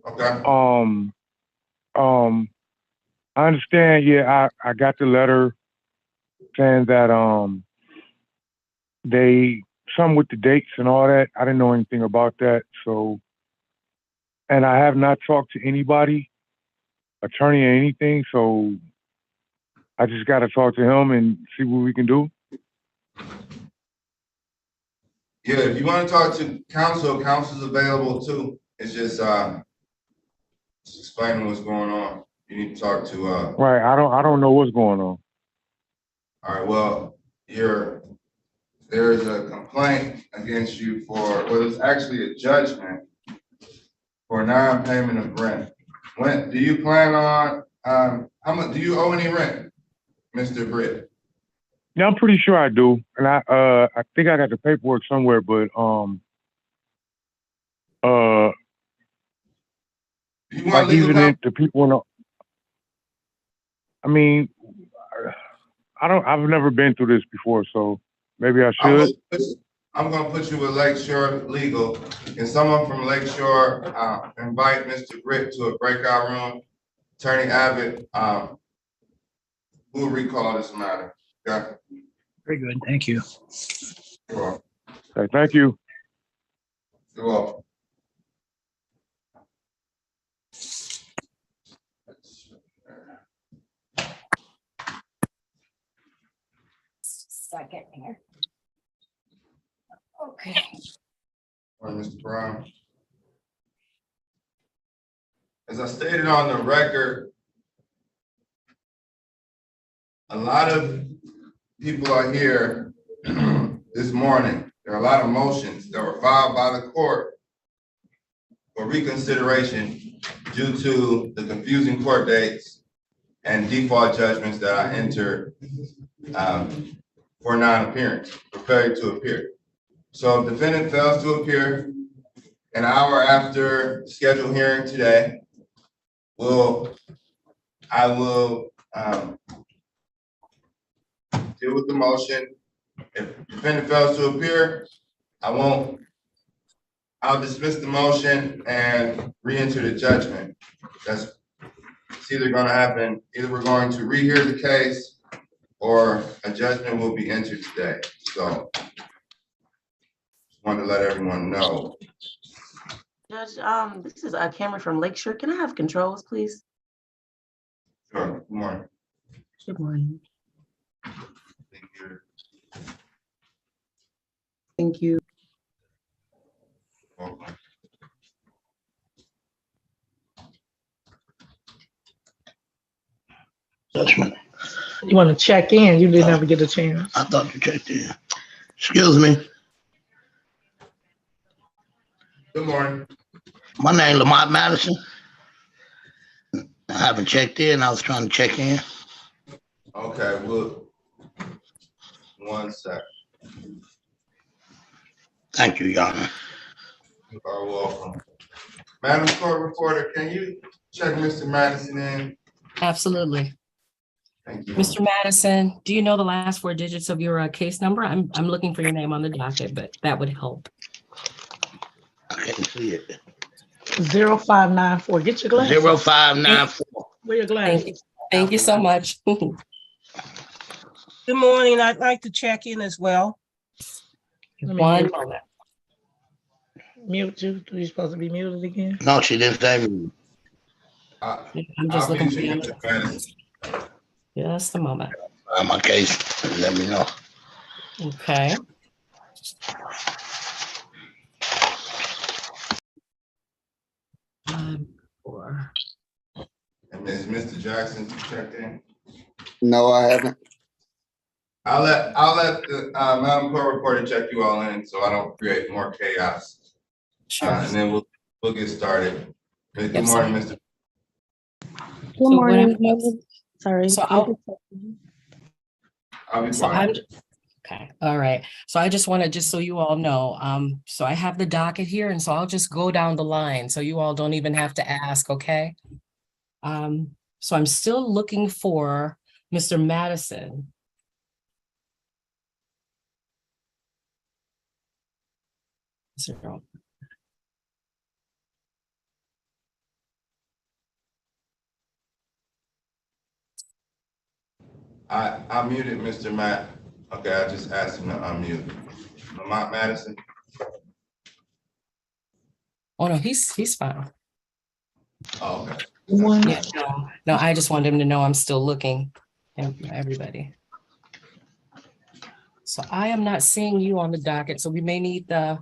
Okay. Um, um, I understand. Yeah, I got the letter saying that they some with the dates and all that. I didn't know anything about that. So, and I have not talked to anybody, attorney or anything. So I just got to talk to him and see what we can do. Yeah, if you want to talk to counsel, counsel's available too. It's just explaining what's going on. You need to talk to Right. I don't know what's going on. all right, well, there's a complaint against you well, it's actually a judgment for non-payment of rent. When do you plan on how much do you owe any rent, Mr. Britt? Yeah, I'm pretty sure I do, and I think I got the paperwork somewhere, but uh Do you want like legal even counsel? the people in the, I mean, I don't. I've never been through this before, so maybe I I'm should. gonna put, I'm gonna put you with Lakeshore Legal. Can someone from Lakeshore invite Mr. Britt to a breakout room? Attorney Abbott, who will recall this matter? Okay. Very good. Thank you. You're welcome. Okay, thank you. You're welcome. Second here. Okay. All right, Mr. Brown. As I stated on the record, a lot of people are here this morning. There are a lot of motions that were filed by the court for reconsideration due to the confusing court dates and default judgments that I entered for non-appearance, for failure to appear. So if defendant fails to appear an hour after scheduled hearing today, I will deal with the motion. If defendant fails to appear, I'll dismiss the motion and re-enter the judgment. It's either gonna happen, either we're going to rehear the case or a judgment will be entered today. So just wanted to let everyone know. Judge, this is Cameron from Lakeshore. Can I have controls, please? Sure, good morning. Good morning. Thank you. Welcome. Judgment. You want to check in? You didn't ever get a chance. I thought you checked in. Excuse me. Good morning. My name is Lamont Madison. I haven't checked in. I was trying to check in. Okay, well, one sec. Thank you, Your Honor. You are welcome. Madam Court Reporter, can you check Mr. Madison in? Absolutely. Thank you. Mr. Madison, do you know the last four digits of your case number? I'm looking for your name on the docket, but that would help. I can't see it. 0594. Get your glasses. 0594. Where your glasses? Thank you so much. Good morning. I'd like to check in as well. One moment. Mute you. You're supposed to be muted again. No, she didn't say me. I'm just I'll looking meet for you, you. Mr. Madison. Just a moment. My case. Let me know. Okay. Four. And is Mr. Jackson checked in? No, I haven't. I'll let the Madam Court Reporter check you all in so I don't create more chaos. Sure. And then we'll get started. Good Yep, morning, Mr. Good morning. Sorry. So I'll be So quiet. okay, all right. So I just want to, just so you all know, so I have the docket here, and so I'll just go down the line, so you all don't even have to ask, okay? So I'm still looking for Mr. Madison. Zero. I muted Mr. Matt. Okay, I just asked him to unmute. Lamont Madison. Oh, no, he's fine. Oh, okay. Yeah, no, I just wanted him to know I'm still looking and everybody. So I am not seeing you on the docket, so we may need the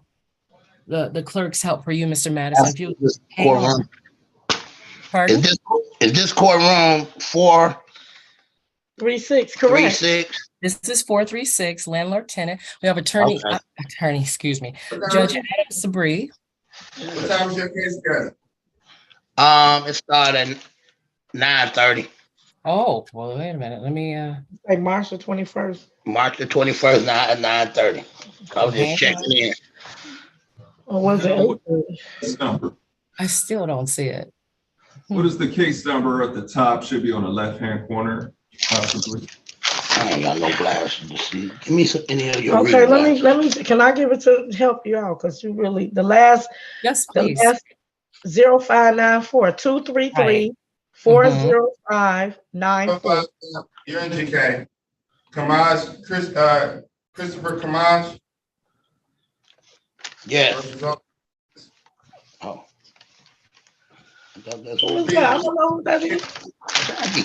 clerk's help for you, Mr. Madison. If you This hang courtroom. on. Pardon? Is this courtroom 36, correct. 436? This is 436, landlord tenant. We have attorney, Okay. excuse me, Judge Adam Sabree. What time was your case scheduled? It started at 9:30, Oh, well, wait a minute. Let me Like March the 21st. March the 21st, at 9:30. I was just checking in. Or was it 8:30? Case number. I still don't see it. What is the case number at the top? Should be on the left-hand corner, possibly. I ain't got no glasses to see. Give me any of your Okay, reading let me, can I give it to help you out? Because you really, the last Yes, please. 0594 233 40594. You're in GK. Christopher Kamaj. Yes. Oh. That's Who is that? I don't know who that is.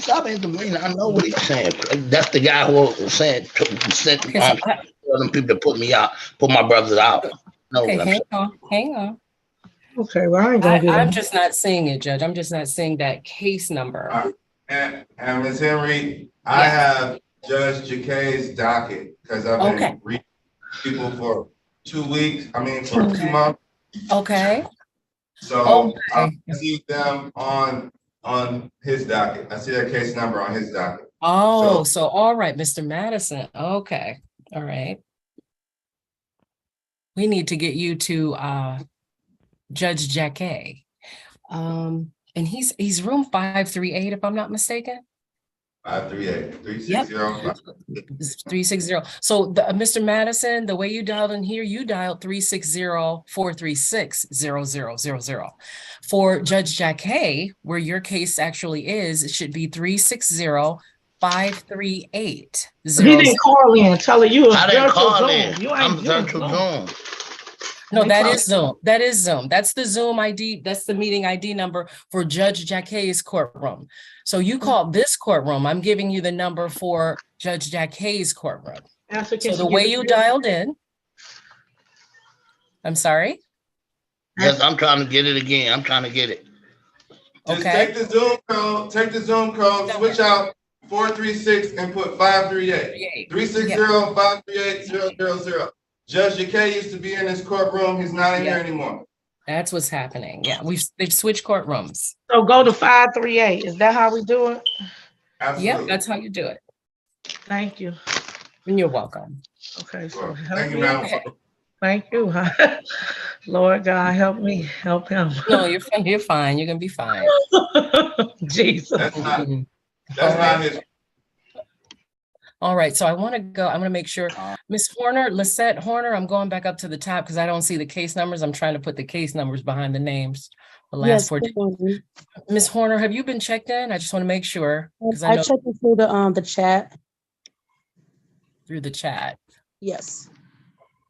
Stop intervening. I know what he's saying. That's the guy who was saying sent Okay, so them people to put me out, put my brothers out. No, okay, hang on. Okay, well, I ain't gonna get I'm him. just not seeing it, Judge. I'm just not seeing that case number. And Ms. Henry, I have Judge JK's docket because I've been reading people for 2 weeks. I mean, for 2 months. Okay. So I see them on his docket. I see that case number on his docket. Oh, so all right, Mr. Madison. Okay. All right. We need to get you to Judge Jacquet. And he's room 538, if I'm not mistaken. 538 360. 360. So Mr. Madison, the way you dialed in here, you dialed 360-436-0000. For Judge Jacquet, where your case actually is, it should be 360-538. He didn't call in. Tell her you was I didn't virtual call Zoom. in. You ain't I'm virtual Zoom. No, that is Zoom. That is Zoom. That's the Zoom ID. That's the meeting ID number for Judge Jacquet's courtroom. So you called this courtroom. I'm giving you the number for Judge Jacquet's courtroom. So the way you dialed in. I'm sorry? Yes, I'm trying to get it again. I'm trying to get it. Just take the Zoom code, switch out 436 and put 538. 360-538-000. Judge JK used to be in this courtroom. He's not in here anymore. That's what's happening. Yeah, they've switched courtrooms. So go to 538. Is that how we do it? Absolutely. Yep, that's how you do it. Thank you. And you're welcome. Okay, so Thank you, ma'am. thank you. Lord God, help me, help him. No, you're fine. You're fine. You're gonna be fine. Jesus. That's not his. All right, so I want to go, I'm going to make sure, Miss Horner, Lisette Horner, I'm going back up to the top because I don't see the case numbers. I'm trying to put the case numbers behind the names. The last four. Miss Horner, have you been checked in? I just want to make sure. I checked it through the chat. Through the chat. Yes.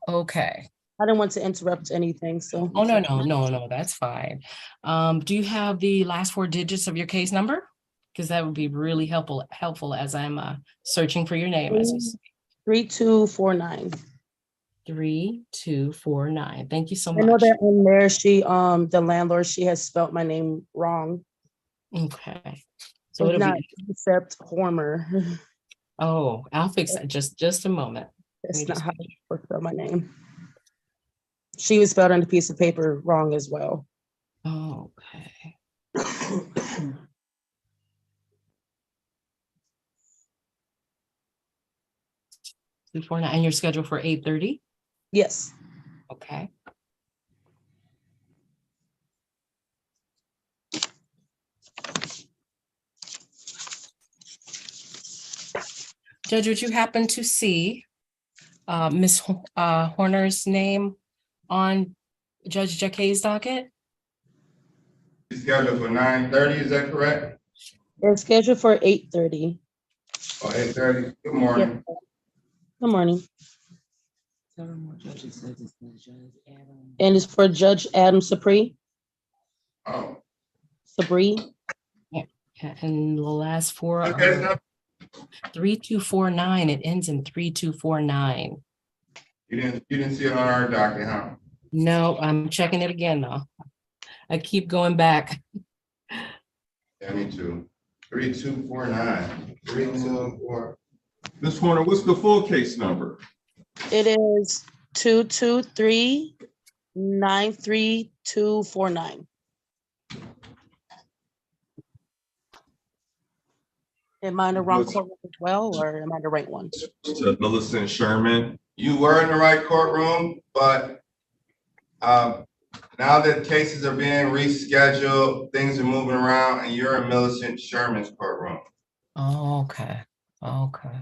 Okay. I didn't want to interrupt anything, so. Oh, no, that's fine. Do you have the last 4 digits of your case number? Because that would be really helpful as I'm searching for your name. 3249. 3249. Thank you so much. I know that in there, the landlord, she has spelled my name wrong. Okay. So it's it'll not except Hormer. Oh, I'll fix that. Just a moment. That's not how she spelled my name. She was spelled on a piece of paper wrong as well. Okay. 249, and you're scheduled for 8:30? Yes. Okay. Judge, would you happen to see Miss Horner's name on Judge Jacquet's docket? He's scheduled for 9:30, is that correct? It's scheduled for 8:30. Oh, 8:30. Good Yep. morning. Good morning. And it's for Judge Adam Sabree. Oh, Sabree. And the last four what case are number? 3249. It ends in 3249. You didn't see it on our docket, huh? No, I'm checking it again though. I keep going back. Yeah, me too. 3249. 324. Ms. Horner, what's the full case number? It is 223-93249. Am I in the wrong What's- courtroom as well, or am I the right one? To Millicent Sherman. You were in the right courtroom, but now that cases are being rescheduled, things are moving around, and you're in Millicent Sherman's courtroom. Oh, okay. Okay.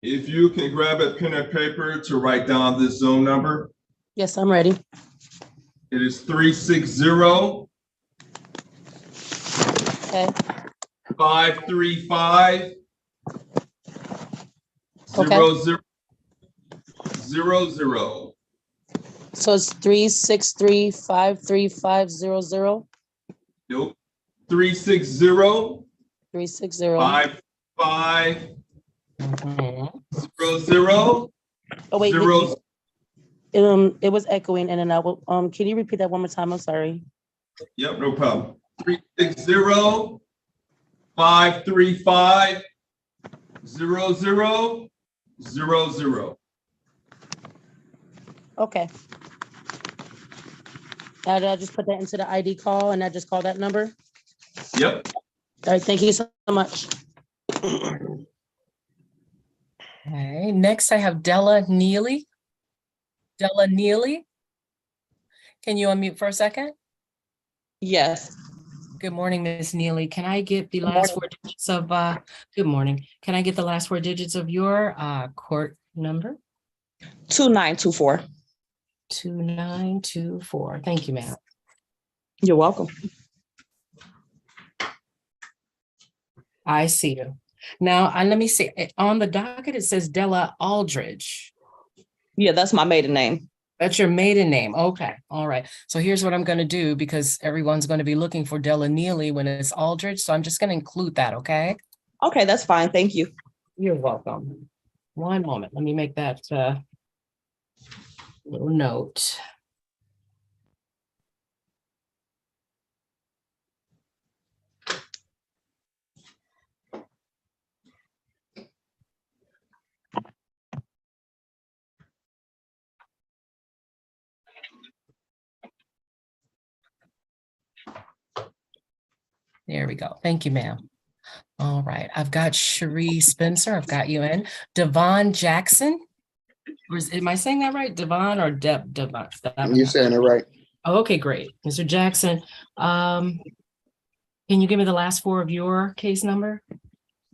If you can grab a pen and paper to write down this Zoom number, Yes, I'm ready. it is 360 Okay. 535 Okay. 0000. So it's 363-53500. Nope. 360 360. 5500 Mhm. 00. Oh, wait, Zero. it was echoing in and out. Can you repeat that one more time? I'm sorry. Yep, no problem. 360 535 0000. Okay. Now, did I just put that into the ID call and I just call that number? Yep. All right, thank you so much. Okay, next I have Della Neely. Della Neely. Can you unmute for a second? Yes. Good morning, Ms. Neely. Can I get the Good last morning. 4 digits of, good morning. Can I get the last 4 digits of your court number? 2924. 2924. Thank you, ma'am. You're welcome. I see you. Now, let me see, on the docket, it says Della Aldridge. Yeah, that's my maiden name. That's your maiden name. Okay. All right. So here's what I'm going to do, because everyone's going to be looking for Della Neely when it's Aldridge. So I'm just going to include that. Okay. Okay, that's fine. Thank you. You're welcome. One moment. Let me make that little note. There we go. Thank you, ma'am. All right. I've got Cherie Spencer. I've got you in. Devon Jackson. Am I saying that right? Devon or Devon? You're saying it right. Oh, okay, great. Mr. Jackson, can you give me the last 4 of your case number?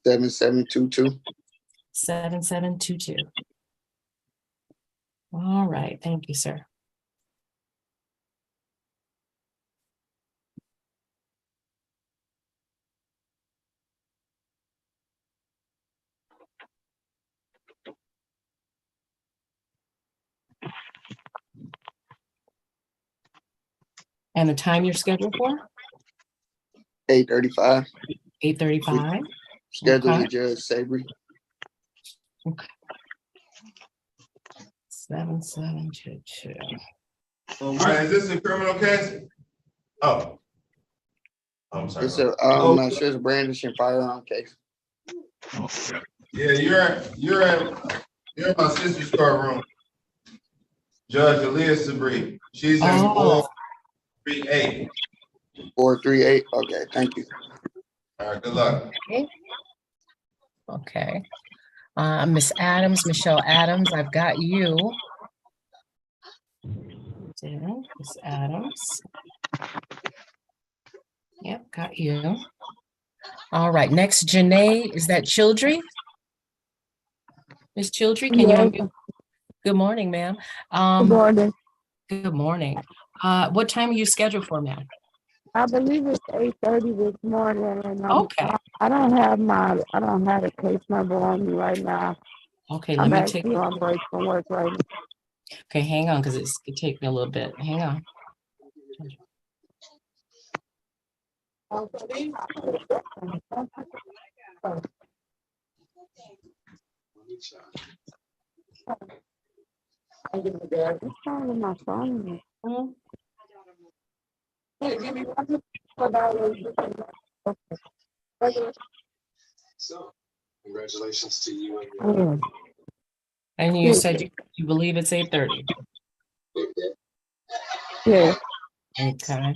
7722. 7722. All right. Thank you, sir. And the time you're scheduled for? 8:35. 8:35. Scheduled Okay. to Judge Sabree. Okay. 7722. All right, is this a criminal case? Oh. I'm sorry. I'm not sure it's a brandishing firearm case. Yeah, you're in my sister's courtroom. Judge Aaliyah Sabree. She's in Oh. 438. 438. Okay, thank you. All right, good luck. Okay. Miss Adams, Michelle Adams, I've got you. Miss Adams. Yep, got you. All right, next, Janae, is that Childry? Miss Childry, can you unmute? Good morning, ma'am. Good morning. Good morning. What time are you scheduled for, ma'am? I believe it's 8:30 this morning, and Okay, I don't have a case number on me right now. okay, let I'm me take, actually on break from work right now. okay, hang on, because it's gonna take me a little bit. Hang on. It's calling my phone. Mhm. Hey, give me $1. Oh, And you yeah, said you believe it's 8:30. yeah. Okay.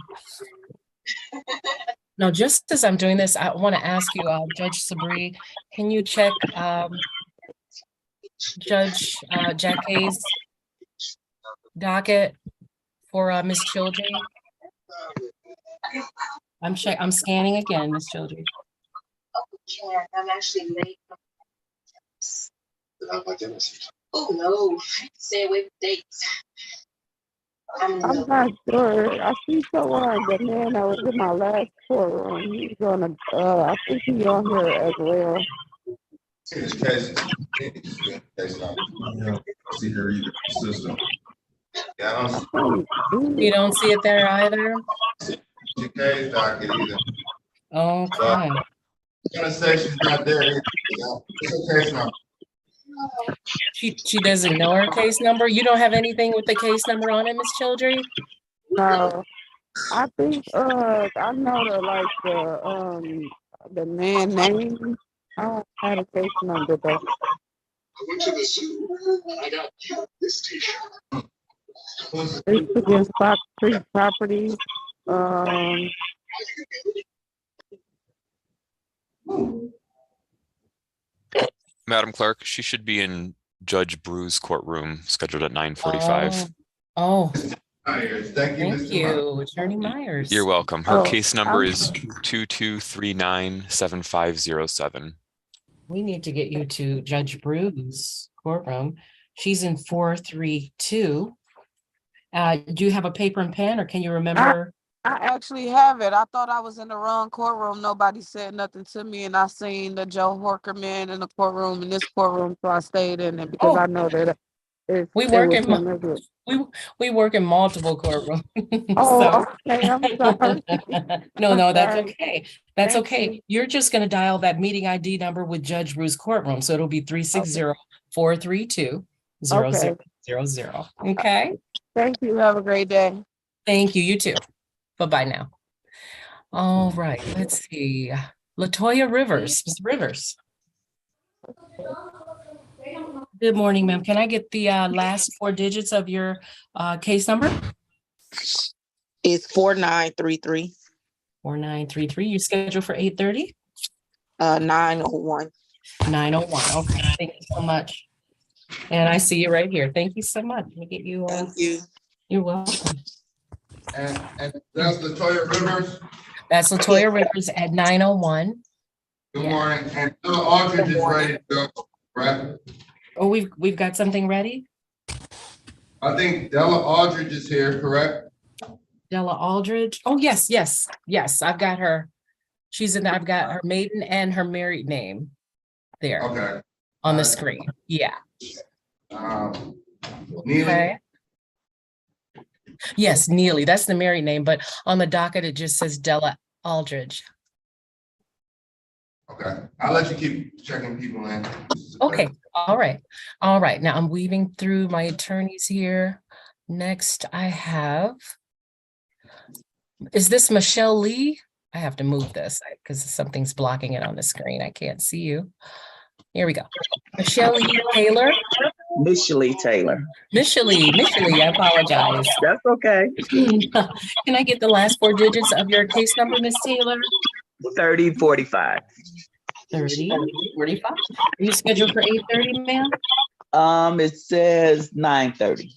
Now, just as I'm doing this, I want to ask you, Judge Sabree, can you check Judge Jackay's docket for Miss Childry? I'm scanning again, Miss Childry. I'm actually late. Oh, no, stay away from dates. I'm not sure. I see someone, the man that was in my last courtroom. He's gonna, I think he's on here as well. This case, case number. Yeah, see her either system. Yeah, I don't You don't see it there either? see your case docket either. Okay. I'm gonna say she's not there either. It's a case number. She doesn't know her case number? You don't have anything with the case number on it, Miss Childry? No, I think, I know the man name. I don't have a case number though. I went to the zoo. I got this t-shirt. It's against Fox Street Properties. Um, Madam Clerk, she should be in Judge Brew's courtroom, scheduled at 9:45. Oh, Myers. Thank you, thank Mr. Myers. you, Attorney Myers. You're welcome. Her Oh, case number I'm- is 22397507. We need to get you to Judge Brew's courtroom. She's in 432. Do you have a paper and pen, or can you remember? I actually have it. I thought I was in the wrong courtroom. Nobody said nothing to me, and I seen the Joe Horker man in the courtroom, in this courtroom, so I stayed in it because Oh. I know that it We was work in him as well. we work in multiple courtrooms. Oh, okay. I'm sorry. No, that's Sorry. okay. That's Thank okay. you. You're just gonna dial that meeting ID number with Judge Bruce courtroom. So it'll be 360-432-0000. Okay. Thank you. Have a great day. Thank you. You too. Bye-bye now. All right, let's see. Latoya Rivers, Ms. Rivers. Good morning, ma'am. Can I get the last four digits of your case number? It's 4933 4933. You scheduled for 8:30? 901. 901. Okay, thank you so much. And I see you right here. Thank you so much. Let me get you Thank you. You're welcome. And that's Latoya Rivers. That's Latoya Rivers at 901. Good Yeah. morning. And Bill Aldridge is ready to go, right? Oh, we've got something ready? I think Della Aldridge is here, correct? Della Aldridge. Oh, yes. I've got her. I've got her maiden and her married name there Okay. on the screen. Yeah. Neely? Okay. Yes, Neely. That's the married name, but on the docket, it just says Della Aldridge. Okay. I'll let you keep checking people in. Okay. All right. Now I'm weaving through my attorneys here. Next, I have, is this Michelle Lee? I have to move this because something's blocking it on the screen. I can't see you. Here we go. Michelle Lee Taylor. Michelle Taylor. Michelle, I apologize. That's okay. Can I get the last four digits of your case number, Miss Taylor? 3045. 3045. Are you scheduled for 8:30, ma'am? It says 9:30.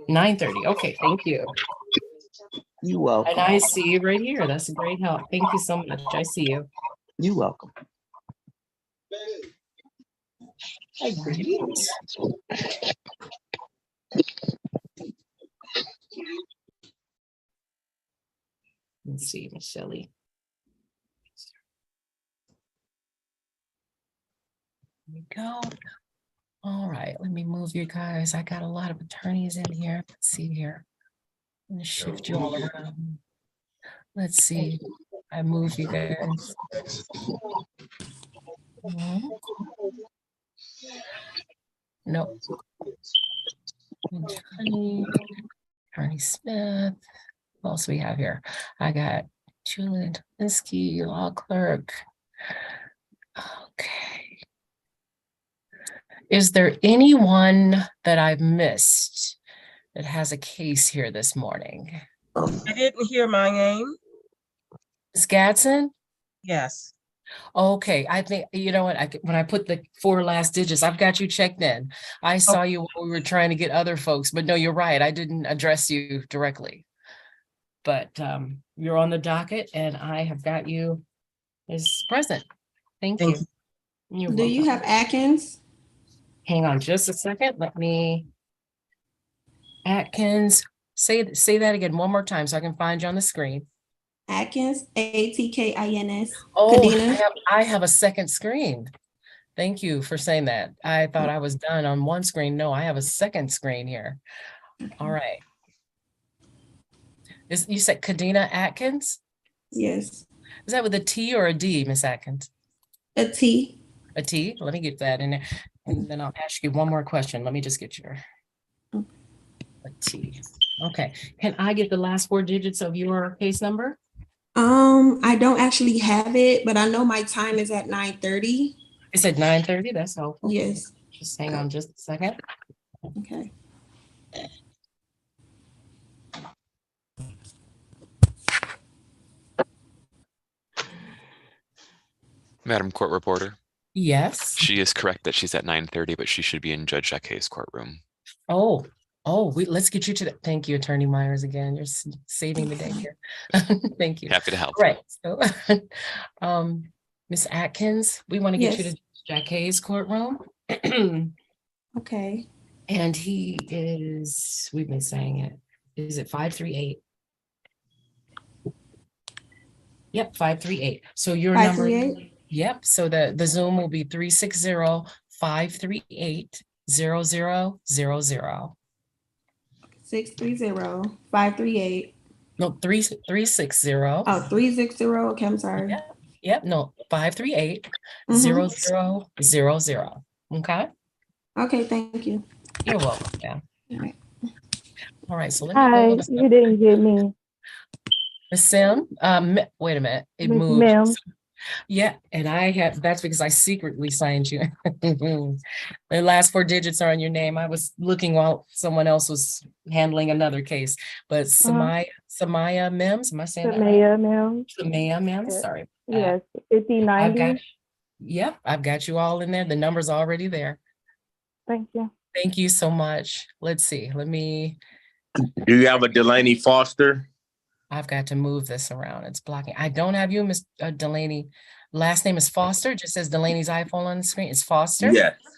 9:30. Okay, thank you. You're welcome. And I see you right here. That's a great help. Thank you so much. I see you. You're welcome. Hi, greetings. Let's see, Miss Shelley. Here we go. All right, let me move you guys. I got a lot of attorneys in here. Let's see here. I'm gonna shift you all around. Let's see. I move you guys. Nope. Attorney Smith. What else we have here? I got Julian Talinsky, law clerk. Okay. Is there anyone that I've missed that has a case here this morning? I didn't hear my name. Ms. Gadsden? Yes. Okay, I think, you know what, when I put the 4 last digits, I've got you checked in. I saw you when we were trying to get other folks, but no, you're right. I didn't address you directly. But you're on the docket and I have got you as present. Thank you. You're Do you welcome. have Atkins? Hang on just a second. Let me. Atkins, say that again one more time so I can find you on the screen. Atkins, Atkins. Oh, Kadena. I have a second screen. Thank you for saying that. I thought I was done on one screen. No, I have a second screen here. All right. You said Kadena Atkins? Yes. Is that with a T or a D, Miss Atkins? A T. A T? Let me get that in there. And then I'll ask you one more question. Let me just get your a T. Okay. Can I get the last 4 digits of your case number? I don't actually have it, but I know my time is at 9:30. It said 9:30. That's helpful. Yes. Just hang on just a second. Okay. Madam Court Reporter, Yes. she is correct that she's at 9:30, but she should be in Judge Jacquet's courtroom. Let's get you to that. Thank you, Attorney Myers. Again, you're saving the day here. Thank you. Happy to help. Right. So, Miss Atkins, we want to get you Yes. to Jacquet's courtroom. Okay. And he is, we've been saying it. Is it 538? Yep, 538. So your number. 538? Yep. So the Zoom will be 360-538-0000. 630-538. No, 360. Oh, 360. Okay, I'm sorry. Yep, no, 538-0000. Okay. Okay, thank you. You're welcome. Yeah. All right. All right. So let me go Hi, over you didn't get me. Miss Sim. Wait a minute. It Miss moved. Mims. Yeah, and that's because I secretly signed you. The last 4 digits are on your name. I was looking while someone else was handling another case. But Samaya Mims, am I saying that right? Samaya Mims. Samaya Mims, Yes. sorry. Yes, I've 5090. I've got you all in there. The number's already there. Thank you. Thank you so much. Let's see. Do you have a Delaney Foster? I've got to move this around. It's blocking. I don't have you, Miss Delaney. Last name is Foster. Just says Delaney's iPhone on the screen. It's Foster?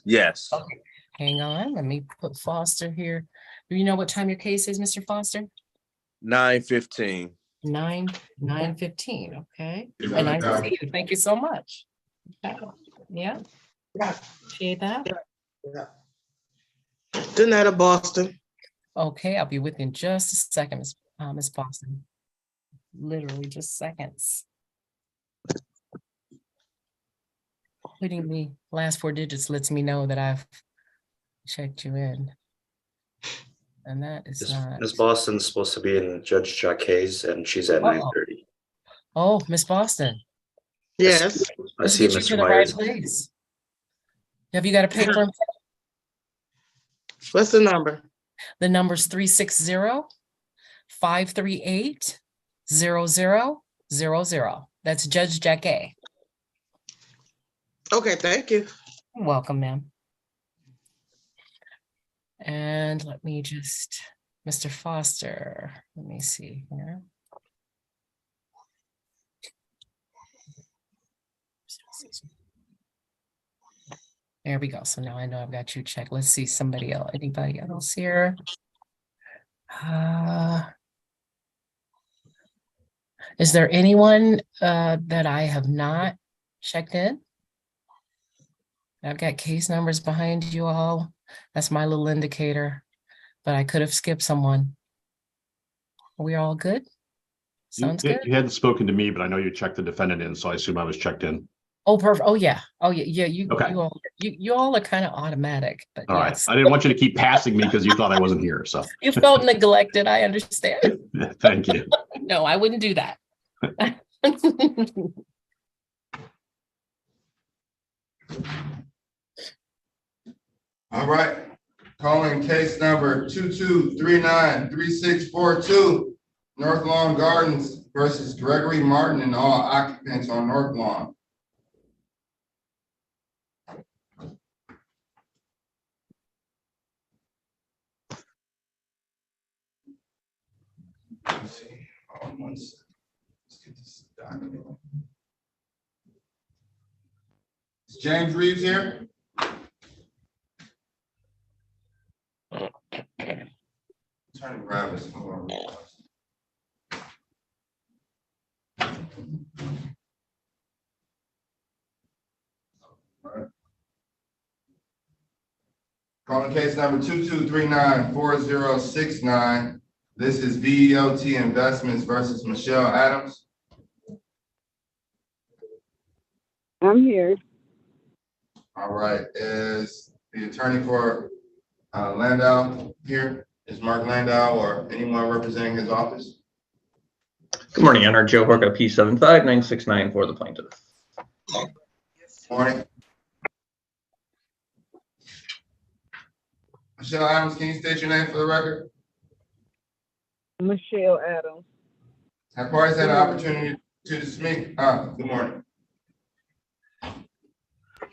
Yes. Okay. Hang on. Let me put Foster here. Do you know what time your case is, Mr. Foster? 9:15. 9:15. Okay. And I see you. Thank you so much. Okay. Yeah. Appreciate that. Good night of Boston. Okay, I'll be with you in just a second, Miss Boston. Literally just seconds. Putting the last 4 digits lets me know that I've checked you in. And that is not. Miss Boston's supposed to be in Judge Jacquet's and she's at 9:30. Oh, Miss Boston. Yes. I Let's see get you Mr. to the right Myers. place. Have you got a paper? What's the number? The number's 360-538-0000. That's Judge Jacquet. Okay, thank you. You're welcome, ma'am. And let me just, Mr. Foster, let me see here. There we go. So now I know I've got you checked. Let's see anybody else here. Is there anyone that I have not checked in? I've got case numbers behind you all. That's my little indicator, but I could have skipped someone. Are we all good? Sounds good. You hadn't spoken to me, but I know you checked the defendant in, so I assume I was checked in. Oh, perfect. Oh, yeah. Oh, yeah. Yeah. You, Okay. you all are kind of automatic, but All right. yes. I didn't want you to keep passing me because you thought I wasn't here. So You felt neglected. I understand. thank you. No, I wouldn't do that. All right, calling case number 22393642, North Lawn Gardens versus Gregory Martin and all occupants on North Lawn. Let's see. Hold on one second. Let's get this document. Is James Reeves here? Trying to grab his phone. Calling case number 22394069. This is VEOT Investments versus Michelle Adams. I'm here. All right, is the attorney for Landau here? Is Mark Landau or anyone representing his office? Good morning, Honor. Joe Horka, P75969 for the plaintiff. Morning. Michelle Adams, can you state your name for the record? Michelle Adams. Have parties had an opportunity to speak? Good morning.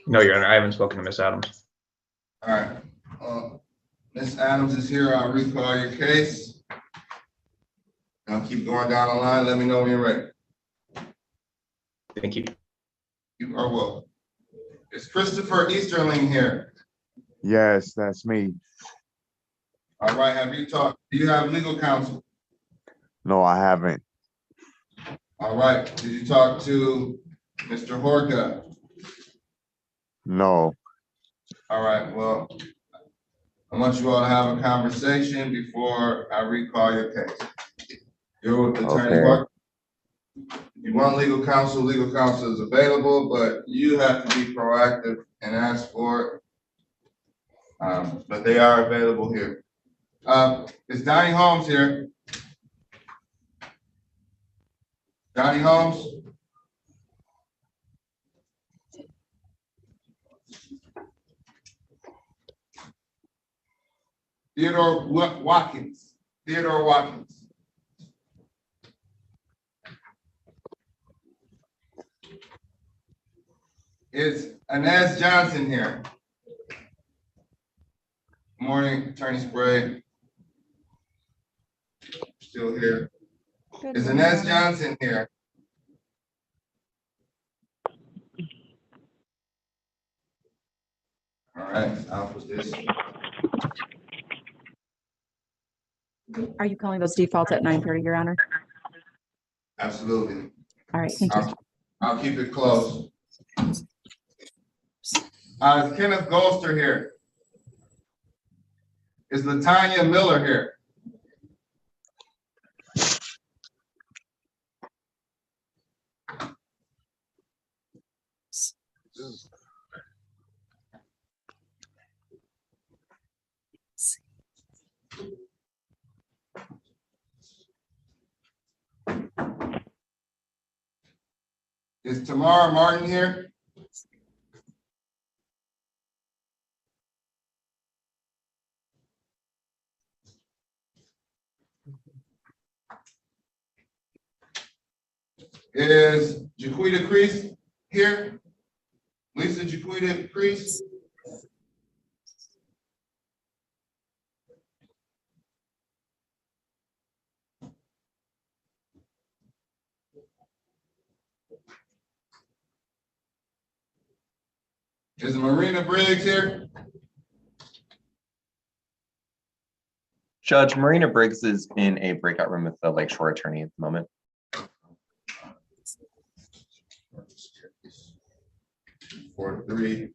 No, Your Honor, I haven't spoken to Miss Adams. All right. Ms. Adams is here. I'll recall your case. I'll keep going down the line. Let me know when you're ready. Thank you. You are welcome. Is Christopher Easterling here? Yes, that's me. All right. Have you talked? Do you have legal counsel? No, I haven't. All right. Did you talk to Mr. Horka? No. All right. Well, I want you all to have a conversation before I recall your case. You're with Attorney Okay. Parker. You want legal counsel is available, but you have to be proactive and ask for it. But they are available here. Is Donnie Holmes here? Donnie Holmes? Theodore Watkins. Theodore Watkins. Is Inez Johnson here? Good morning, Attorney Sabree. Still here. Is Inez Johnson here? All right, I'll put this. Are you calling those defaults at 9:30, Your Honor? Absolutely. All right, thank you. I'll keep it close. Is Kenneth Golster here? Is Latanya Miller here? Is Tamara Martin here? Is Jaquita Crease here? Lisa Jaquita Crease? Is Marina Briggs here? Judge, Marina Briggs is in a breakout room with the Lakeshore attorney at the moment. 643.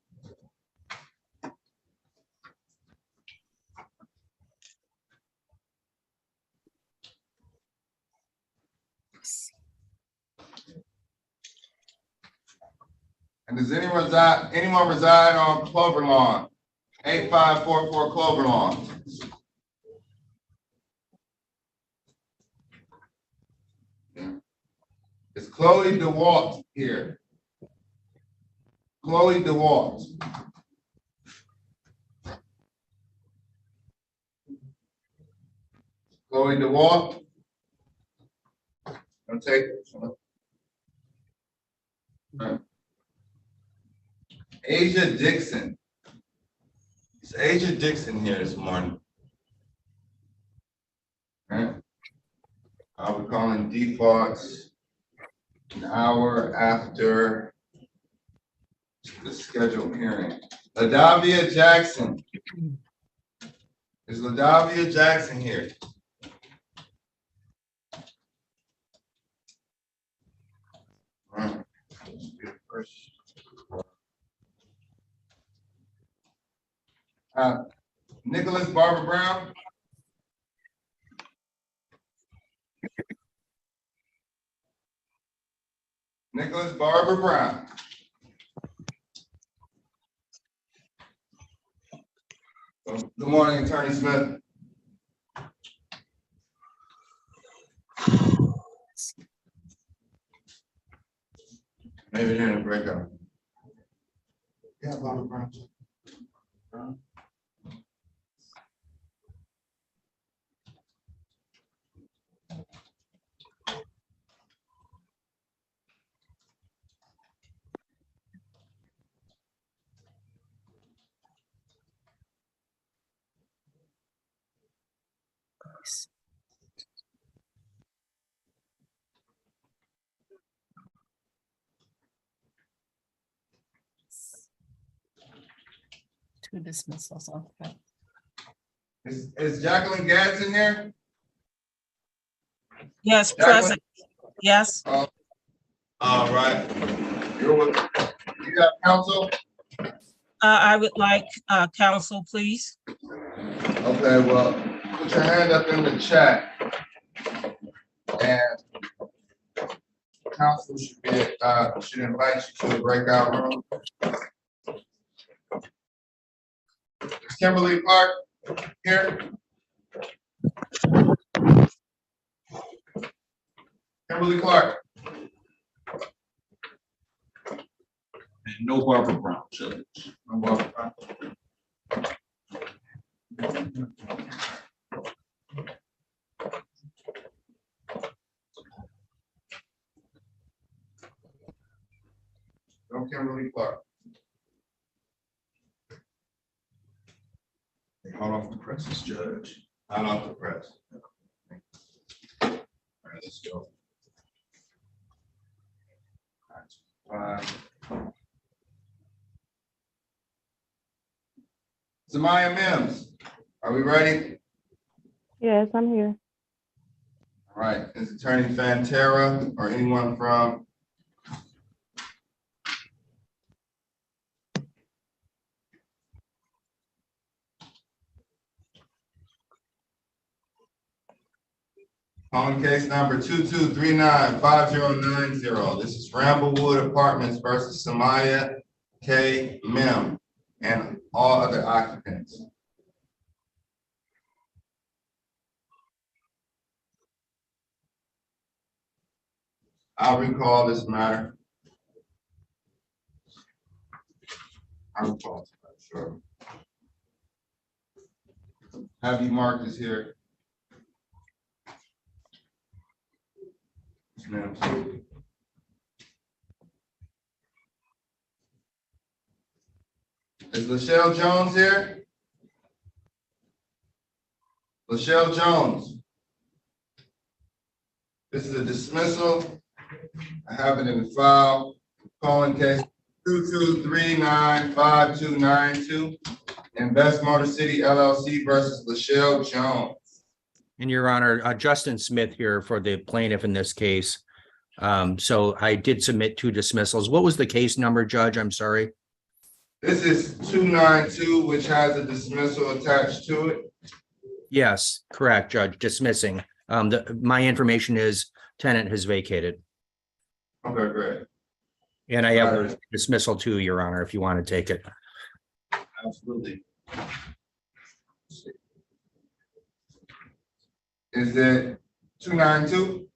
And does anyone reside on Clover Lawn? 8544 Clover Lawn. Yeah. Is Chloe DeWalt here? Chloe DeWalt. Chloe DeWalt. I'll take it. Right. Asia Dixon. Is Asia Dixon here this morning? Right. I'll be calling defaults an hour after the scheduled hearing. LaDavia Jackson. Is LaDavia Jackson here? All right. Nicholas Barber Brown. Nicholas Barber Brown. Good morning, Attorney Smith. Maybe during the breakout. Yeah, Barber Brown. Two dismissals, okay. Is Jacqueline Gadsden here? Yes, Jacqueline? present. Yes. All right. You got counsel? I would like counsel, please. Okay, well, put your hand up in the chat. And counsel should invite you to the breakout room. Is Kimberly Clark here? Kimberly Clark. And no Barbara Brown, Judge. No Barbara Brown. No Kimberly Clark. Hot off the presses, Judge. Hot off the press. All right, let's go. Samaya Mims, are we ready? Yes, I'm here. All right, is Attorney Fantera or anyone from calling case number 22395090. This is Ramblewood Apartments versus Samaya K. Mim and all other occupants. I'll recall this matter. I'll recall this matter, sure. Have you marked this here? Yes, ma'am. Is Lachelle Jones here? Lachelle Jones. This is a dismissal. I have it in the file. Calling case 22395292. Invest Motor City LLC versus Lachelle Jones. And Your Honor, Justin Smith here for the plaintiff in this case. So I did submit two dismissals. What was the case number, Judge? I'm sorry. This is 292, which has a dismissal attached to it. Yes, correct, Judge, dismissing. My information is tenant has vacated. Okay, great. And I have a dismissal too, Your Honor, if you want to take it. Absolutely. Is it 292?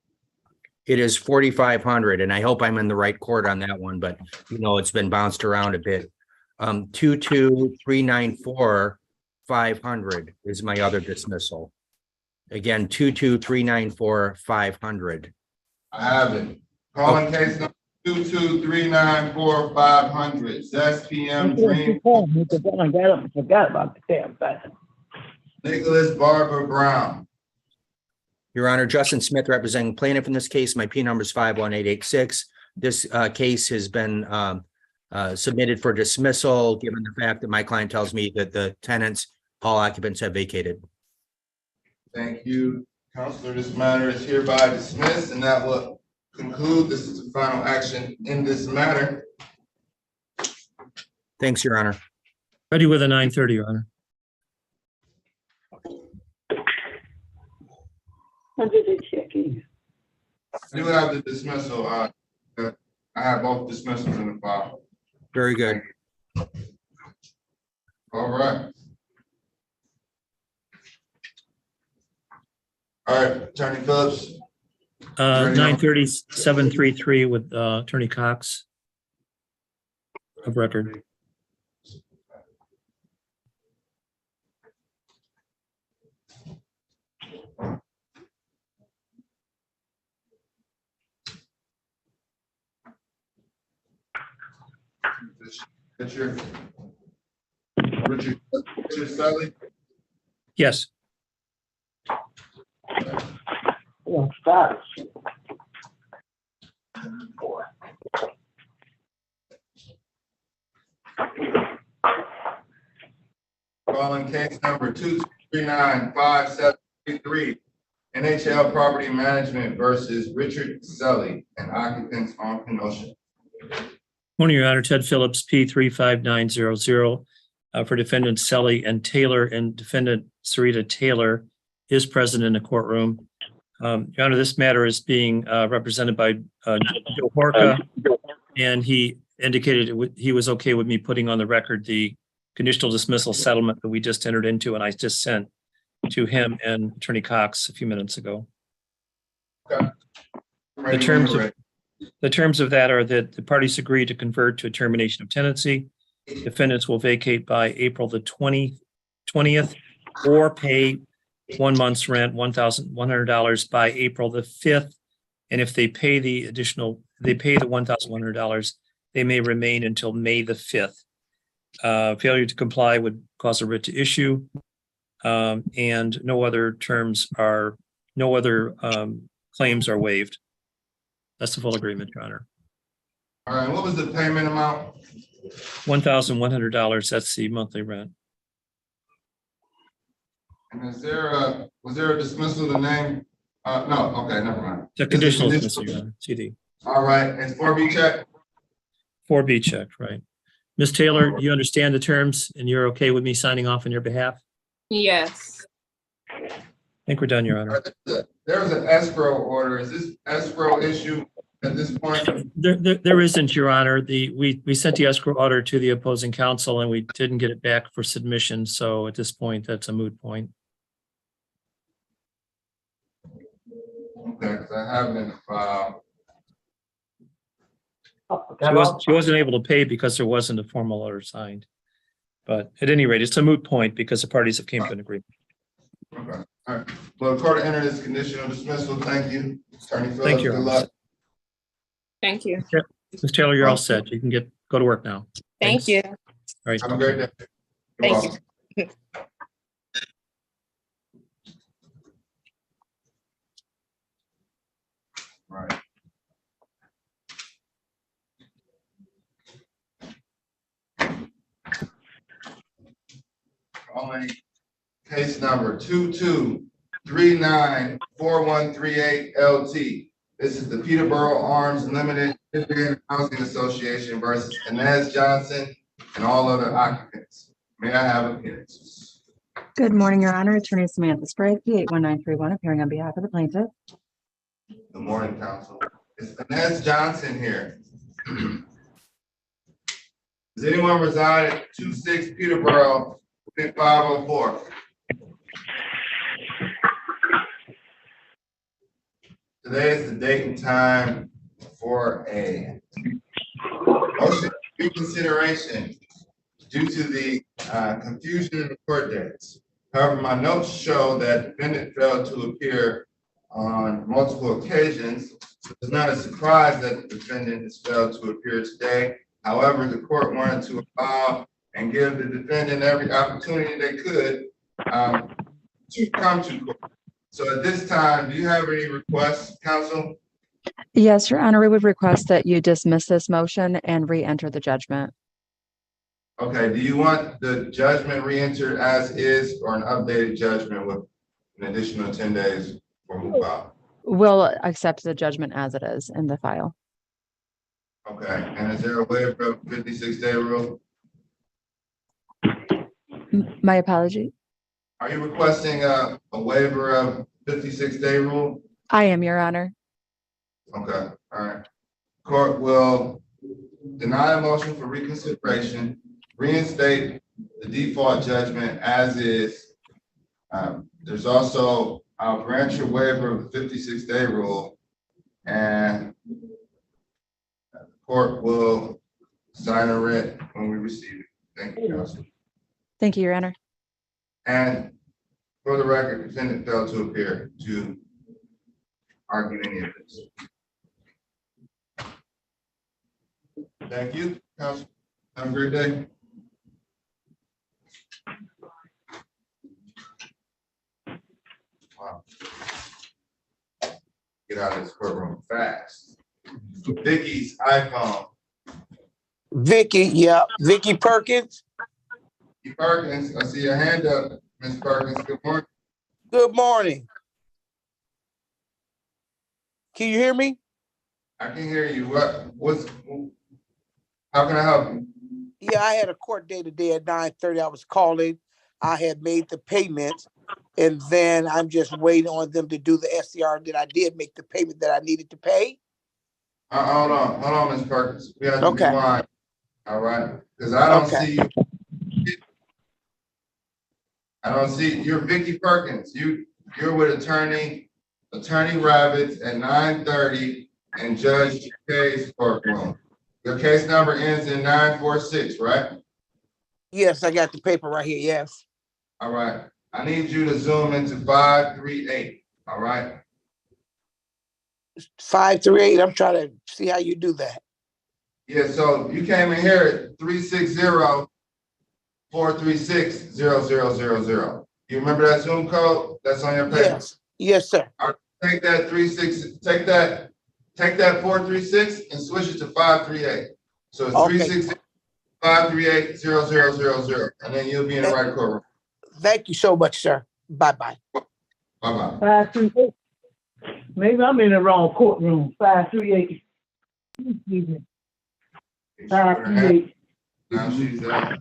It is 4,500, and I hope I'm in the right court on that one, but you know, it's been bounced around a bit. 22,394, 500 is my other dismissal. Again, 22,394, 500. I have it. Calling case number 22,394, 500. Zest PM Dream. Forgot about the damn thing. Nicholas Barber Brown. Your Honor, Justin Smith representing plaintiff in this case. My P number is 51886. This case has been submitted for dismissal, given the fact that my client tells me that the tenants, all occupants have vacated. Thank you, Counselor. This matter is hereby dismissed, and that will conclude. This is the final action in this matter. Thanks, Your Honor. Ready with a 9:30, Your Honor. I do have the dismissal. I have both dismissals in the file. Very good. All right. All right, Attorney Phillips. 9:30, 733 with Attorney Cox of record. Richard Sully. Yes. Calling case number 2395733, NHL Property Management versus Richard Sully and occupants on Kenosha. Morning, Your Honor. Ted Phillips, P35900, for defendants Selly and Taylor, and defendant Sarita Taylor is present in the courtroom. Your Honor, this matter is being represented by Joe Horka, and he indicated he was okay with me putting on the record the conditional dismissal settlement that we just entered into, and I just sent to him and Attorney Cox a few minutes ago. Okay. The terms of that are that the parties agree to convert to a termination of tenancy. Defendants will vacate by April the 20th or pay 1 month's rent, $1,100 by April the 5th. And if they pay the $1,100, they may remain until May the 5th. Failure to comply would cause a writ to issue, and no other claims are waived. That's the full agreement, Your Honor. All right, what was the payment amount? $1,100, that's the monthly rent. And was there a dismissal of the name? No, okay, never mind. The conditional dismissal, Your Honor, CD. All right, and 4B check? 4B check, right. Ms. Taylor, you understand the terms and you're okay with me signing off on your behalf? Yes. I think we're done, Your Honor. There was an escrow order. Is this escrow issue at this point? There isn't, Your Honor. We sent the escrow order to the opposing counsel and we didn't get it back for submission. So at this point, that's a moot point. Okay, because I have it in the file. She wasn't able to pay because there wasn't a formal order signed. But at any rate, it's a moot point because the parties have came to an agreement. Okay, all right. Well, the court entered this conditional dismissal. Thank you, Attorney Phillips. Thank you. Good luck. Thank you. Ms. Taylor, you're all set. You can go to work now. Thank you. All right. Have a great day. Thank you. Right. Calling case number 22394138 LT. This is the Peterborough Arms Limited Housing Association versus Inez Johnson and all other occupants. May I have appearances? Good morning, Your Honor. Attorney Samantha Sprague, P81931, appearing on behalf of the plaintiff. Good morning, counsel. Is Inez Johnson here? Does anyone reside at 26 Peterborough, 504? Today is the date and time for a motion reconsideration due to the confusion in the court dates. However, my notes show that defendant failed to appear on multiple occasions. So it's not a surprise that the defendant has failed to appear today. However, the court wanted to allow and give the defendant every opportunity they could to come to court. So at this time, do you have any requests, counsel? Yes, Your Honor, we would request that you dismiss this motion and re-enter the judgment. Okay, do you want the judgment re-entered as is or an updated judgment with an additional 10 days for move out? We'll accept the judgment as it is in the file. Okay, and is there a waiver of 56-day rule? My apology. Are you requesting a waiver of 56-day rule? I am, Your Honor. Okay, all right. Court will deny a motion for reconsideration, reinstate the default judgment as is. There's also, I'll grant your waiver of the 56-day rule, and the court will sign a writ when we receive it. Thank you, counsel. Thank you, Your Honor. And for the record, defendant failed to appear to argue any of this. Thank you, counsel. Have a great day. Wow. Get out of this courtroom fast. Vicky's iPhone. Vicky, yeah, Vicky Perkins. Vicky Perkins, I see your hand up, Ms. Perkins. Good morning. Good morning. Can you hear me? I can hear you. How can I help you? Yeah, I had a court date today at 9:30. I was calling. I had made the payment, and then I'm just waiting on them to do the SCR that I did make the payment that I needed to pay. Hold on, Ms. Perkins. We have to Okay. rewind. All right, because I don't see you. I don't see you're Vicky Perkins. You're with attorney Rabbits at 9:30 in Judge K's courtroom. Your case number ends in 946, right? Yes, I got the paper right here. Yes. All right. I need you to zoom into 538. All right. 538. I'm trying to see how you do that. Yeah, so you came in here at 360-436-0000. You remember that Zoom code that's on your paper? Yes. Yes, sir. All right, take that 436 and switch it to 538. So it's Okay. 360-538-0000, and then you'll be in the right courtroom. Thank you so much, sir. Bye-bye. Bye-bye. 538. Maybe I'm in the wrong courtroom. 538. 538. Now she's there.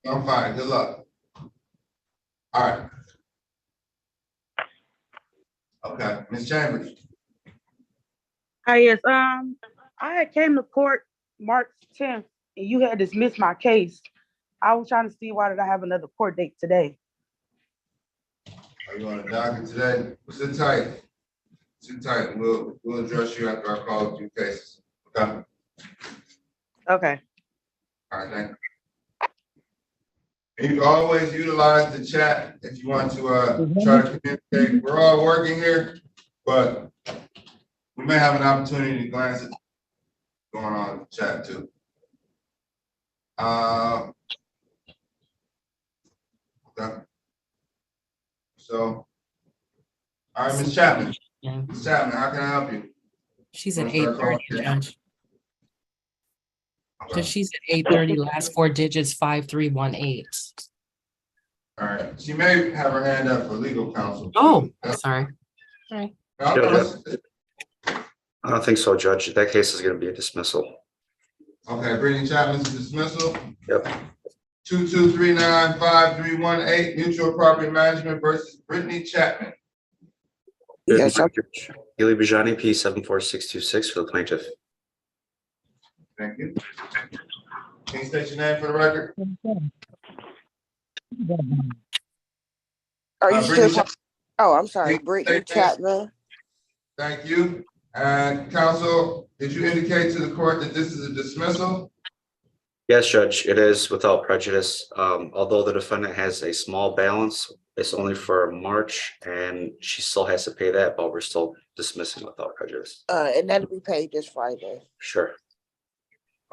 I'm fine. Good luck. All right. Okay, Ms. Chambers. Hi, yes. I had came to court March 10th, and you had dismissed my case. I was trying to see why did I have another court date today. Are you on the docket today? Sit tight. Sit tight. We'll address you after I call a few cases. Okay. Okay. All right. Thank you. And you can always utilize the chat if you want to try to communicate. We're all working here, but we may have an opportunity to glance at what's going on in the chat too. Okay. So, all right, Ms. Chapman. Yeah. Ms. Chapman, how can I help you? She's at Wanna start 8:30, calling? Judge. Okay. So she's at 8:30, last four digits, 5318. All right. She may have her hand up for legal counsel. Oh, sorry. Sorry. No, I don't think so, Judge. That case is going to be a dismissal. Okay, Brittany Chapman's dismissal. Yep. 22395318 Mutual Property Management versus Brittany Chapman. Yes, Judge. Ely Bajani, P 74626 for the plaintiff. Thank you. Can you state your name for the record? Are you Brittany still talking? Oh, I'm sorry, Can you Brittany state that? Chapman. Thank you. And counsel, did you indicate to the court that this is a dismissal? Yes, Judge, it is without prejudice. Although the defendant has a small balance, it's only for March and she still has to pay that, but we're still dismissing without prejudice. And that'll be paid this Friday. Sure.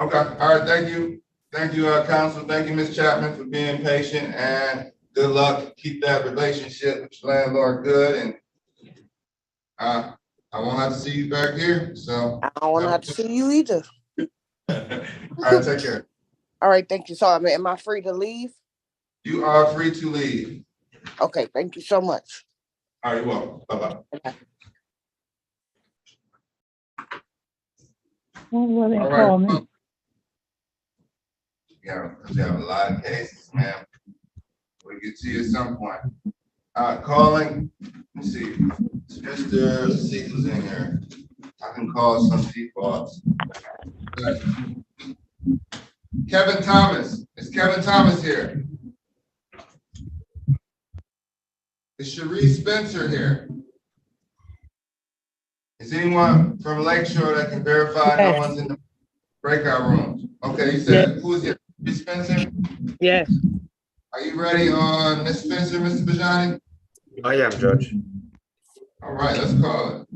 Okay, all right, thank you. Thank you, counsel. Thank you, Ms. Chapman, for being patient, and good luck. Keep that relationship with your landlord good, and I won't have to see you back here, so. I don't want to have to see you either. All right, take care. All right, thank you. So am I free to leave? You are free to leave. Okay, thank you so much. All right, you're welcome. Bye-bye. Okay. Well, they All call right. me. Yeah, because we have a lot of cases, man. We'll get to you at some point. Calling, let's see, Mr. Siegel's in here. I can call some defaults. Kevin Thomas, is Kevin Thomas here? Is Cherie Spencer here? Is anyone from Lakeshore that can verify no one's in the breakout rooms? Okay, you said, who is here? Cherie Spencer? Yes. Are you ready on Ms. Spencer, Mr. Bajani? I am, Judge. All right, let's call it.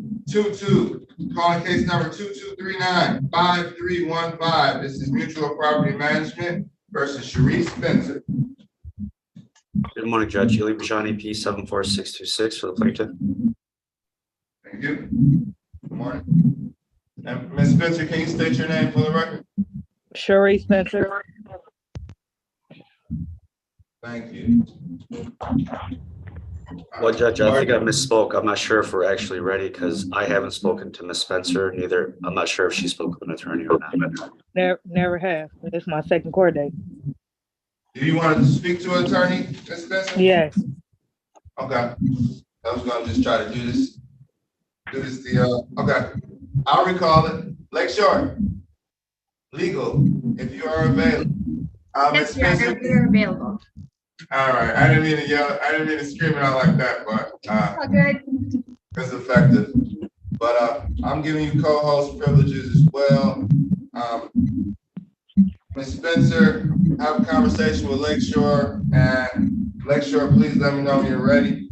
Calling case number 22395315. This is Mutual Property Management versus Cherie Spencer. Good morning, Judge. Ely Bajani, P 74626 for the plaintiff. Thank you. Good morning. And Ms. Spencer, can you state your name for the record? Cherie Spencer. Thank you. Well, Judge, I think I misspoke. I'm not sure if we're actually ready because I haven't spoken to Ms. Spencer, neither. I'm not sure if she spoke with an attorney or not. Never have. It's my second court date. Do you want to speak to an attorney, Ms. Spencer? Yes. Okay. I was gonna just try to do this. Okay. I'll recall it. Lakeshore. Legal, if you are available. Ms. Spencer. They're available. All right, I didn't mean to yell, I didn't mean to scream it out like that, but All good. it's effective. But I'm giving you co-host privileges as well. Ms. Spencer, have a conversation with Lakeshore, and Lakeshore, please let me know when you're ready.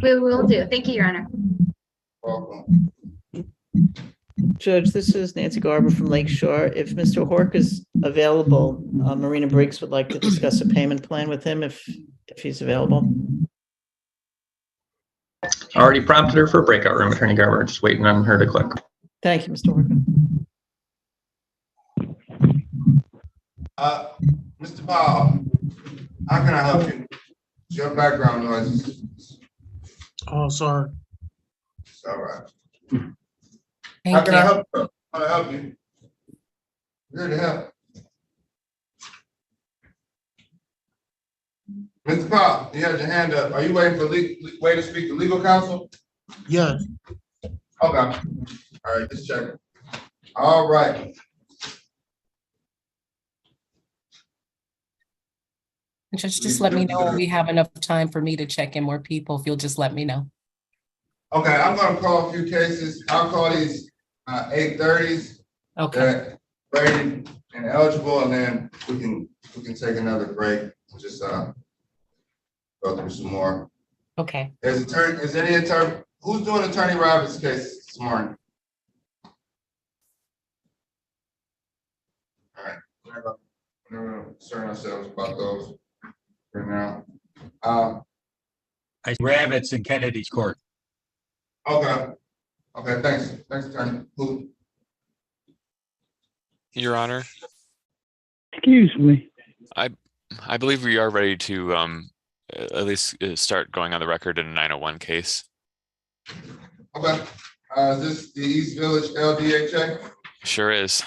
We will do. Thank you, Your Honor. Welcome. Judge, this is Nancy Garber from Lakeshore. If Mr. Hork is available, Marina Briggs would like to discuss a payment plan with him if he's available. I already prompted her for a breakout room, Attorney Garber, just waiting on her to click. Thank you, Mr. Hork. Mr. Powell, how can I help you? It's your background noises. Oh, sorry. It's all right. Thank How can I you. help you? How can I help you? Here to help. Mr. Powell, you had your hand up. Are you waiting for way to speak to legal counsel? Yes. Okay. All right, just checking. All right. Just let me know when we have enough time for me to check in more people, if you'll just let me know. Okay, I'm gonna call a few cases. I'll call these 830s. Okay. Rated and eligible, and then we can take another break. Just go through some more. Okay. Is any attorney who's doing Attorney Roberts' case this morning? All right, we're gonna concern ourselves about those right now. Rabbits in Kennedy's court. Okay. Okay, thanks, attorney. Who? Your Honor, Excuse me. I believe we are ready to at least start going on the record in a 901 case. Okay. Is this the East Village LDHA? Sure is.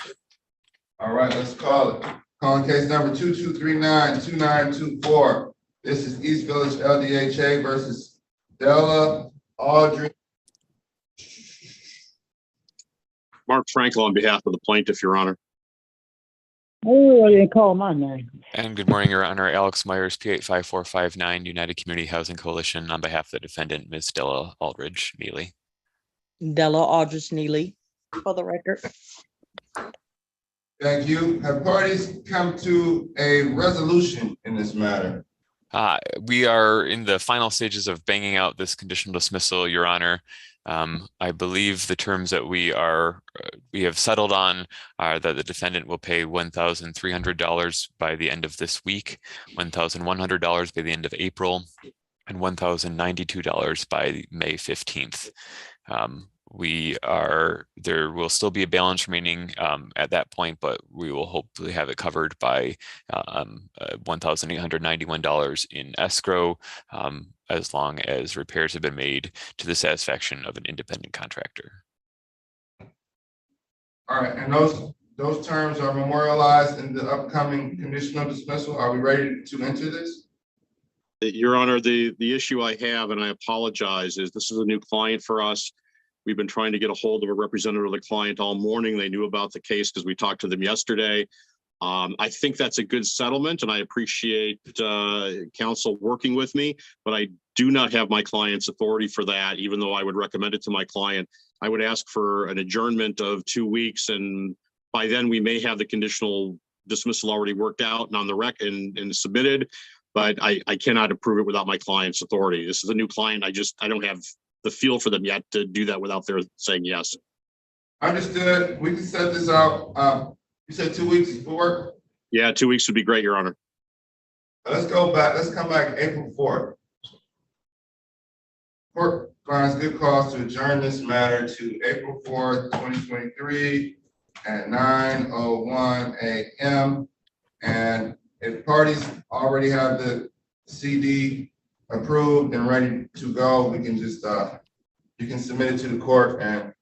All right, let's call it. Calling case number 2239-2924. This is East Village LDHA versus Della Audrey. Mark Frankel on behalf of the plaintiff, Your Honor. Oh, you didn't call my name. And good morning, Your Honor. Alex Myers, P85459, United Community Housing Coalition, on behalf of the defendant, Ms. Della Aldridge Neely. Della Aldridge Neely, for the record. Thank you. Have parties come to a resolution in this matter? We are in the final stages of banging out this conditional dismissal, Your Honor. I believe the terms that we have settled on are that the defendant will pay $1,300 by the end of this week, $1,100 by the end of April, and $1,092 by May 15th. There will still be a balance remaining at that point, but we will hopefully have it covered by $1,891 in escrow, as long as repairs have been made to the satisfaction of an independent contractor. All right, and those terms are memorialized in the upcoming conditional dismissal. Are we ready to enter this? Your Honor, the issue I have, and I apologize, is this is a new client for us. We've been trying to get a hold of a representative of the client all morning. They knew about the case because we talked to them yesterday. I think that's a good settlement, and I appreciate counsel working with me, but I do not have my client's authority for that, even though I would recommend it to my client. I would ask for an adjournment of 2 weeks, and by then we may have the conditional dismissal already worked out and on the rec and submitted, but I cannot approve it without my client's authority. This is a new client. I don't have the feel for them yet to do that without their saying yes. Understood. We can set this out. You said 2 weeks for work? Yeah, 2 weeks would be great, Your Honor. Let's go back. Let's come back April 4th. Court finds good cause to adjourn this matter to April 4th, 2023 at 9:01 a.m. And if parties already have the CD approved and ready to go, we can just, you can submit it to the court and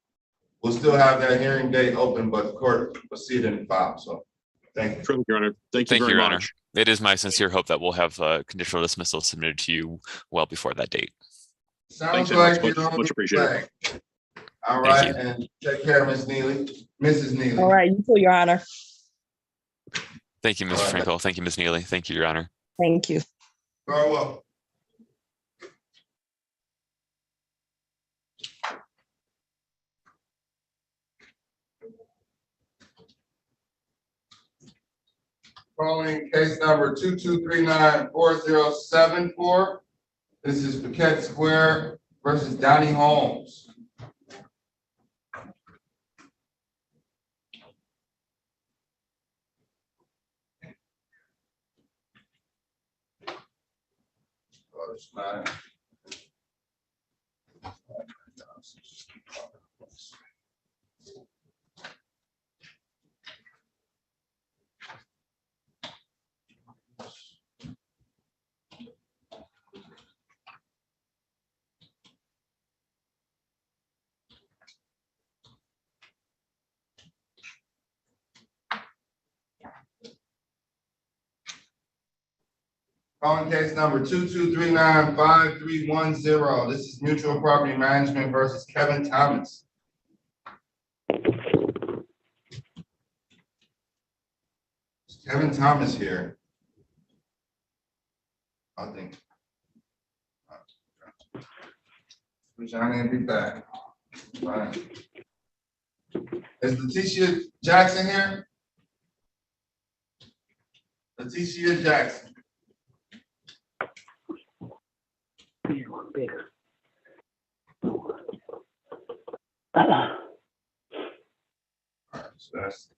we'll still have that hearing date open, but the court will see it in the file. So thank you. True, Your Honor. Thank you very Your much. Honor. It is my sincere hope that we'll have a conditional dismissal submitted to you well before that date. Sounds Thanks, like much, much appreciated. All right, and take care, Ms. Neely, Mrs. Neely. All right, you too, Your Honor. Thank you, Mr. Frankel. Thank you, Ms. Neely. Thank you, Your Honor. Thank you. Very well. Calling case number 2239-4074. This is Paquette Square versus Donnie Holmes. Oh, it's not. Calling case number 2239-5310. This is Mutual Property Management versus Kevin Thomas. Is Kevin Thomas here? I think. Johnny will be back. Fine. Is Leticia Jackson here? Leticia Jackson. So that's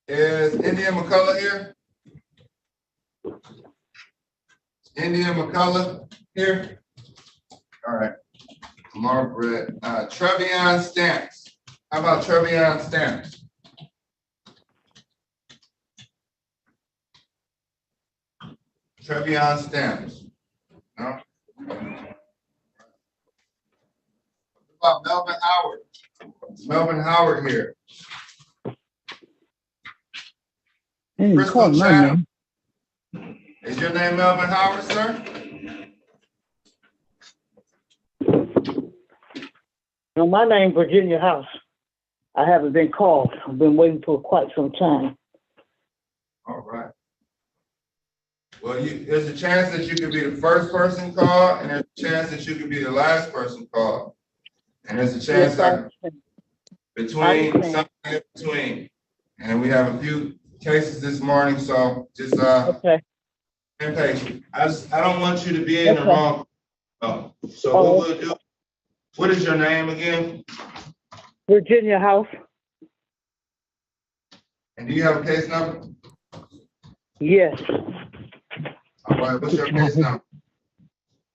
Is India McCullough here? India McCullough here? All right. Margaret, Trevion Stamps. How about Trevion Stamps? Trevion Stamps? No? What about Melvin Howard? Is Melvin Howard here? Crystal Chatham. Is your name Melvin Howard, sir? No, my name Virginia House. I haven't been called. I've been waiting for quite some time. All right. Well, there's a chance that you could be the first person called, and there's a chance that you could be the last person called. And there's a chance that between something in between. And we have a few cases this morning, so just okay. Be patient. I don't want you to be in the wrong. So what we'll do, what is your name again? Virginia House. And do you have a case number? Yes. All right, what's your case number?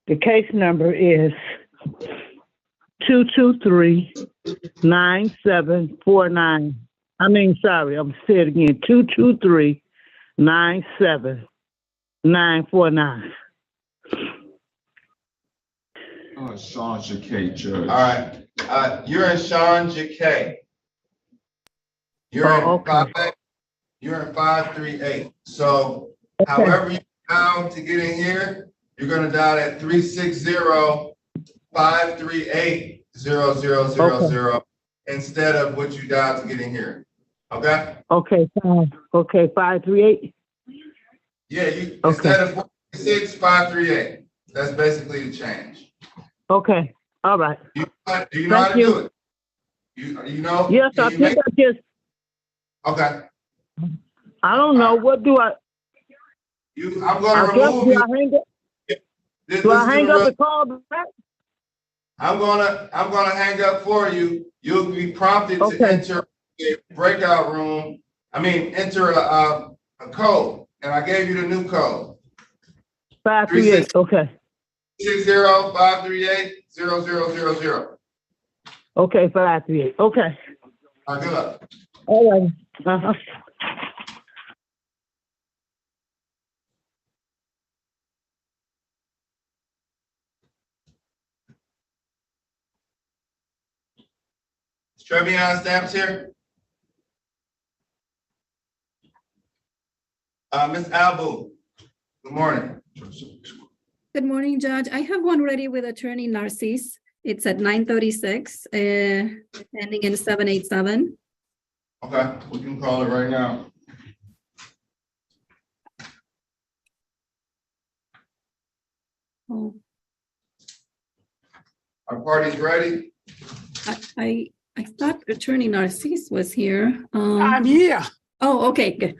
The case number is 223-9749. I'm say it again, 223-9749. Oh, Sean Jacquet, Judge. All right, you're in Sean Jacquet. You're in 538. So however you dial to get in here, you're gonna dial at 360-538-0000 instead of what you dialed to get in here. Okay? Okay, 538. Yeah, instead of 436-538. That's basically the change. Okay, all right. Do you know how to do it? You know? Yes, I think I just. Okay. I don't know. What do I? I'm going to remove you. Do I hang up the call back? I'm gonna hang up for you. You'll be prompted to enter a breakout room. Enter a code, and I gave you the new code. 538. Okay. 60-538-0000. Okay, 538. Okay. All right, good luck. All right. Uh-huh. Is Trevion Stamps here? Ms. Albu, good morning. Good morning, Judge. I have one ready with Attorney Narcisse. It's at 936, ending in 787. Okay, we can call it right now. Oh, Our party's ready. I thought Attorney Narcisse was here. I'm here. Oh, okay, good.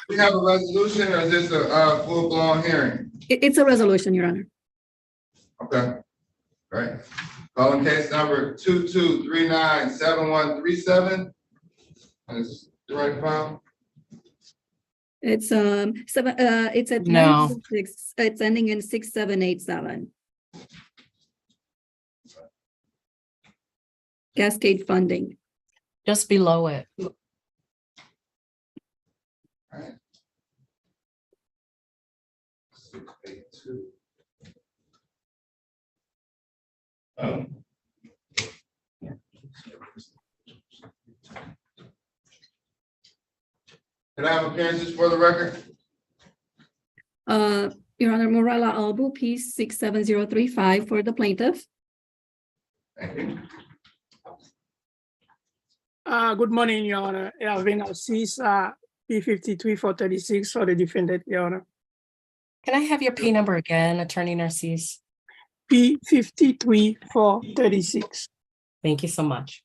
We have a resolution, or is this a full-blown hearing? It's a resolution, Your Honor. Okay, great. Calling case number 22397137. Is the right file? It's it's at No. 936. It's ending in 6787. Cascade funding. Just below it. Alright. 682. Can I have appearances for the record? Your Honor, Morella Albu, piece 67035 for the plaintiff. Thank you. Good morning, Your Honor. Alvin Narcisse, P53-436 for the defendant, Your Honor. Can I have your P number again, Attorney Narcisse? P53-436. Thank you so much.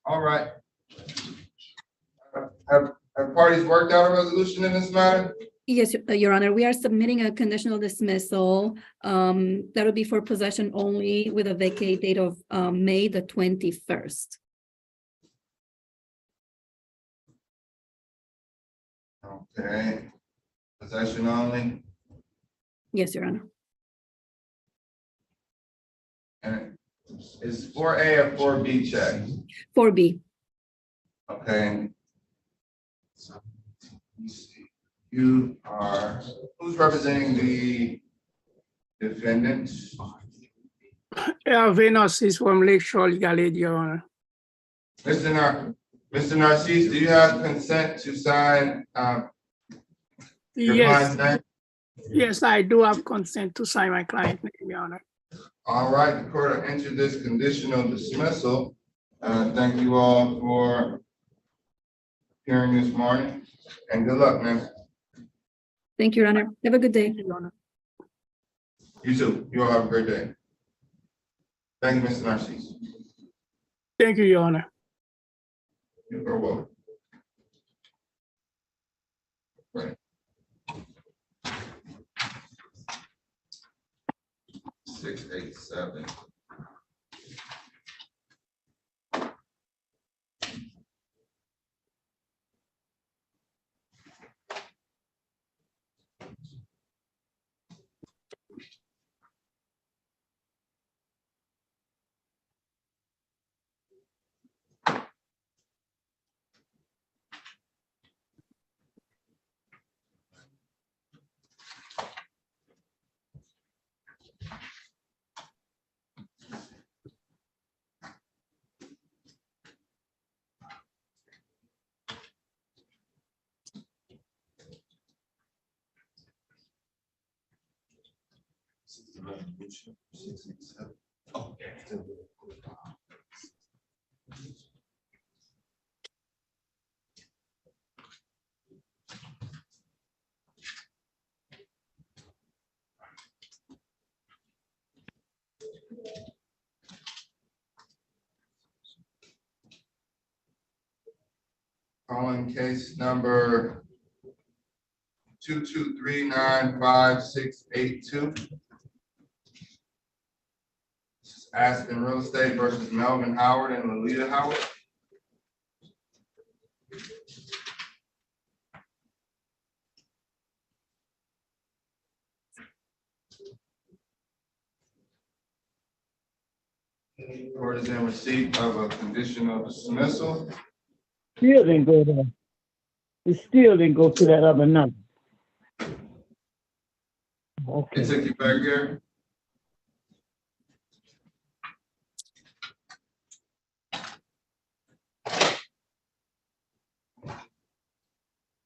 All right. Have parties worked out a resolution in this matter? Yes, Your Honor, we are submitting a conditional dismissal. That would be for possession only with a vacate date of May the 21st. Okay. Possession only. Yes, Your Honor. And is 4A or 4B check? 4B. Okay. You are, who's representing the defendants? Venus from Lakeshore Legal Aid, Your Honor. Mr. Narcisse, do you have consent to sign your Yes, client's name? yes, I do have consent to sign my client name, Your Honor. All right, the court will enter this conditional dismissal. Thank you all for hearing this morning, and good luck, man. Thank you, Your Honor. Have a good day. You too. You all have a great day. Thank you, Mr. Narcisse. Thank you, Your Honor. You're very welcome. Right. 687. Calling case number 223958682. This is Aspen Real Estate versus Melvin Howard and Lolita Howard. Court is in receipt of a conditional dismissal. Still didn't go there. It still didn't go to that other number. They took you back here.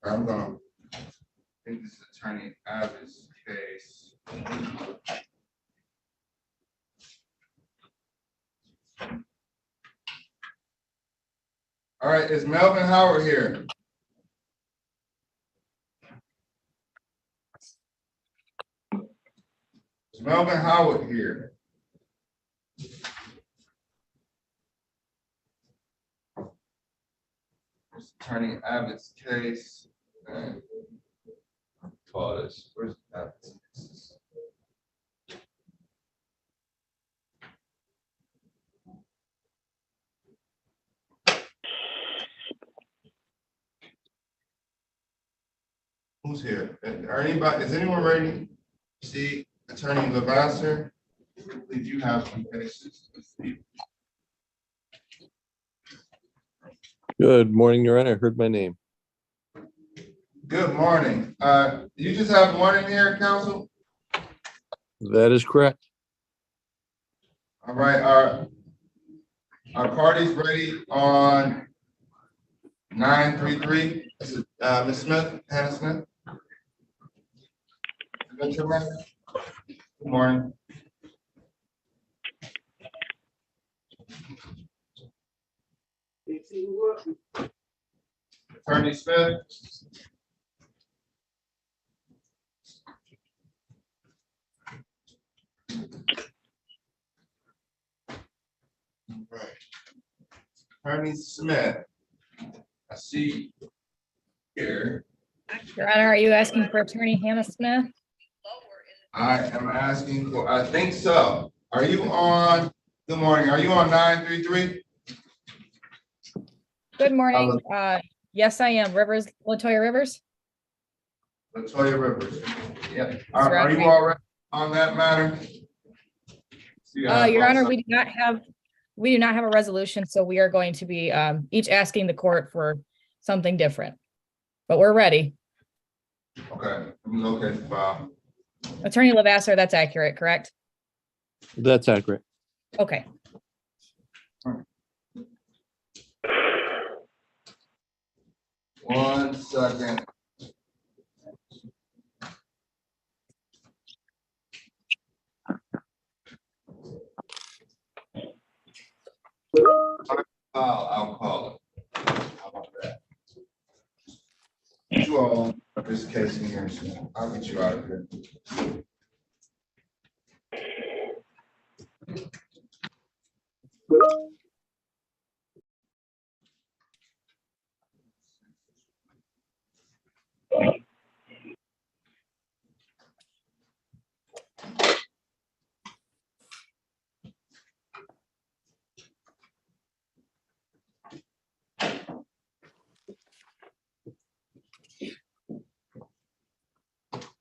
I'm gonna think this is Attorney Abbott's case. All right, is Melvin Howard here? Is Melvin Howard here? It's Attorney Abbott's case. And pause. Where's Abbott's case? Who's here? Is anyone ready to see Attorney Levasseur? I believe you have some cases. Good morning, Your Honor. I heard my name. Good morning. You just have one in here, counsel? That is correct. All right, our parties ready on 933? Ms. Smith, Hannah Smith? Good morning. Attorney Smith? Right. Attorney Smith, I see you here. Your Honor, are you asking for Attorney Hannah Smith? I am asking for, I think so. Are you on, good morning, are you on 933? Good morning. Yes, I am. Latoya Rivers? Latoya Rivers. Yeah. That's Are you right. all right on that matter? Your Honor, we do not have a resolution, so we are going to be each asking the court for something different. but we're ready. Okay, let me locate the file. Attorney Lavasser, that's accurate, correct? That's accurate. Okay. One second. I'll call it. How about that? You all have this case in here, so I'll get you out of here.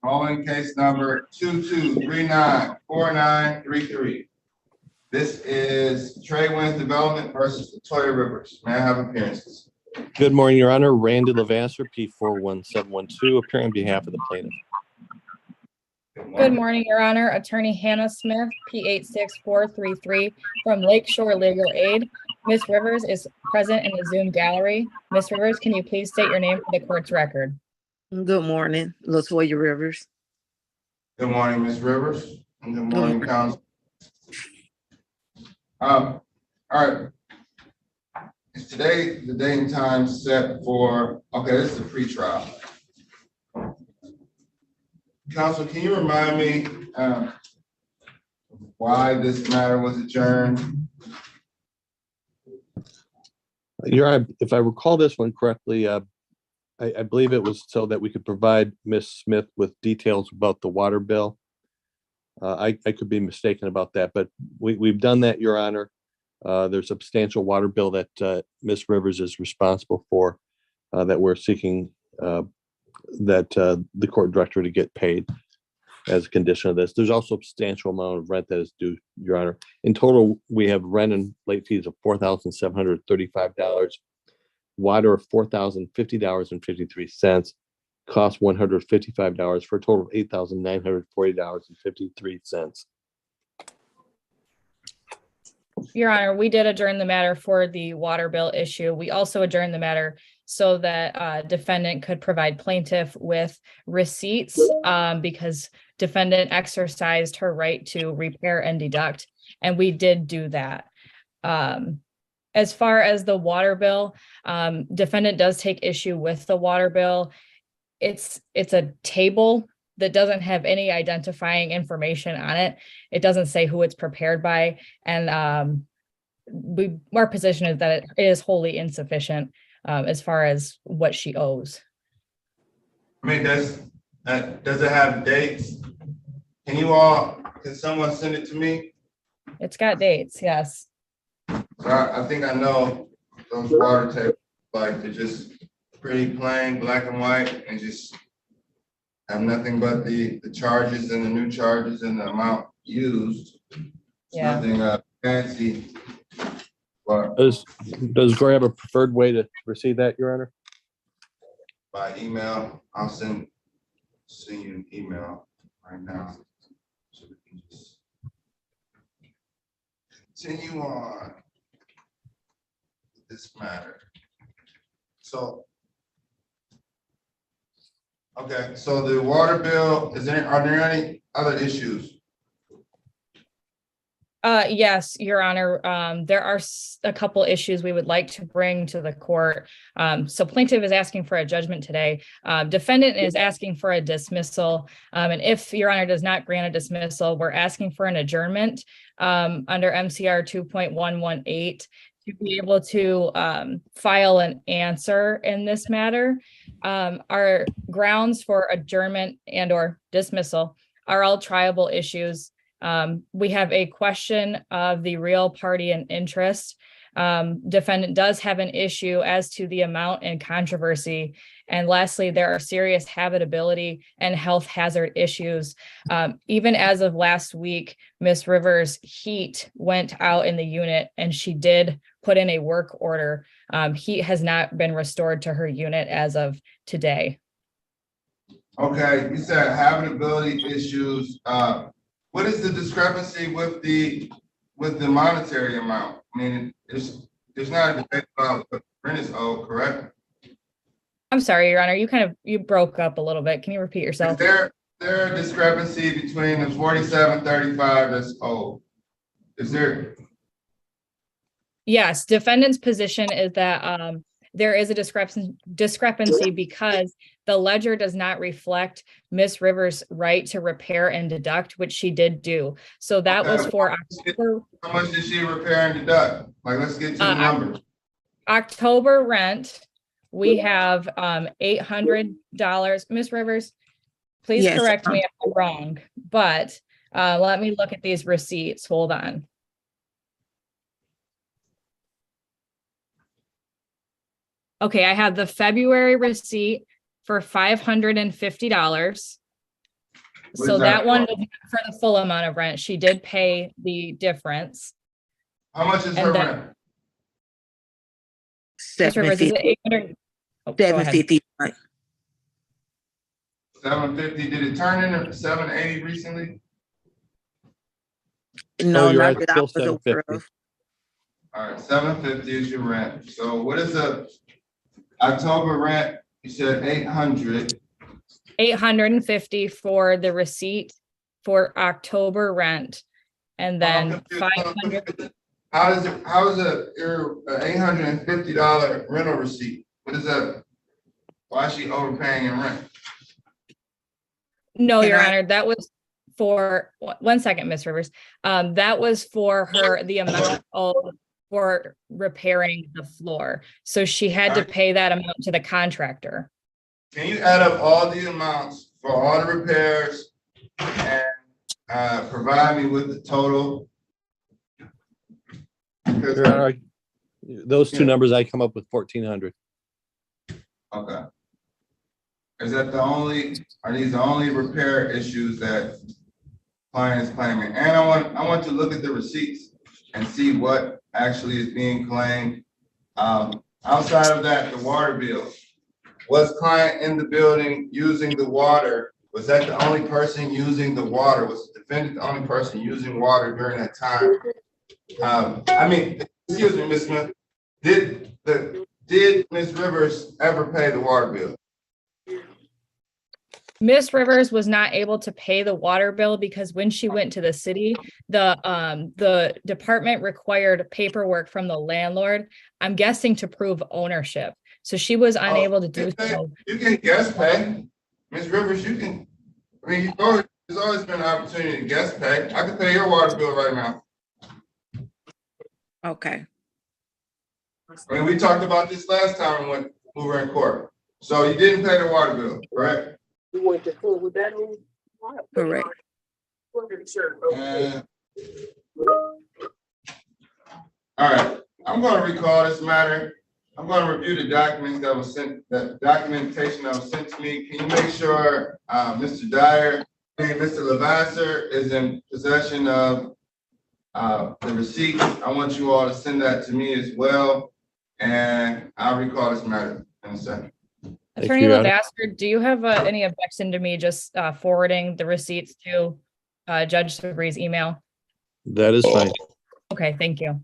Calling case number 22394933. This is Trade Winds Development versus Latoya Rivers. May I have appearances? Good morning, Your Honor. Randy Lavasser, P41712, appearing on behalf of the plaintiff. Good morning, Your Honor. Attorney Hannah Smith, P86433 from Lakeshore Legal Aid. Ms. Rivers is present in the Zoom gallery. Ms. Rivers, can you please state your name for the court's record? Good morning, Latoya Rivers. Good morning, Ms. Rivers, and good morning, counsel. All right. Is today the date and time set for, okay, this is a pretrial. Counsel, can you remind me why this matter was adjourned? Your Honor, if I recall this one correctly, I believe it was so that we could provide Ms. Smith with details about the water bill. I could be mistaken about that, but we've done that, Your Honor. There's a substantial water bill that Ms. Rivers is responsible for that we're seeking that the court director to get paid as a condition of this. There's also a substantial amount of rent that is due, Your Honor. In total, we have rent and late fees of $4,735, water of $4,050.53, cost $155 for a total of $8,940.53. Your Honor, we did adjourn the matter for the water bill issue. We also adjourned the matter so that defendant could provide plaintiff with receipts because defendant exercised her right to repair and deduct, and we did do that. As far as the water bill, defendant does take issue with the water bill. It's a table that doesn't have any identifying information on it. It doesn't say who it's prepared by. And our position is that it is wholly insufficient as far as what she owes. I mean, does it have dates? Can someone send it to me? It's got dates, yes. So I think I know those water tables, like they're just pretty plain, black and white, and just have nothing but the charges and the new charges and the amount used. Yeah. Nothing fancy. But Does Gray have a preferred way to receive that, Your Honor? by email, I'll send you an email right now. So we can just continue on with this matter. So, okay, so the water bill, are there any other issues? Yes, Your Honor. There are a couple issues we would like to bring to the court. So plaintiff is asking for a judgment today. Defendant is asking for a dismissal. And if Your Honor does not grant a dismissal, we're asking for an adjournment under MCR 2.118 to be able to file an answer in this matter. Our grounds for adjournment and or dismissal are all triable issues. We have a question of the real party and interest. Defendant does have an issue as to the amount and controversy. And lastly, there are serious habitability and health hazard issues. Even as of last week, Ms. Rivers' heat went out in the unit and she did put in a work order. Heat has not been restored to her unit as of today. Okay, you said habitability issues. What is the discrepancy with the monetary amount? I mean, there's not a debate about what rent is owed, correct? I'm sorry, Your Honor, you broke up a little bit. Can you repeat yourself? Is there a discrepancy between the 4735 that's owed? Is there? Yes, defendant's position is that there is a discrepancy because the ledger does not reflect Ms. Rivers' right to repair and deduct, which she did do. So that was for October. How much did she repair and deduct? Like, let's get to the numbers. October rent, we have $800. Ms. Rivers, please Yes, correct me if I'm wrong, but let me look at these receipts. Hold on. Okay, I have the February receipt for $550. So that one was for the full amount of rent. She did pay the difference. How much is her rent? Ms. Rivers, is it 800? Oh, go ahead. 750. 750. Did it turn into 780 recently? No, you're not right, that I still was aware 750. of. All right, 750 is your rent. So what is the October rent? You said 800. 850 for the receipt for October rent. And then 500. How is your $850 rental receipt? What is that? Why is she overpaying in rent? No, Your Honor, that was for 1 second, Ms. Rivers. That was for her, the amount owed for repairing the floor. So she had to pay that amount to the contractor. Can you add up all the amounts for all the repairs and provide me with the total? Your Honor, those two numbers, I come up with 1,400. Okay. Is that are these the only repair issues that client is claiming? And I want to look at the receipts and see what actually is being claimed. Outside of that, the water bill. Was client in the building using the water? Was that the only person using the water? Was the defendant the only person using water during that time? I mean, excuse me, Ms. Smith. Did Ms. Rivers ever pay the water bill? Ms. Rivers was not able to pay the water bill because when she went to the city, the department required paperwork from the landlord, I'm guessing to prove ownership. So she was unable to do so. You can guess pay. Ms. Rivers, you can, I mean, there's always been an opportunity to guess pay. I can pay your water bill right now. Okay. I mean, we talked about this last time when we were in court. So you didn't pay the water bill, correct? You went to court with that one? Correct. All right, I'm going to recall this matter. I'm going to review the documents that was sent, the documentation that was sent to me. Can you make sure Mr. Levasseur is in possession of the receipts? I want you all to send that to me as well, and I'll recall this matter in a second. Attorney Levasseur, do you have any objection to me just forwarding the receipts to Judge Sabree's email? That is fine. Okay, thank you.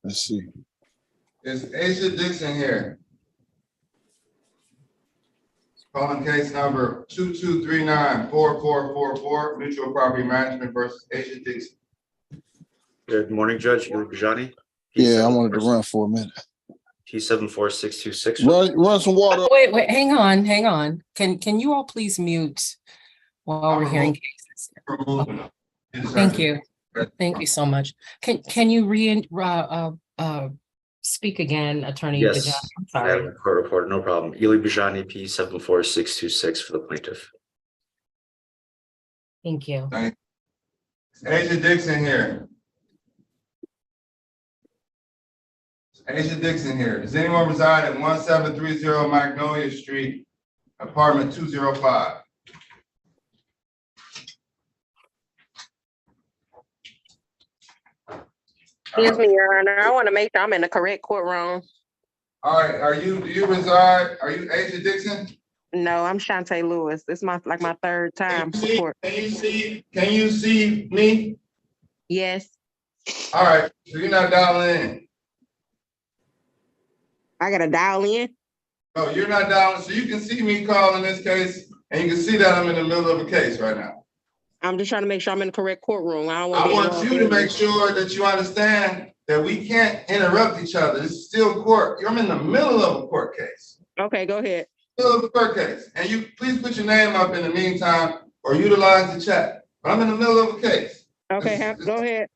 Let's see. Is Asia Dixon here? Calling case number 2239-4444, Mutual Property Management versus Asia Dixon. Good morning, Judge. Ely Bajani. Yeah, I wanted to run for a minute. P74626. Run some water. Wait, hang on. Can you all please mute while we're hearing cases? Thank you. Thank you so much. Can you speak again, Attorney Bajani? Yes, I'm sorry. yeah, court reporter, no problem. Ely Bajani, P74626 for the plaintiff. Thank you. Asia Dixon here. Asia Dixon here. Does anyone reside at 1730 Magnolia Street, apartment 205? Excuse me, Your Honor. I want to make sure I'm in the correct courtroom. All right, do you reside, are you Asia Dixon? No, I'm Shantae Lewis. This is my third time. Can you see me? Yes. All right, so you're not dialing in. I gotta dial in. No, you're not dialing, so you can see me calling this case, and you can see that I'm in the middle of a case right now. I'm just trying to make sure I'm in the correct courtroom. I want you to make sure that you understand that we can't interrupt each other. This is still court. I'm in the middle of a court case. Okay, go ahead. Middle of a court case. And you please put your name up in the meantime or utilize the chat. But I'm in the middle of a case. Okay, go ahead.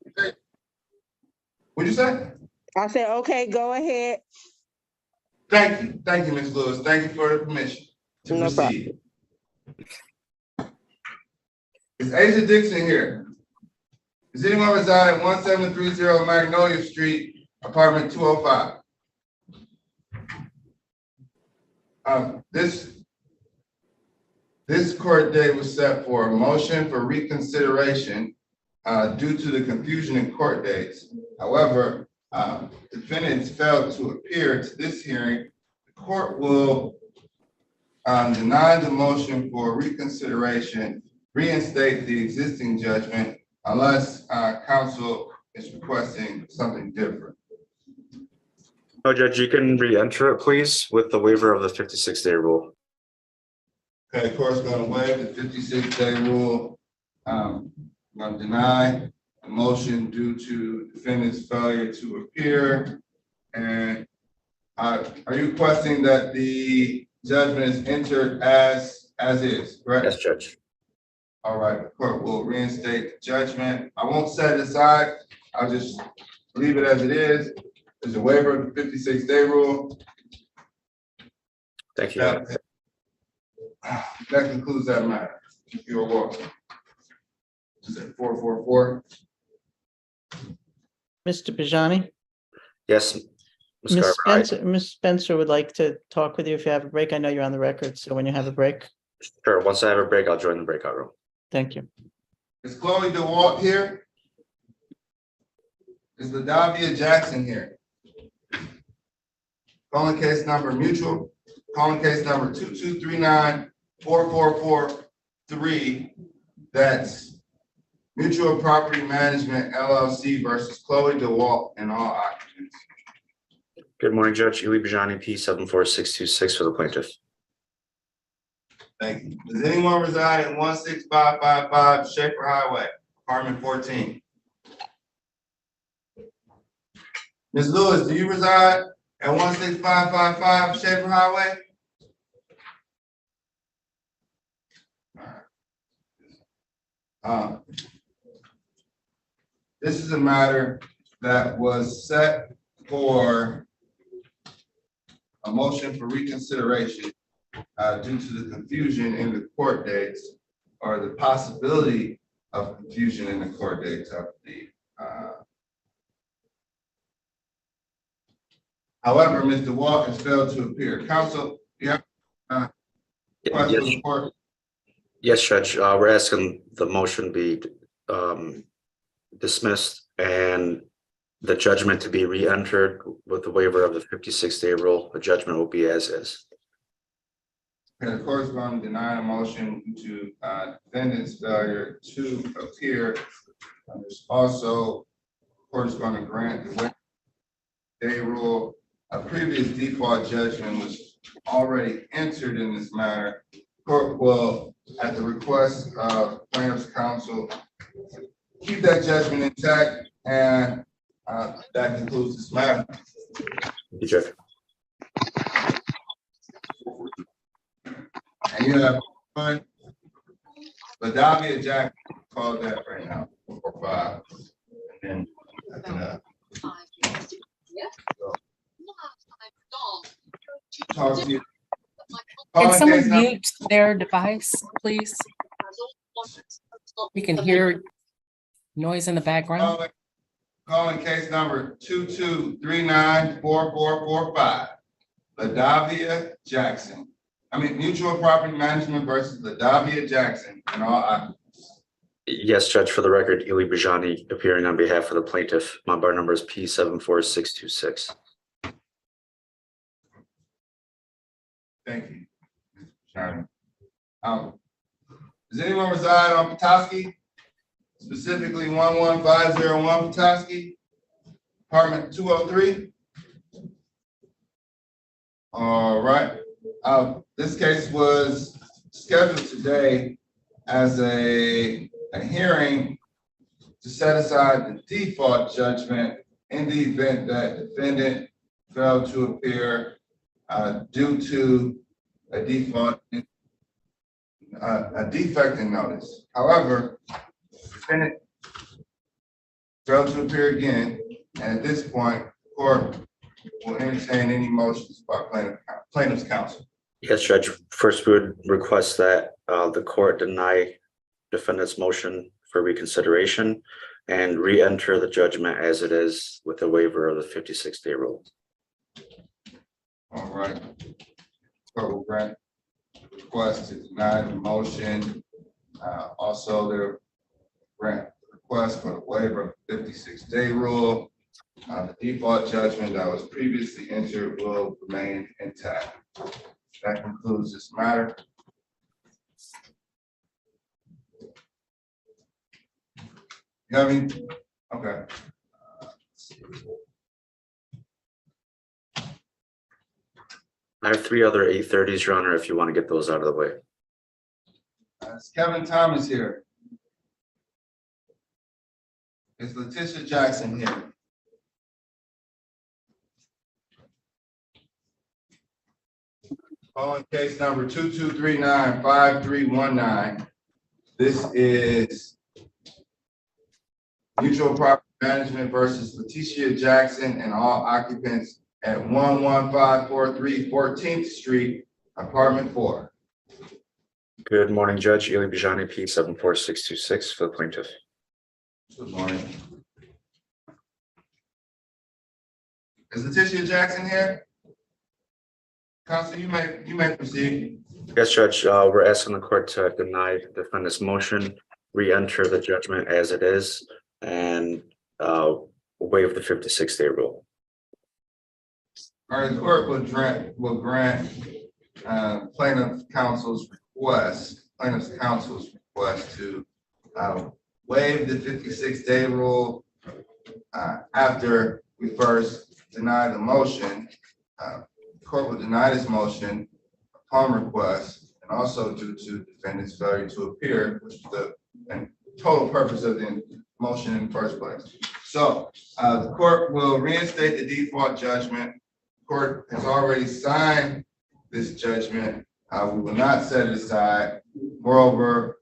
What'd you say? I said, okay, go ahead. Thank you. Thank you, Ms. Lewis. Thank you for the permission to proceed. Is Asia Dixon here? Does anyone reside at 1730 Magnolia Street, apartment 205? This court date was set for a motion for reconsideration due to the confusion in court dates. However, defendants failed to appear to this hearing. The court will deny the motion for reconsideration, reinstate the existing judgment unless counsel is requesting something different. No, Judge, you can re-enter it, please, with the waiver of the 56-day rule. Okay, court's going to waive the 56-day rule. I'm going to deny the motion due to defendant's failure to appear. And are you requesting that the judgment is entered as is, correct? Yes, Judge. All right, the court will reinstate the judgment. I won't set it aside. I'll just leave it as it is. There's a waiver of the 56-day rule. Thank you. That concludes that matter. You're welcome. Is it 444? Mr. Bajani? Yes. Ms. Spencer would like to talk with you if you have a break. I know you're on the record, so when you have a break. Sure. Once I have a break, I'll join the breakout room. Thank you. Is Chloe DeWalt here? Is Ladavia Jackson here? Calling case number 2239-4443. That's Mutual Property Management LLC versus Chloe DeWalt and all occupants. Good morning, Judge. Ely Bajani, P74626 for the plaintiff. Thank you. Does anyone reside at 16555 Schaefer Highway, apartment 14? Ms. Lewis, do you reside at 16555 Schaefer Highway? This is a matter that was set for a motion for reconsideration due to the confusion in the court dates or the possibility of confusion in the court dates of the however, Mr. Walker has failed to appear. Counsel, you have question of the court? Yes, Judge. We're asking the motion be dismissed and the judgment to be re-entered with the waiver of the 56-day rule. The judgment will be as is. And the court is going to deny a motion to defendant's failure to appear. There's also Court is going to grant the day rule. A previous default judgment was already entered in this matter. Court will, at the request of plaintiff's counsel, keep that judgment intact, and that concludes this matter. Thank you, Judge. And you have one, Ladavia Jack called that right now, 4-5. And then, talk to you. Can someone mute their device, please? We can hear noise in the background. Calling case number 22394445. Ladavia Jackson. Mutual Property Management versus Ladavia Jackson and all occupants. Yes, Judge, for the record, Eli Bajani appearing on behalf of the plaintiff. My bar number is P74626. Thank you, Mr. Bajani. Does anyone reside on Petoskey? Specifically 11501 Petoskey, apartment 203? All right. This case was scheduled today as a hearing to set aside the default judgment in the event that defendant failed to appear due to a default, a defect in notice. However, defendant failed to appear again, and at this point, the court will entertain any motions by plaintiff's counsel. Yes, Judge. First, we would request that the court deny defendant's motion for reconsideration and re-enter the judgment as it is with a waiver of the 56-day rule. All right. Court will grant request to deny the motion. Also, the grant request for the waiver of the 56-day rule. The default judgment that was previously entered will remain intact. That concludes this matter. You have any? Okay. I have 3 other 830s, Your Honor, if you want to get those out of the way. Is Kevin Thomas here? Is Letitia Jackson here? Calling case number 22395319. This is Mutual Property Management versus Letitia Jackson and all occupants at 11543 14th Street, apartment 4. Good morning, Judge. Eli Bajani, P74626 for the plaintiff. Good morning. Is Letitia Jackson here? Counsel, you may proceed. Yes, Judge. We're asking the court to deny the defendant's motion, re-enter the judgment as it is, and waive the 56-day rule. All right, the court will grant plaintiff's counsel's request to waive the 56-day rule after we first deny the motion. The court will deny this motion upon request and also due to defendant's failure to appear, which is the total purpose of the motion in the first place. So the court will reinstate the default judgment. The court has already signed this judgment. We will not set it aside. Moreover,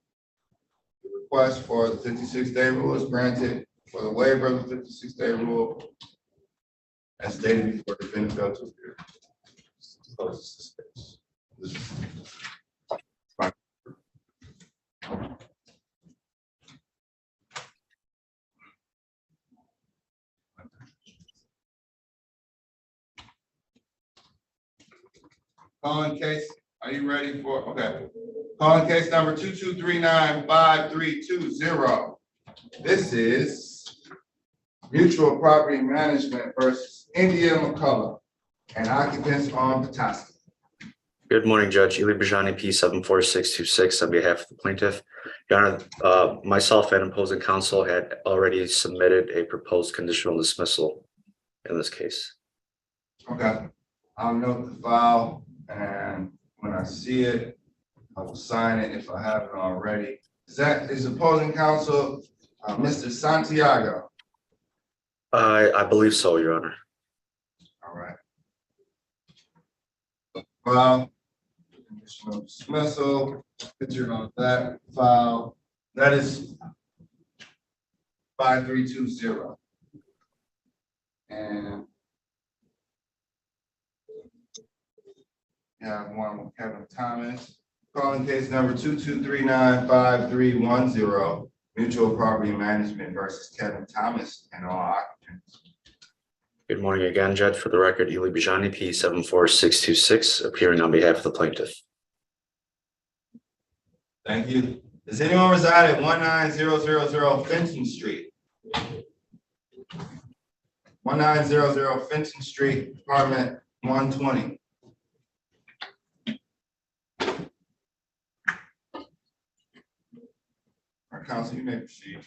the request for the 56-day rule is granted for the waiver of the 56-day rule as stated before defendant failed to appear. Calling case, are you ready for, okay. Calling case number 22395320. This is Mutual Property Management versus India McCullough and occupants on Petoskey. Good morning, Judge. Ely Bajani, P 74626 on behalf of the plaintiff. Your Honor, myself and opposing counsel had already submitted a proposed conditional dismissal in this case. Okay, I'll note the file, and when I see it, I will sign it if I haven't already. Is opposing counsel, Mr. Santiago? I believe so, Your Honor. All right. File, conditional dismissal, picture on that file. That is 5320. And you have one with Kevin Thomas. Calling case number 22395310, Mutual Property Management versus Kevin Thomas and all occupants. Good morning again, Judge. For the record, Ely Bajani, P 74626, appearing on behalf of the plaintiff. Thank you. Does anyone reside at 19000 Fenton Street? 1900 Fenton Street, apartment 120. Our counsel, you may proceed.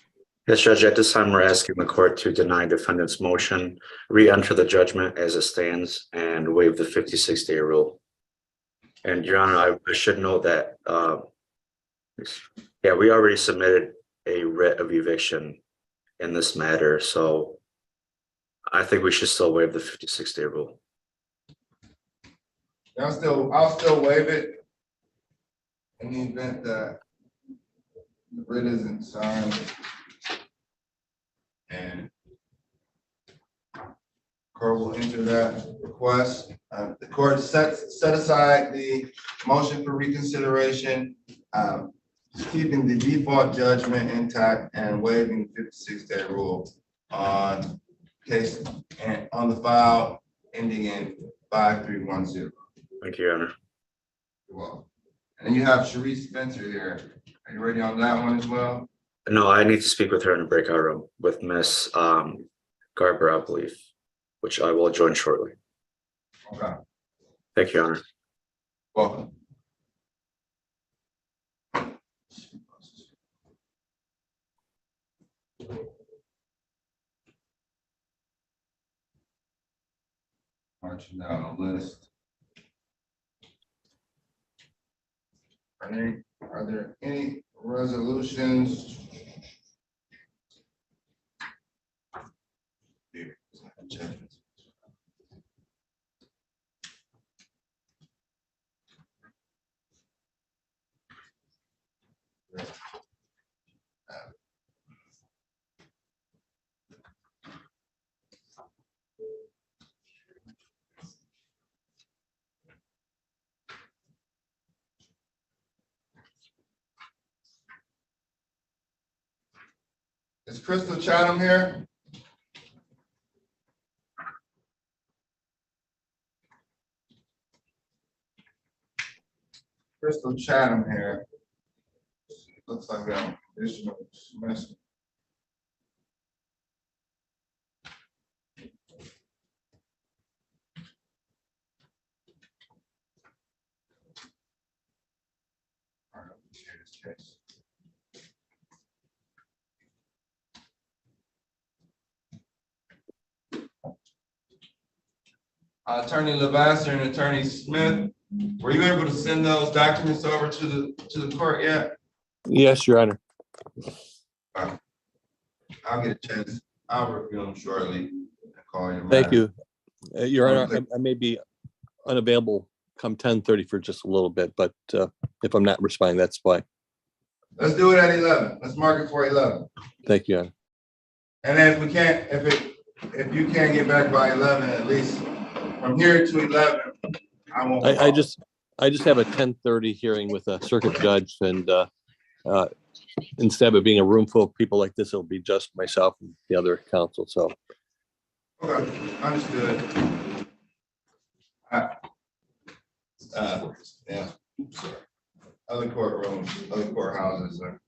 Yes, Judge. At this time, we're asking the court to deny defendant's motion, re-enter the judgment as it stands, and waive the 56-day rule. And Your Honor, I should note that, yeah, we already submitted a writ of eviction in this matter, so I think we should still waive the 56-day rule. I'll still waive it in the event that the writ isn't signed. And court will enter that request. The court set aside the motion for reconsideration, keeping the default judgment intact and waiving the 56-day rule on case and on the file ending in 5310. Thank you, Your Honor. You're welcome. And then you have Sharice Spencer here. Are you ready on that one as well? No, I need to speak with her in a breakout room with Miss Garber, I believe, which I will join shortly. Okay. Thank you, Your Honor. Welcome. Marching down the list. Are there any resolutions? Is Crystal Chatham here? Crystal Chatham here. Looks like a conditional dismissal. All right, let's hear this case. Attorney Levasseur and Attorney Smith, were you able to send those documents over to the court yet? Yes, Your Honor. I'll get a chance. I'll review them shortly and call you. Thank you. Your Honor, I may be unavailable come 10:30 for just a little bit, but if I'm not responding, that's why. Let's do it at 11. Let's mark it for 11. Thank you, Your Honor. And then if we can't, if you can't get back by 11, at least from here to 11, I won't. I just have a 10:30 hearing with a circuit judge, and instead of it being a room full of people like this, it'll be just myself and the other counsel. So. Okay, understood. Yeah. Sorry. Other courtrooms, other courthouses are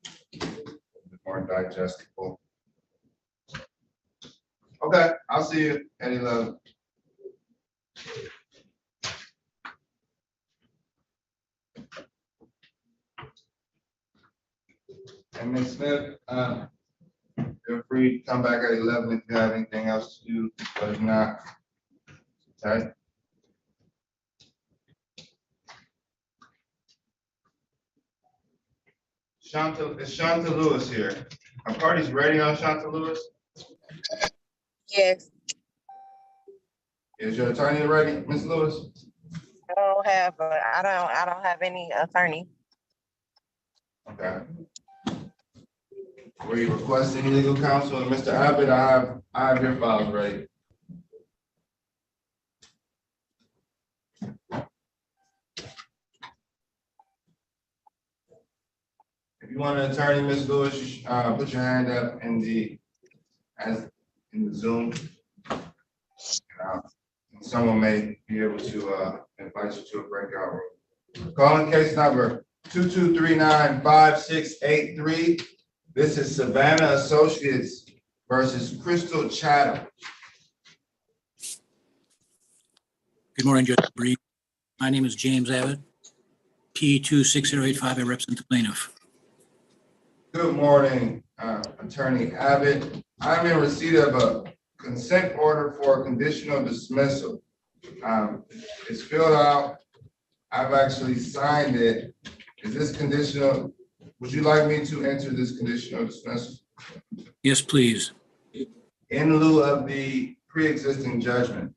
more digestible. Okay, I'll see you at 11. And Ms. Smith, feel free to come back at 11 if you have anything else to do, but if not, okay? Is Shanta Lewis here? Our party's ready on Shanta Lewis? Yes, Is your attorney ready, Ms. Lewis? I don't have any attorney. Okay. Were you requesting legal counsel? And Mr. Abbott, I have your files ready. If you want an attorney, Ms. Lewis, you should, put your hand up in the Zoom. Someone may be able to invite you to a breakout room. Calling case number 22395683. This is Savannah Associates versus Crystal Chatham. Good morning, Judge Sabree. My name is James Abbott, P26085. I represent the plaintiff. Good morning, Attorney Abbott. I'm in receipt of a consent order for conditional dismissal. It's filled out. I've actually signed it. Is this conditional? Would you like me to enter this conditional dismissal? Yes, please. In lieu of the pre-existing judgment?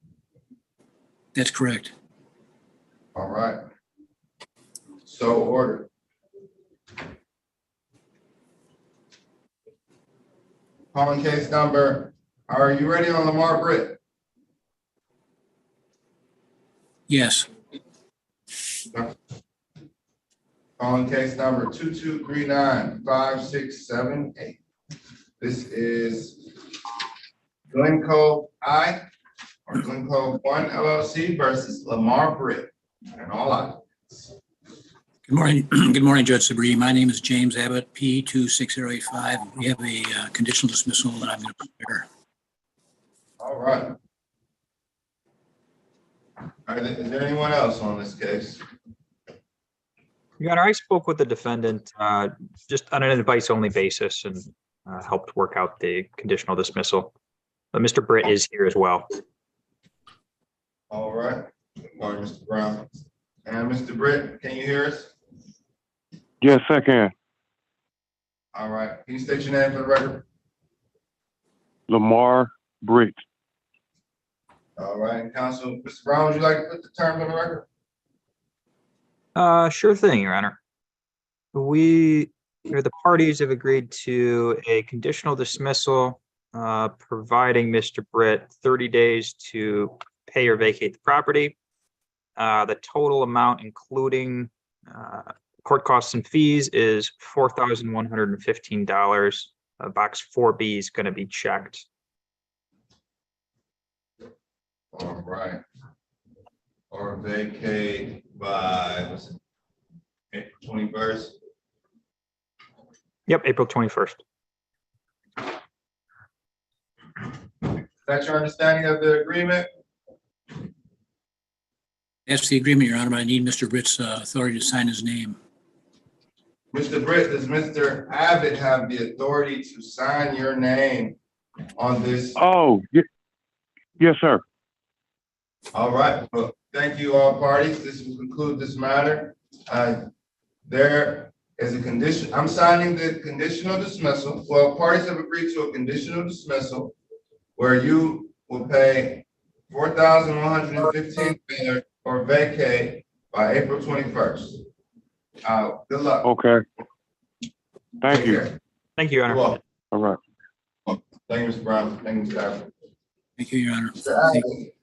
That's correct. All right. So ordered. Calling case number, are you ready on Lamar Britt? Yes. Calling case number 22395678. This is Glencoe I or Glencoe One LLC versus Lamar Britt and all occupants. Good morning. Good morning, Judge Sabree. My name is James Abbott, P26085. We have a conditional dismissal that I'm going to prepare. All right. Is there anyone else on this case? Your Honor, I spoke with the defendant just on an advice-only basis and helped work out the conditional dismissal. But Mr. Britt is here as well. All right. Good morning, Mr. Brown. And Mr. Britt, can you hear us? Yes, I can. All right. Can you state your name for the record? Lamar Britt. All right. Counsel, Mr. Brown, would you like to put the terms on the record? Sure thing, Your Honor. The parties have agreed to a conditional dismissal, providing Mr. Britt 30 days to pay or vacate the property. The total amount, including court costs and fees, is $4,115. Box 4B is going to be checked. All right. Or vacate by April 21st. Yep, April 21st. Is that your understanding of the agreement? That's the agreement, Your Honor, but I need Mr. Britt's authority to sign his name. Mr. Britt, does Mr. Abbott have the authority to sign your name on this? Oh, yes, sir. All right. Well, thank you, all parties. This will conclude this matter. There is a condition. I'm signing the conditional dismissal. Well, parties have agreed to a conditional dismissal where you will pay $4,115 or vacate by April 21st. Good luck. Okay. Thank you. Thank you, Your Honor. Well, all right. Thank you, Mr. Brown. Thank you, Mr. Abbott. Thank you, Your Honor. Mr. Abbott,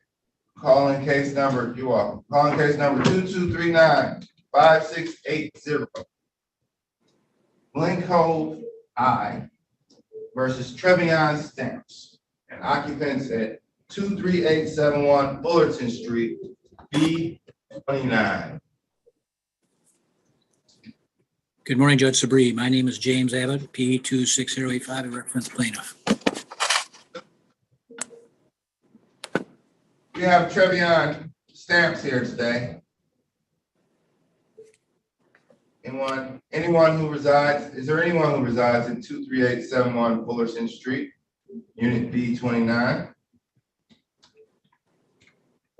calling case number, you are calling case number 22395680. Glencoe I versus Trevion Stamps and occupants at 23871 Fullerton Street, B29. Good morning, Judge Sabree. My name is James Abbott, P26085. I represent the plaintiff. We have Trevion Stamps here today. Anyone who resides, is there anyone who resides in 23871 Fullerton Street, Unit B29?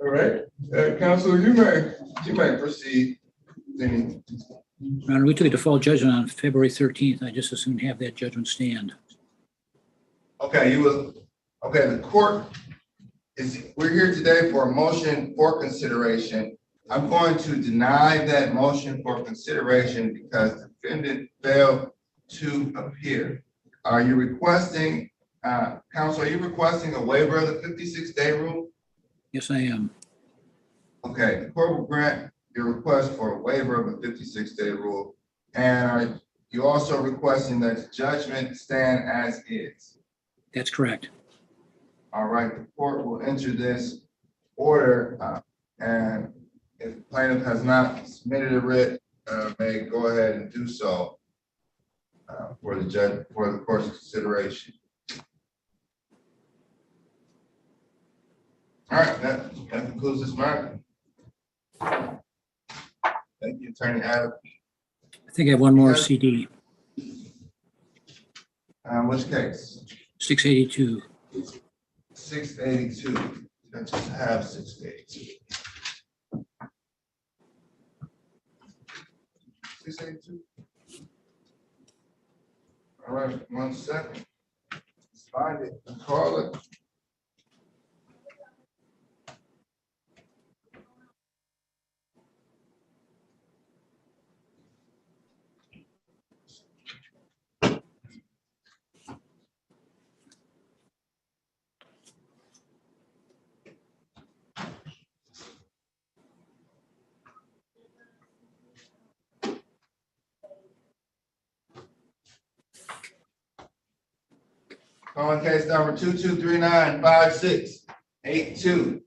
All right, Council, you may proceed. Your Honor, we took a default judgment on February 13th. I just as soon have that judgment stand. Okay, the court we're here today for a motion for consideration. I'm going to deny that motion for consideration because the defendant failed to appear. Are you requesting, counsel, are you requesting a waiver of the 56-day rule? Yes, I am. Okay, the court will grant your request for a waiver of the 56-day rule. And are you also requesting that the judgment stand as is? That's correct. All right, the court will enter this order, and if the plaintiff has not submitted a writ, may go ahead and do so for the court's consideration. All right, that concludes this matter. Thank you, Attorney Adams. I think I have one more CD. Which case? 682. 682. I just have 682. 682. All right, 1 second. Let's find it and call it. On case number 22395682.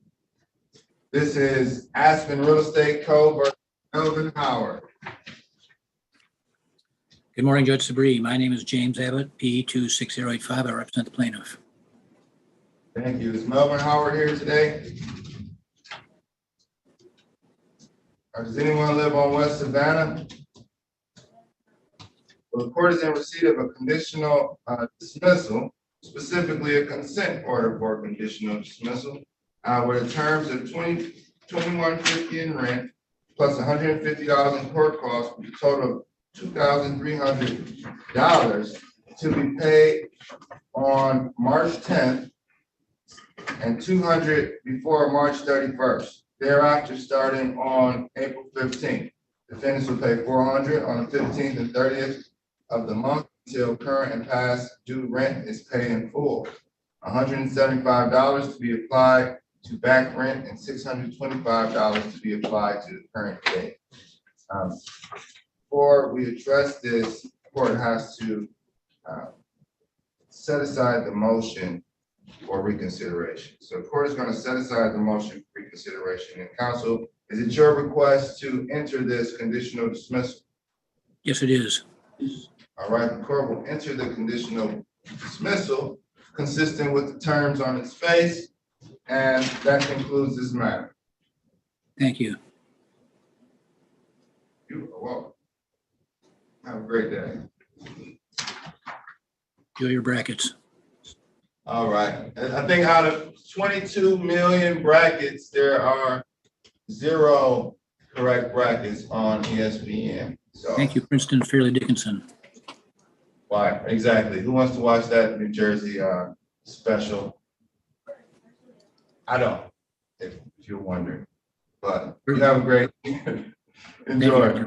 This is Aspen Real Estate Co. versus Melvin Howard. Good morning, Judge Sabree. My name is James Abbott, P26085. I represent the plaintiff. Thank you. Is Melvin Howard here today? Or does anyone live on West Savannah? Well, the court is in receipt of a conditional dismissal, specifically a consent order for conditional dismissal, where the terms of $21.50 in rent plus $150 in court costs, a total of $2,300 to be paid on March 10th and $200 before March 31st. Thereafter, starting on April 15th, defendants will pay $400 on the 15th and 30th of the month until current and past due rent is paid in full. $175 to be applied to back rent and $625 to be applied to the current date. Before we address this, the court has to set aside the motion for reconsideration. So the court is going to set aside the motion for reconsideration. And counsel, is it your request to enter this conditional dismissal? Yes, it is. All right, the court will enter the conditional dismissal consistent with the terms on its face, and that concludes this matter. Thank you. You are welcome. Have a great day. Enjoy your brackets. All right, I think out of 22 million brackets, there are 0 correct brackets on ESPN. So, Thank you, Princeton Fairleigh Dickinson. why, exactly. Who wants to watch that New Jersey special? I don't, if you're wondering, but you have a great enjoy.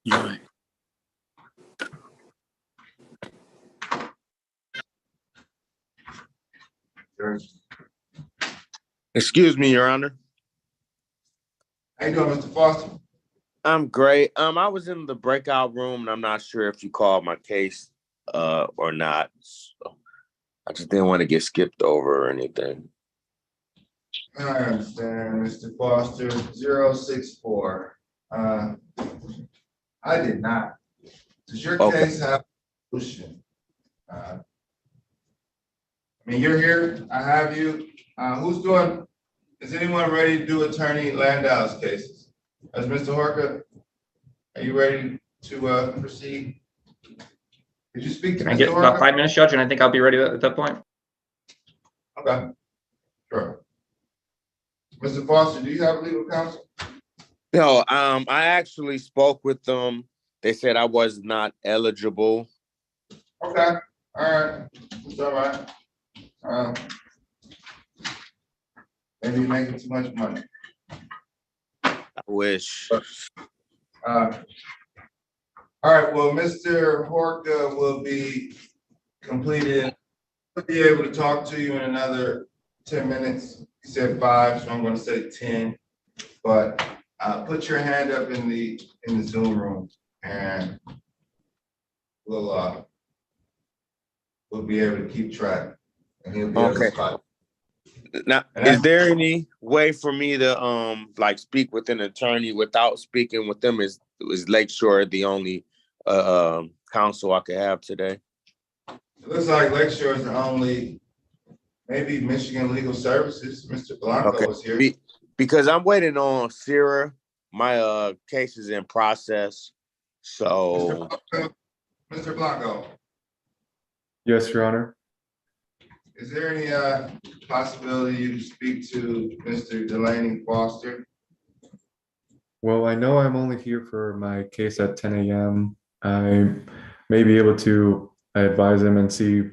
Enjoy. Excuse me, Your Honor. How you doing, Mr. Foster? I'm great. I was in the breakout room, and I'm not sure if you called my case or not. So I just didn't want to get skipped over or anything. I understand, Mr. Foster. 064. I did not. Does your case have a solution? I mean, you're here. I have you. Who's doing? Is anyone ready to do Attorney Landau's cases? As Mr. Horka, are you ready to proceed? Did you speak to Can I get Mr. about Horka? 5 minutes, Judge, and I think I'll be ready at that point. Okay, sure. Mr. Foster, do you have legal counsel? No, I actually spoke with them. They said I was not eligible. Okay, all right, it's all right. Maybe you're making too much money. I wish. All right, well, Mr. Horka will be completed. He'll be able to talk to you in another 10 minutes. He said 5, so I'm gonna say 10. But put your hand up in the Zoom room and we'll be able to keep track. And he'll be able Okay. to talk. Now, is there any way for me to like speak with an attorney without speaking with them? Is Lakeshore the only counsel I could have today? It looks like Lakeshore is the only, maybe Michigan Legal Services. Mr. Blanco is here. Because I'm waiting on Sarah. My case is in process. So Mr. Blanco, Yes, Your Honor. is there any possibility you can speak to Mr. Delaney Foster? Well, I know I'm only here for my case at 10 a.m. I may be able to advise him and try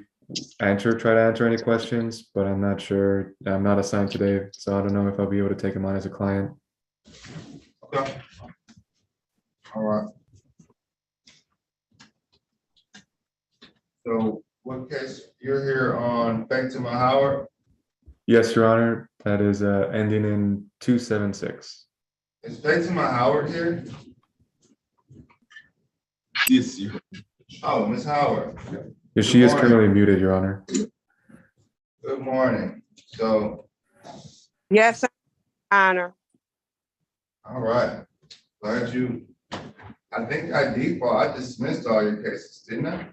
to answer any questions, but I'm not sure. I'm not assigned today, so I don't know if I'll be able to take him on as a client. Okay. All right. So what case, you're here on Bankton Howard? Yes, Your Honor. That is ending in 276. Is Bankton Howard here? Yes, Your Oh, Ms. Howard. Yes, she is currently muted, Your Honor. Good morning. So, Yes, Honor. all right. Glad I think I dismissed all your cases, didn't I?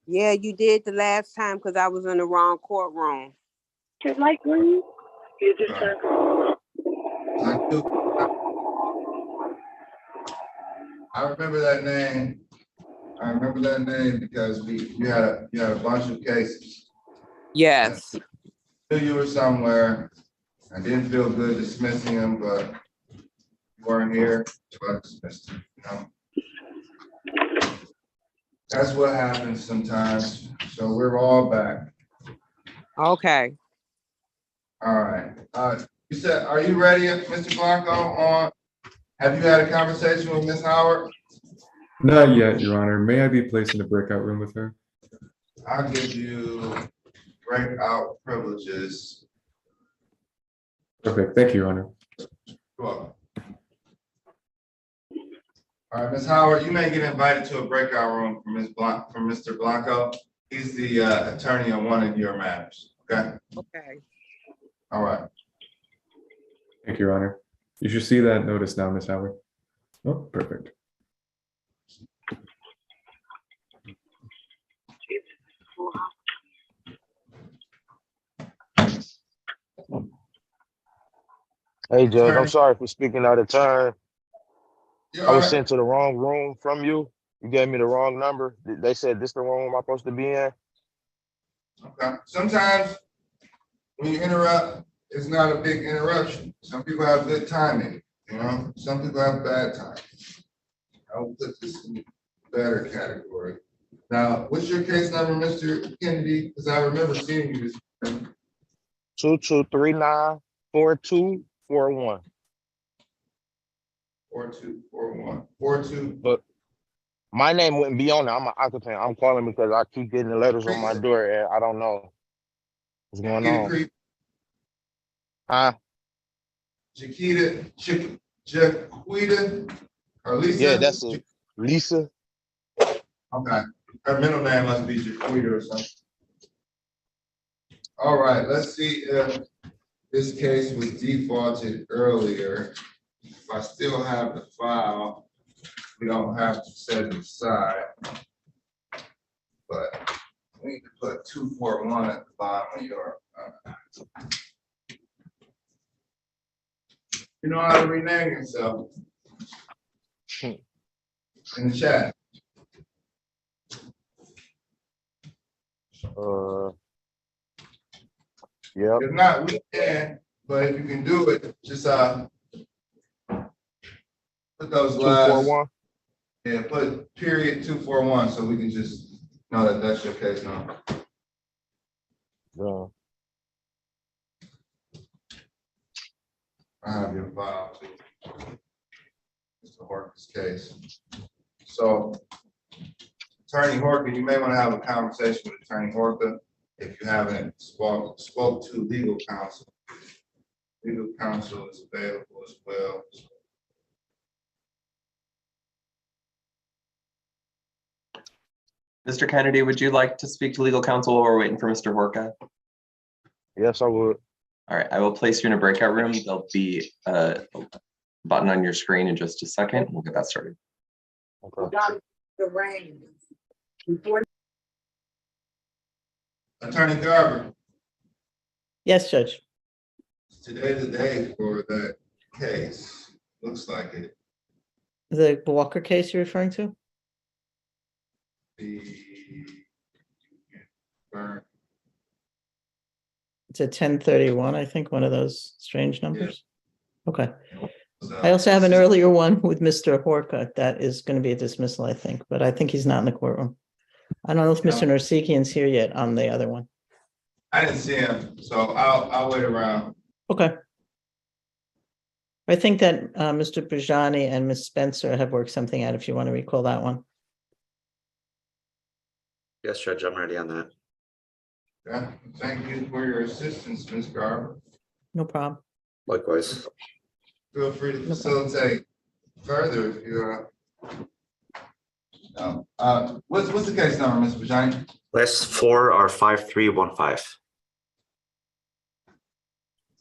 Yeah, you did the last time because I was in the wrong courtroom. Just like when you just I remember that name. I remember that name because you had a bunch of cases. Yes. I knew you were somewhere. I didn't feel good dismissing them, but you weren't here, so I dismissed them, you know? That's what happens sometimes. So we're all back. Okay. All right. You said, are you ready, Mr. Blanco, have you had a conversation with Ms. Howard? Not yet, Your Honor. May I be placed in the breakout room with her? I'll give you breakout privileges. Perfect. Thank you, Your Honor. You're welcome. All right, Ms. Howard, you may get invited to a breakout room from Mr. Blanco. He's the attorney on one of your matters. Okay. Okay. All right. Thank you, Your Honor. You should see that notice now, Ms. Howard. Oh, perfect. Hey, Judge, I'm sorry for speaking out of turn. I was right. sent to the wrong room from you. You gave me the wrong number. They said this the room I'm supposed to be in. Okay. Sometimes when you interrupt, it's not a big interruption. Some people have good timing, you know? Some people have bad timing. I'll put this in the better category. Now, what's your case number, Mr. Kennedy? Because I remember seeing you this morning. 2239-4241. 4241. 42. But my name wouldn't be on there. I'm an occupant. I'm calling because I keep getting the letters on my door and I don't know what's going on. Huh? Jaquita or Lisa? Yeah, that's it. Lisa. Okay. Her middle name must be Jaquita or something. All right, let's see if this case was defaulted earlier. If I still have the file, we don't have to set it aside. But we need to put 241 at the bottom of your. You know how to rename yourself. in the chat? Yep. If not, we can, but if you can do it, just put those last, 241. yeah, put period 241, so we can just know that that's your case number. Yeah. I have your file too. Mr. Horton's case. So, Attorney Horton, you may want to have a conversation with Attorney Horton if you haven't spoke to legal counsel. Legal counsel is available as well. Mr. Kennedy, would you like to speak to legal counsel while we're waiting for Mr. Horka? Yes, I would. All right, I will place you in a breakout room. There'll be a button on your screen in just a second. We'll get that started. Okay. The rain. Attorney Garber, Yes, Judge. today's the day for that case. Looks like it. The Walker case you're referring to? The burn. It's a 1031, I think, one of those strange numbers. Okay. I also have an earlier one with Mr. Horka. That is going to be a dismissal, I think, but I think he's not in the courtroom. I don't know if Mr. Narsikian's here yet on the other one. I didn't see him, so I'll wait around. Okay. I think that Mr. Bajani and Ms. Spencer have worked something out, if you want to recall that one. Yes, Judge, I'm ready on that. Yeah, thank you for your assistance, Ms. Garber. No problem. Likewise. Feel free to facilitate further if you what's the case number, Ms. Bajani? Last four are 5315.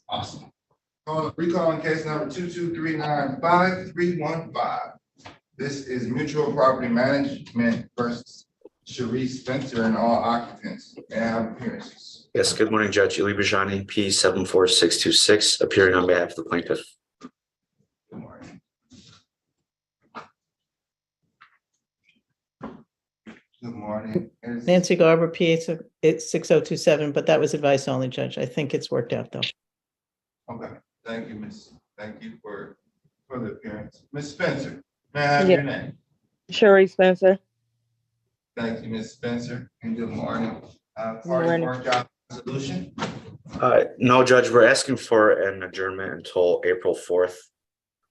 Awesome. Recalling case number 22395-315. This is Mutual Property Management versus Cherie Spencer and all occupants. May I have appearances? Yes, good morning, Judge Eli Bajani, P74626, appearing on behalf of the plaintiff. Good morning. Good morning. Nancy Garber, PA 6027, but that was advice only, Judge. I think it's worked out though. Okay, thank you, Miss. Thank you for the appearance. Ms. Spencer, may I have your name? Cherie Spencer. Thank you, Ms. Spencer, and good morning. Party morning. workshop resolution. No, Judge, we're asking for an adjournment until April 4th.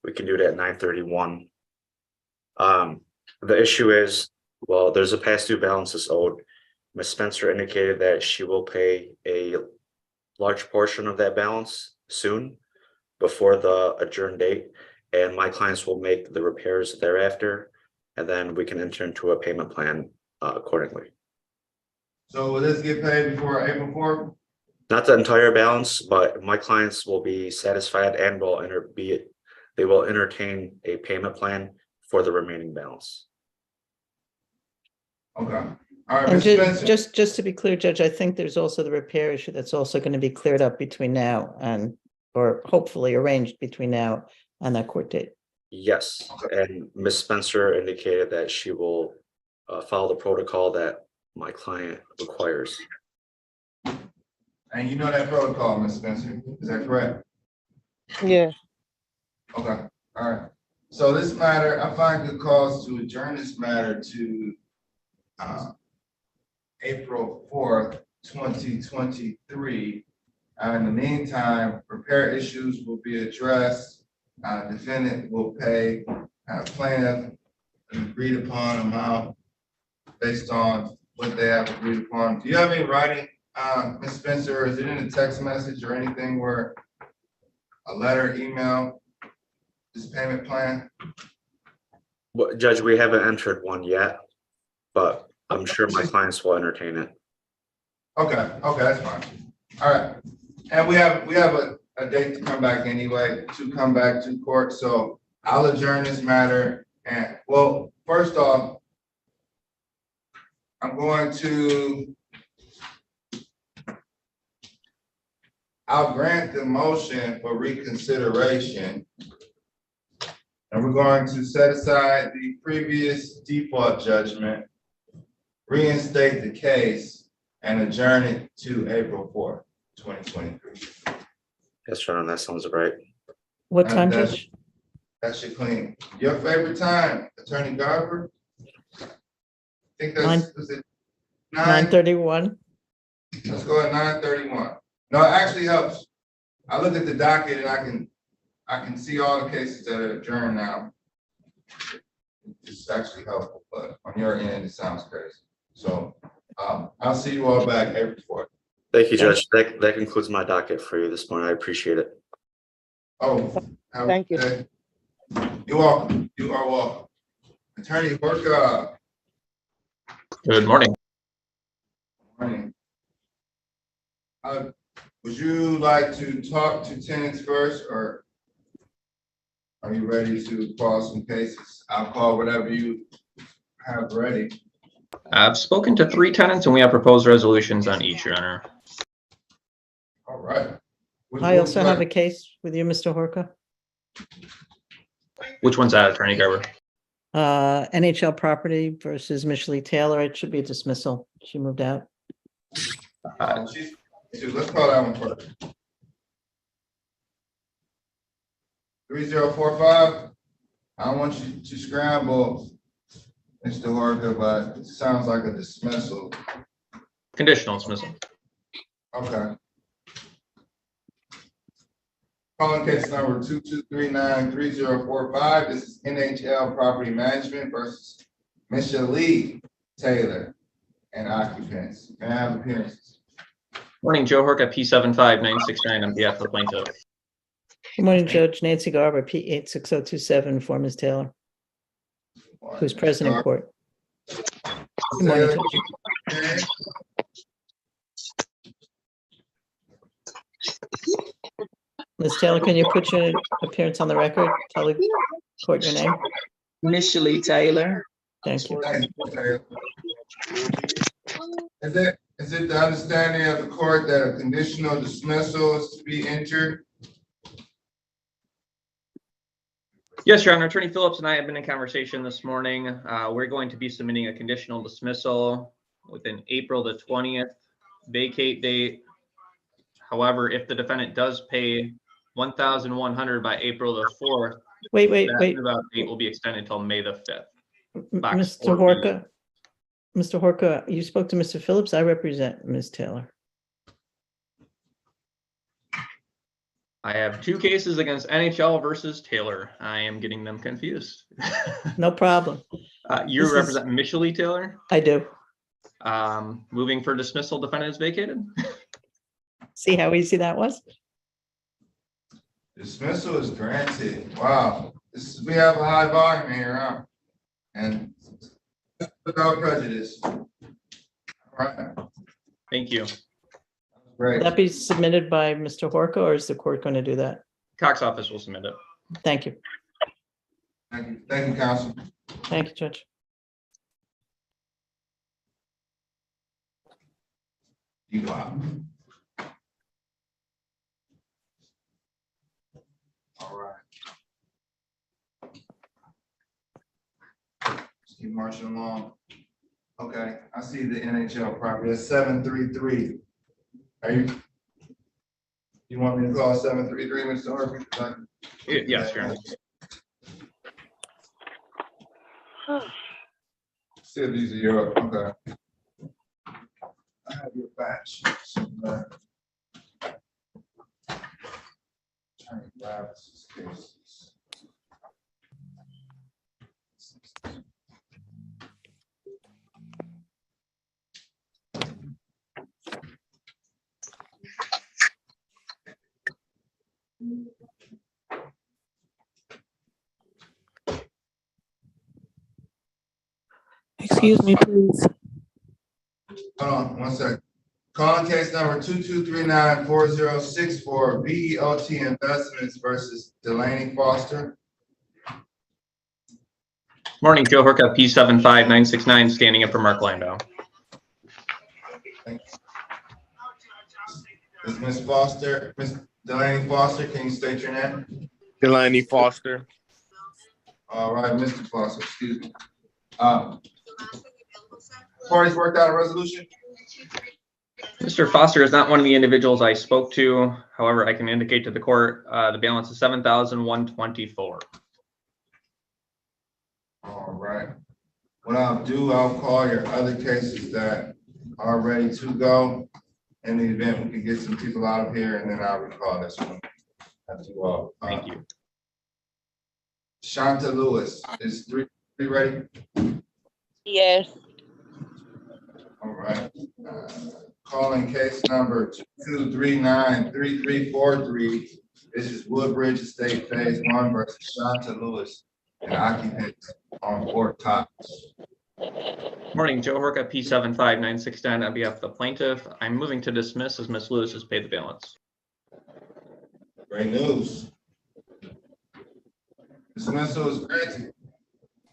We can do it at 9:31. The issue is, well, there's a past due balance that's owed. Ms. Spencer indicated that she will pay a large portion of that balance soon before the adjourned date, and my clients will make the repairs thereafter, and then we can enter into a payment plan accordingly. So will this get paid before April 4th? Not the entire balance, but my clients will be satisfied and will they will entertain a payment plan for the remaining balance. Okay. All right, And Ms. Spencer. just to be clear, Judge, I think there's also the repair issue that's also going to be cleared up between now and, or hopefully arranged between now and that court date. Yes, and Ms. Spencer indicated that she will follow the protocol that my client requires. And you know that protocol, Ms. Spencer, is that correct? Yeah. Okay, all right. So this matter, I find good cause to adjourn this matter to April 4th, 2023. In the meantime, repair issues will be addressed. Defendant will pay plaintiff an agreed upon amount based on what they have agreed upon. Do you have any writing, Ms. Spencer? Is it in a text message or anything where a letter, email, this payment plan? Well, Judge, we haven't entered one yet, but I'm sure my clients will entertain it. Okay, that's fine. All right. And we have a date to come back anyway, to come back to court. So I'll adjourn this matter. And well, first off, I'll grant the motion for reconsideration And we're going to set aside the previous default judgment, reinstate the case, and adjourn it to April 4th, 2023. Yes, Your Honor, that sounds right. What time, Judge? That should clean. Your favorite time, Attorney Garber? I think that's, was it 9:31? Let's go at 9:31. No, it actually helps. I look at the docket and I can see all the cases that are adjourned now. It's actually helpful, but on your end, it sounds crazy. So I'll see you all back April 4th. Thank you, Judge. That concludes my docket for you this morning. I appreciate it. Oh, Thank you. You're welcome. You are welcome. Attorney Horka. Good morning. Morning. Would you like to talk to tenants first, or are you ready to call some cases? I'll call whatever you have ready. I've spoken to 3 tenants and we have proposed resolutions on each, Your Honor. All right. I also have a case with you, Mr. Horka. Which one's that, Attorney Garber? NHL property versus Michelle Taylor. It should be a dismissal. She moved out. Let's call that one first. 3045. I don't want you to scramble, Mr. Horka, but it sounds like a dismissal. Conditional dismissal. Okay. Calling case number 22393045. This is NHL Property Management versus Michelle Taylor and occupants. May I have appearances? Morning, Joe Horka, P75969 on behalf of the plaintiff. Good morning, Judge. Nancy Garber, P86027 for Ms. Taylor, who's present in court. Good morning, Judge. Ms. Taylor, can you put your appearance on the record? Tell the court your name. Michelle Taylor. Thank you. Is it the understanding of the court that a conditional dismissal is to be entered? Yes, Your Honor. Attorney Phillips and I have been in conversation this morning. We're going to be submitting a conditional dismissal within April the 20th vacate date. However, if the defendant does pay $1,100 by April the 4th, Wait. that date will be extended until May the 5th. Mr. Horka, you spoke to Mr. Phillips. I represent Ms. Taylor. I have 2 cases against NHL versus Taylor. I am getting them confused. No problem. You represent Michelle Taylor? I do. Moving for dismissal, defendant is vacated. See how easy that was? Dismissal is granted. Wow. We have a high volume here, huh? And without prejudice. All right. Thank you. Great. Will that be submitted by Mr. Horka, or is the court going to do that? Cox office will submit it. Thank you. Thank you, counsel. Thank you, Judge. You go out. All right. Just keep marching along. Okay, I see the NHL property. That's 733. Are you want me to call 733, Mr. Harvey? Yes, Your Honor. See if these are yours. Okay. I have your batch. Trying to grab these cases. Excuse me, please. Hold on 1 second. Calling case number 22394064 BEOT Investments versus Delaney Foster. Morning, Joe Horka, P75969, standing up for Mark Landau. Is Ms. Foster, Ms. Delaney Foster, can you state your name? Delaney Foster. All right, Mr. Foster, excuse me. Parties worked out a resolution? Mr. Foster is not one of the individuals I spoke to. However, I can indicate to the court, the balance is $7,124. All right. What I'll do, I'll call your other cases that are ready to go. In the event we can get some people out of here, and then I'll recall this one. That's you all. Thank you. Shanta Lewis, is three ready? Yes. All right. Calling case number 2293343. This is Woodbridge Estate Phase 1 versus Shanta Lewis, an occupant on Fort Cox. Morning, Joe Horka, P75969 on behalf of the plaintiff. I'm moving to dismiss as Ms. Lewis has paid the balance. Great news. Dismissal is granted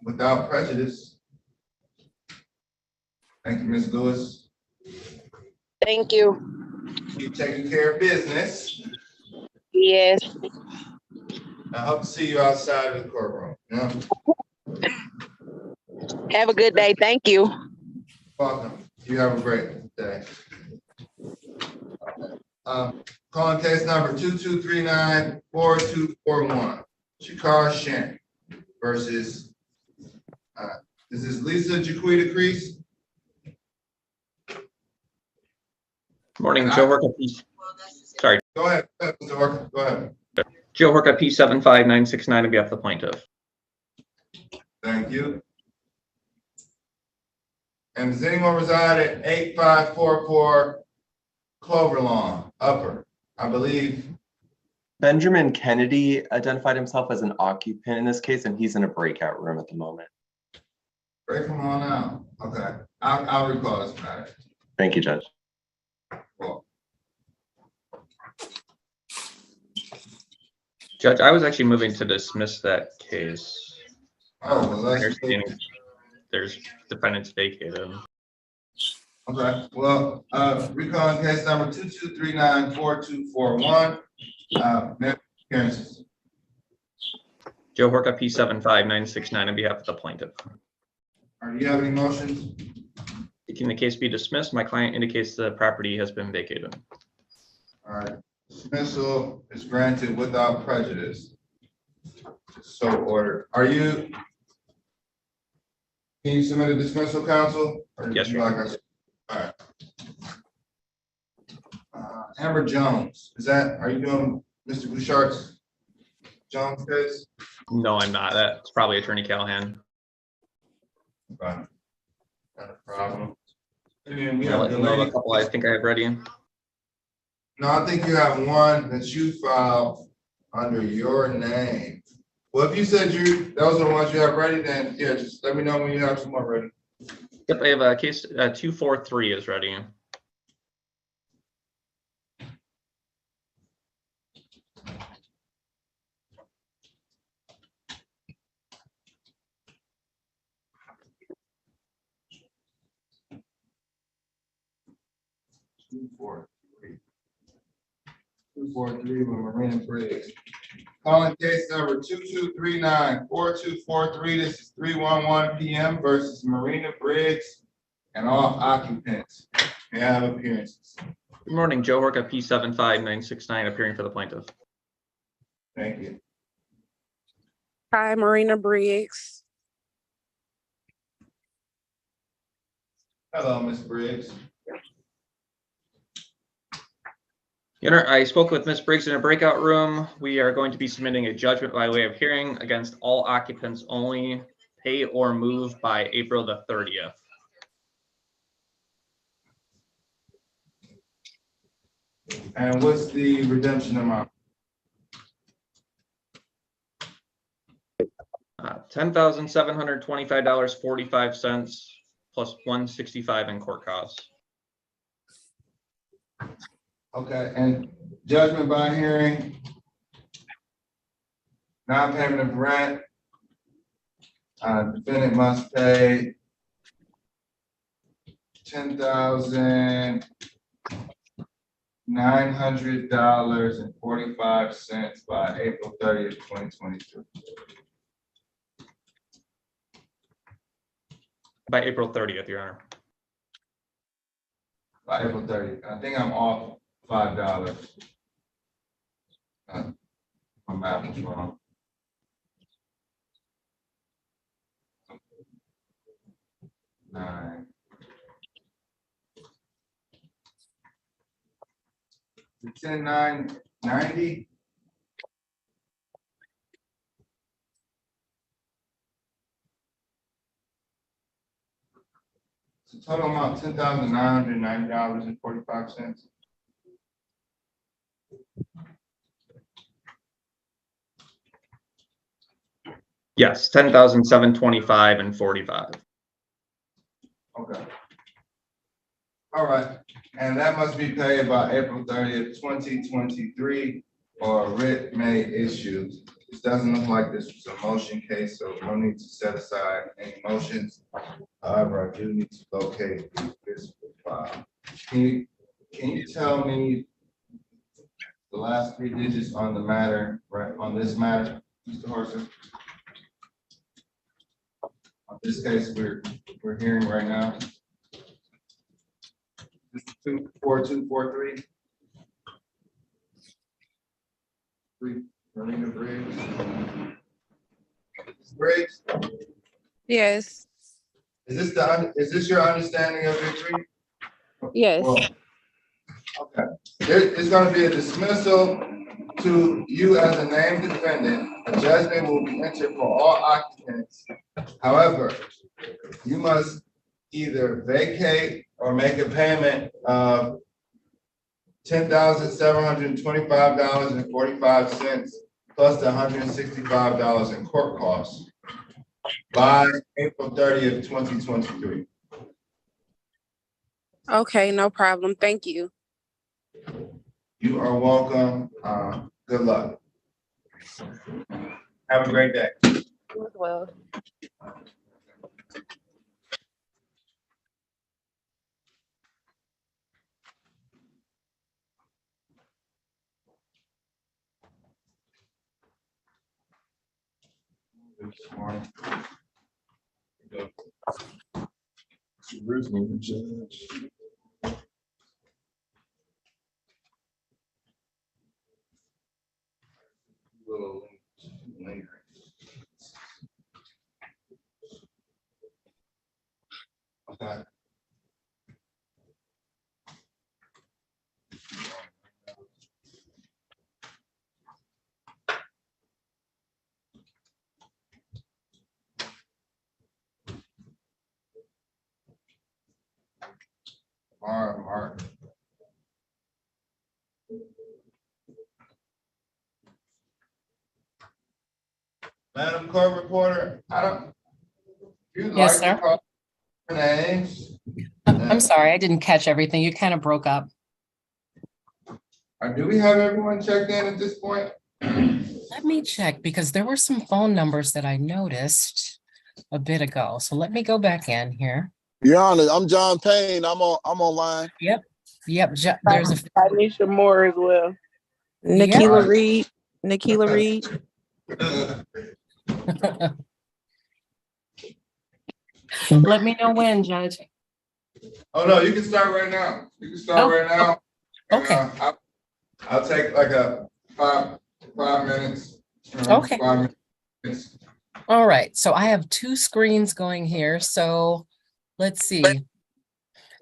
without prejudice. Thank you, Ms. Lewis. Thank you. Keep taking care of business. Yes. I hope to see you outside of the courtroom. Yeah. Have a good day. Thank you. Welcome. You have a great day. Calling case number 22394241. Shakar Shen versus this is Lisa Jaquita Crease. Morning, Joe Horka, sorry. Go ahead, Mr. Horka. Go ahead. Joe Horka, P75969 on behalf of the plaintiff. Thank you. And does anyone reside at 8544 Clover Lawn, Upper? I believe. Benjamin Kennedy identified himself as an occupant in this case, and he's in a breakout room at the moment. Break them on out. Okay. I'll recall this matter. Thank you, Judge. Cool. Judge, I was actually moving to dismiss that case. Oh, well, that's understanding there's defendants vacated. Okay, well, recalling case number 22394241. Appearances. Joe Horka, P75969 on behalf of the plaintiff. Do you have any motions? Seeking the case be dismissed, my client indicates the property has been vacated. All right, dismissal is granted without prejudice. So ordered. Can you submit a dismissal, counsel? Yes, sir. All right. Amber Jones, are you doing Mr. Bouchard's Jones case? No, I'm not. That's probably Attorney Callahan. Okay. Not a problem. And then we I'll have let the you know lady. a couple I think I have ready. No, I think you have one that you filed under your name. Well, if you said those are the ones you have ready, then yeah, just let me know when you have some more ready. Yep, I have a case 243 is ready. Two, four, three with Marina Briggs. Calling case number 22394243. This is 3:11 p.m. versus Marina Briggs and all occupants may have appearances. Good morning, Joe Horka, P75969 appearing for the plaintiff. Thank you. Hi, Marina Briggs. Hello, Ms. Briggs. Your Honor, I spoke with Ms. Briggs in a breakout room. We are going to be submitting a judgment by way of hearing against all occupants only, pay or move by April the 30th. And what's the redemption amount? $10,725.45 plus $165 in court costs. Okay, and judgment by hearing, non-payment of rent, defendant must pay $10,900.45 by April 30th, 2022. By April 30th, Your Honor. By April 30th. I think I'm off $5. My math is wrong. Nine. It's 10/9/90. So total amount $10,990.45. Yes, 10,725 and 45. Okay. All right, and that must be paid by April 30th, 2023, or a writ may issue. This doesn't look like this was a motion case, so no need to set aside any motions. However, I do need to locate the fiscal file. Can you tell me the last 3 digits on the matter, right, on this matter, Mr. Horser? On this case we're hearing right now. This is 24243. Marina Briggs. Briggs, Yes, is this your understanding of victory? yes. Well, okay. It's going to be a dismissal to you as a named defendant. A judgment will be entered for all occupants. However, you must either vacate or make a payment of $10,725.45 plus the $165 in court costs by April 30th, 2023. Okay, no problem. Thank you. You are welcome. Good luck. Have a great day. You as well. This morning. Little later. Okay. All right, Mark. Madam Court Reporter, you'd Yes, like to sir. call names? I'm sorry, I didn't catch everything. You kind of broke up. Do we have everyone checked in at this point? Let me check because there were some phone numbers that I noticed a bit ago. So let me go back in here. Your Honor, I'm John Payne. I'm online. Yep. There's a Tanisha Moore as well. Nikila Yep. Reed. Nikila Reed. Let me know when, Judge. Oh, no, you can start right now. You can start right now. Okay. I'll take like a five minutes. Okay. 5 minutes. All right. So I have two screens going here. So let's see.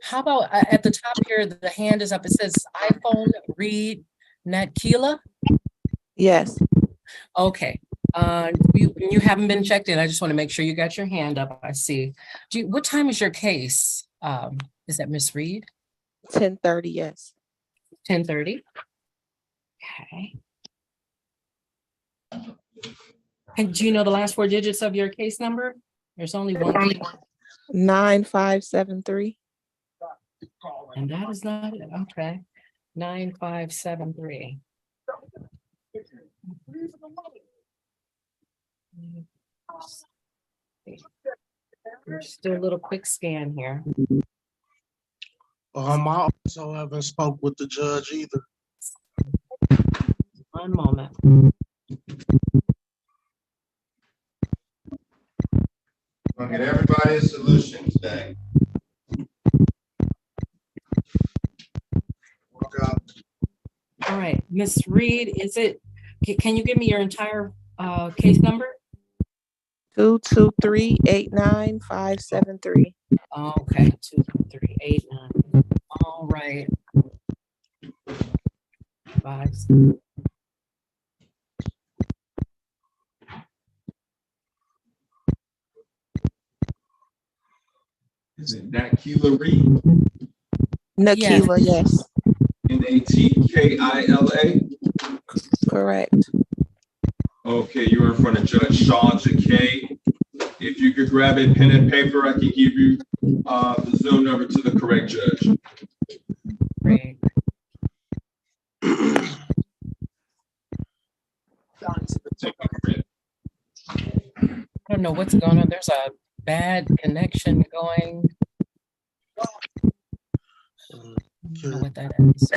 How about at the top here, the hand is up. It says iPhone Reed Natkila. Yes. Okay. You haven't been checked in. I just want to make sure you got your hand up. I see. What time is your case? Is that Miss Reed? 10:30, yes. 10:30. Okay. And do you know the last four digits of your case number? There's only one. 9573. And that is not it. Okay. 9573. Let's do a little quick scan here. I also haven't spoke with the judge either. One moment. We're gonna get everybody a solution today. All right, Miss Reed, can you give me your entire case number? 223-89573. Okay, 22389. All right. 5. Is it Nakila Reed? Nakila, yes. Natkila? Correct. Okay, you're in front of Judge Sean Jacquet. If you could grab a pen and paper, I can give you the Zoom number to the correct judge. Great. I don't know what's going on. There's a bad connection going. I don't know what that is.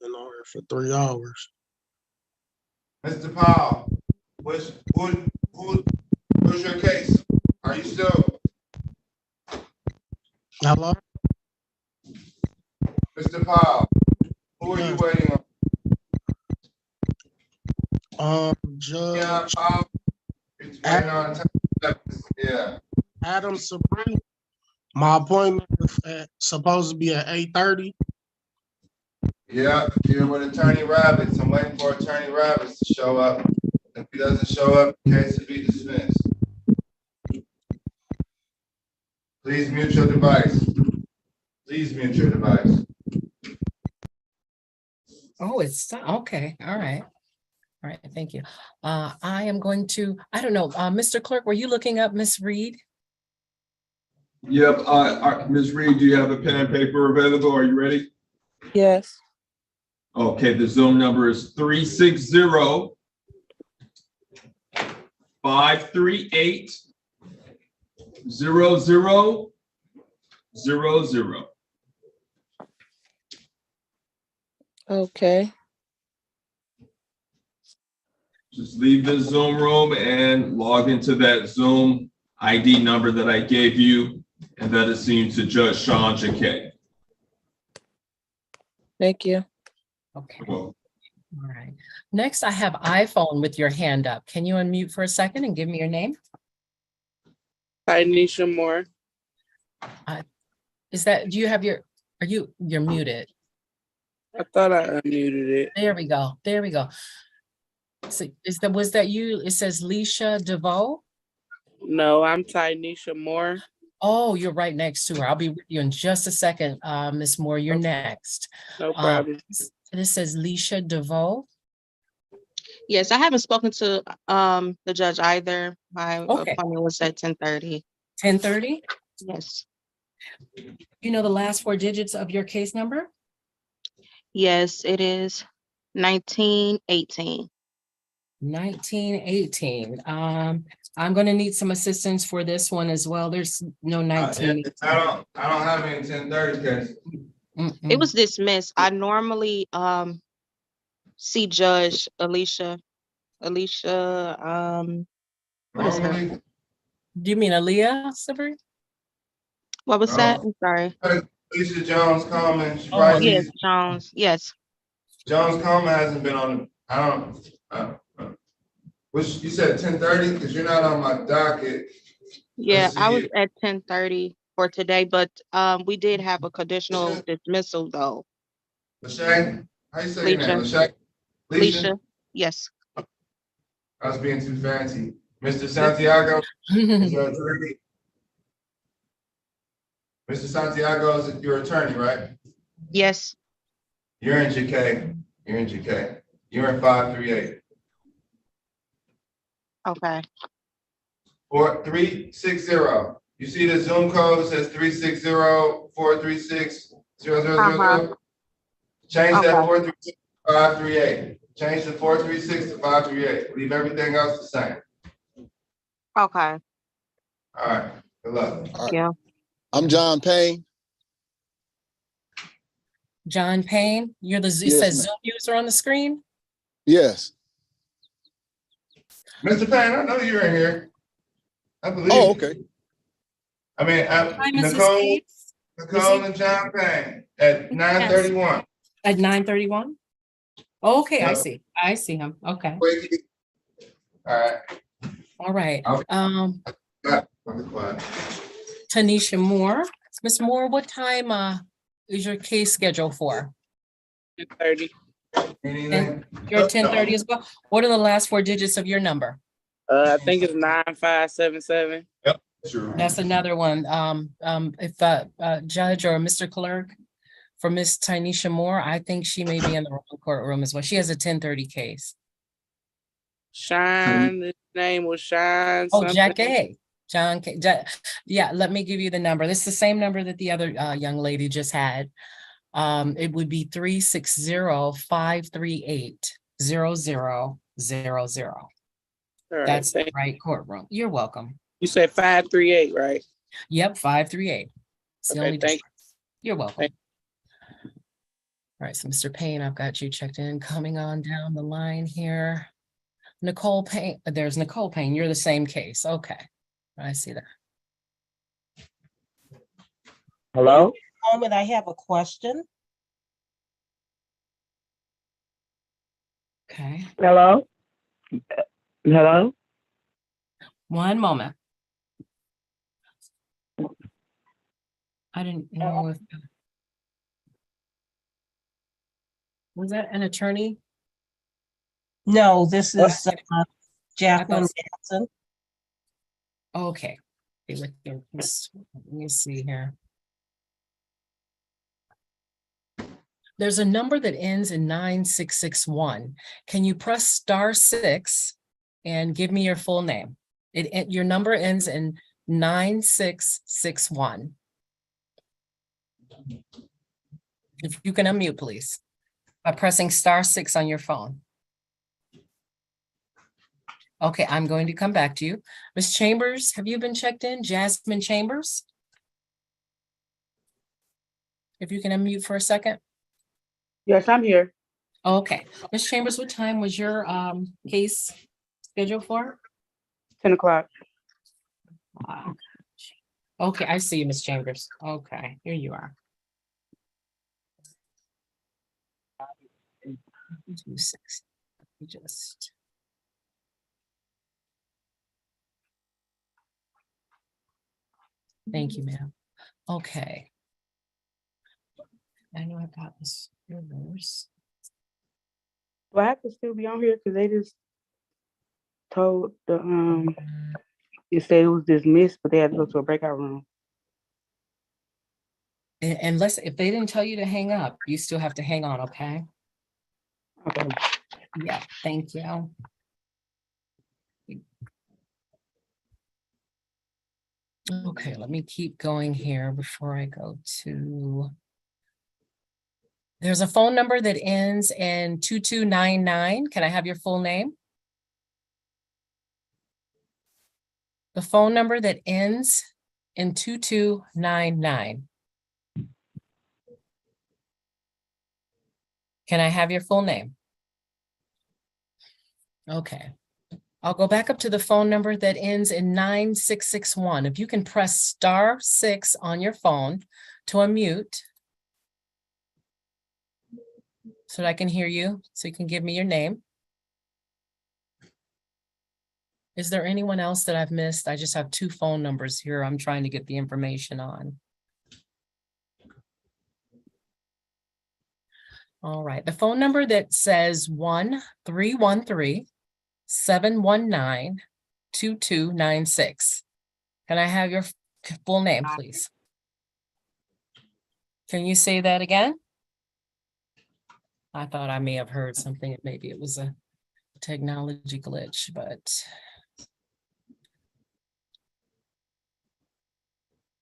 Been on here for 3 hours. Mr. Powell, who's your case? Are you still? Hello? Mr. Powell, who are you waiting on? Judge. Yeah, Powell. It's waiting on. Yeah. Adam Sabree. My appointment is supposed to be at 8:30. Yeah, you're with Attorney Rabbits. I'm waiting for Attorney Rabbits to show up. If he doesn't show up, the case will be dismissed. Please mute your device. Please mute your device. Oh, it's okay. All right. All right. Thank you. I am going to, I don't know, Mr. Clerk, were you looking up Miss Reed? Yep. Ms. Reed, do you have a pen and paper available? Are you ready? Yes. Okay, the Zoom number is 360-538-0000. Okay. Just leave the Zoom room and log into that Zoom ID number that I gave you, and that is seen to Judge Sean Jacquet. Thank you. Okay. All right. Next, I have iPhone with your hand up. Can you unmute for a second and give me your name? Tynesha Moore. Is that, do you have your, you're muted? I thought I unmuted it. There we go. There we go. So was that you? It says Leisha DeVoe. No, I'm Tynesha Moore. Oh, you're right next to her. I'll be with you in just a second, Miss Moore. You're next. No problem. This says Leisha DeVoe. Yes, I haven't spoken to the judge either. My appointment was at 10:30. 10:30? Yes. You know the last 4 digits of your case number? Yes, it is 1918. 1918. I'm going to need some assistance for this one as well. There's no 19. I don't have any 10:30 case. It was dismissed. I normally see Judge Alicia. What is her? Do you mean Aaliyah, Sabree? What was that? I'm sorry. Alicia Jones Coleman. Yes, Jones. Yes. Jones Coleman hasn't been on. I don't. Which you said 10:30 because you're not on my docket. Yeah, I was at 10:30 for today, but we did have a conditional dismissal though. Lachey? How you say your name? Lachey? Leisha. Yes. I was being too fancy. Mr. Santiago is your attorney. Mr. Santiago is your attorney, right? Yes. You're in GK. You're in GK. You're in 538. Okay. 4360. You see the Zoom code says 360-436-0000. Change that 436 to 538. Change the 436 to 538. Leave everything else the same. Okay. All right. Good luck. Thank you. I'm John Payne. John Payne, you're the, it Yes, says ma'am. Zoom user on the screen? Yes. Mr. Payne, I know you're in here. I believe. Oh, it. okay. I mean, Time is this Nicole, case? Nicole and John Payne at 9:31. At 9:31? Okay, I Yeah. see. I see him. Okay. All right. All right. I'll be quiet. Tanisha Moore. Ms. Moore, what time is your case scheduled for? 10:30. You're at 10:30 as well? What are the last four digits of your number? I think it's 9577. Yep. Sure. That's another one. If Judge or Mr. Clerk, for Miss Tanisha Moore, I think she may be in the wrong courtroom as well. She has a 10:30 case. Shine. His name was Shine. Oh, something. Jack A. John K. Yeah, let me give you the number. This is the same number that the other young lady just had. It would be 360-538-0000. All right, That's the thank right courtroom. You're welcome. you. Said 538, right? Yep, 538. It's the Okay, only thank difference. You're welcome. Thank- All right, so Mr. Payne, I've got you checked in, coming on down the line here. Nicole Payne, there's Nicole Payne. You're the same case. Okay, I see that. Hello? Moment, I have a question. Okay, Hello? Hello? one moment. I didn't know if. Was that an attorney? No, this is Jacqueline thought- Johnson. Okay. Let me see here. There's a number that ends in 9661. Can you press *6 and give me your full name? Your number ends in 9661. If you can unmute, please, by pressing *6 on your phone. Okay, I'm going to come back to you. Ms. Chambers, have you been checked in? Jasmine Chambers? If you can unmute for a second. Yes, I'm here. Okay, Ms. Chambers, what time was your case scheduled for? 10 o'clock. Okay, I see you, Ms. Chambers. Okay, here you are. 26. Just. Thank you, ma'am. Okay. I know I've got this. Yours. Do I have to still be on here? Because they just told the it said it was dismissed, but they had to go to a breakout room. Unless if they didn't tell you to hang up, you still have to hang on, okay? Okay. Yeah, thank you. Okay, let me keep going here before I go to. There's a phone number that ends in 2299. Can I have your full name? The phone number that ends in 2299. Can I have your full name? Okay. I'll go back up to the phone number that ends in 9661. If you can press *6 on your phone to unmute so that I can hear you, so you can give me your name. Is there anyone else that I've missed? I just have two phone numbers here I'm trying to get the information on. All right, the phone number that says 1-313-719-2296. Can I have your full name, please? Can you say that again? I thought I may have heard something. Maybe it was a technology glitch, but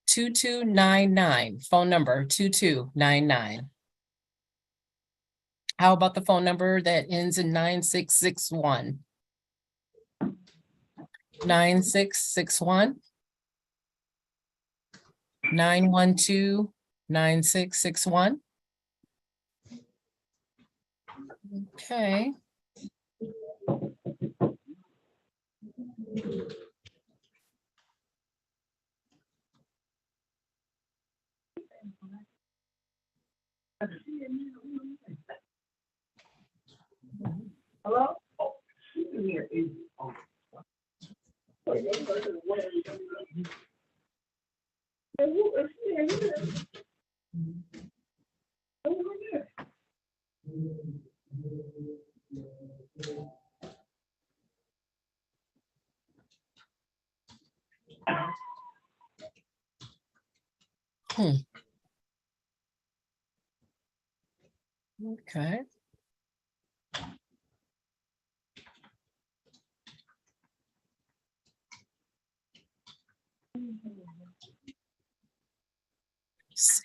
2299, phone number 2299. How about the phone number that ends in 9661? 9661? 912-9661. Okay. Hello? Okay. See.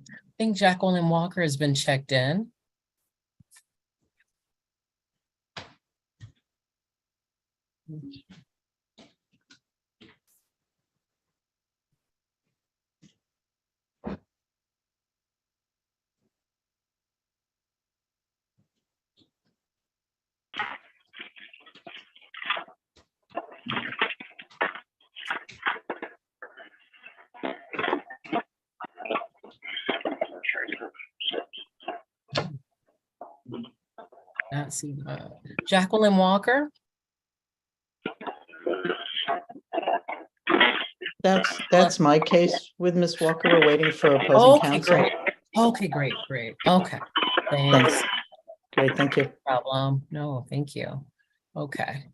I think Jacqueline Walker has been checked in. Not see Jacqueline Walker. That's my case with Miss Walker. We're waiting for opposing Okay, counsel. great. Okay, great. Okay. Thanks. Great, thank you. No problem. No, thank you. Okay.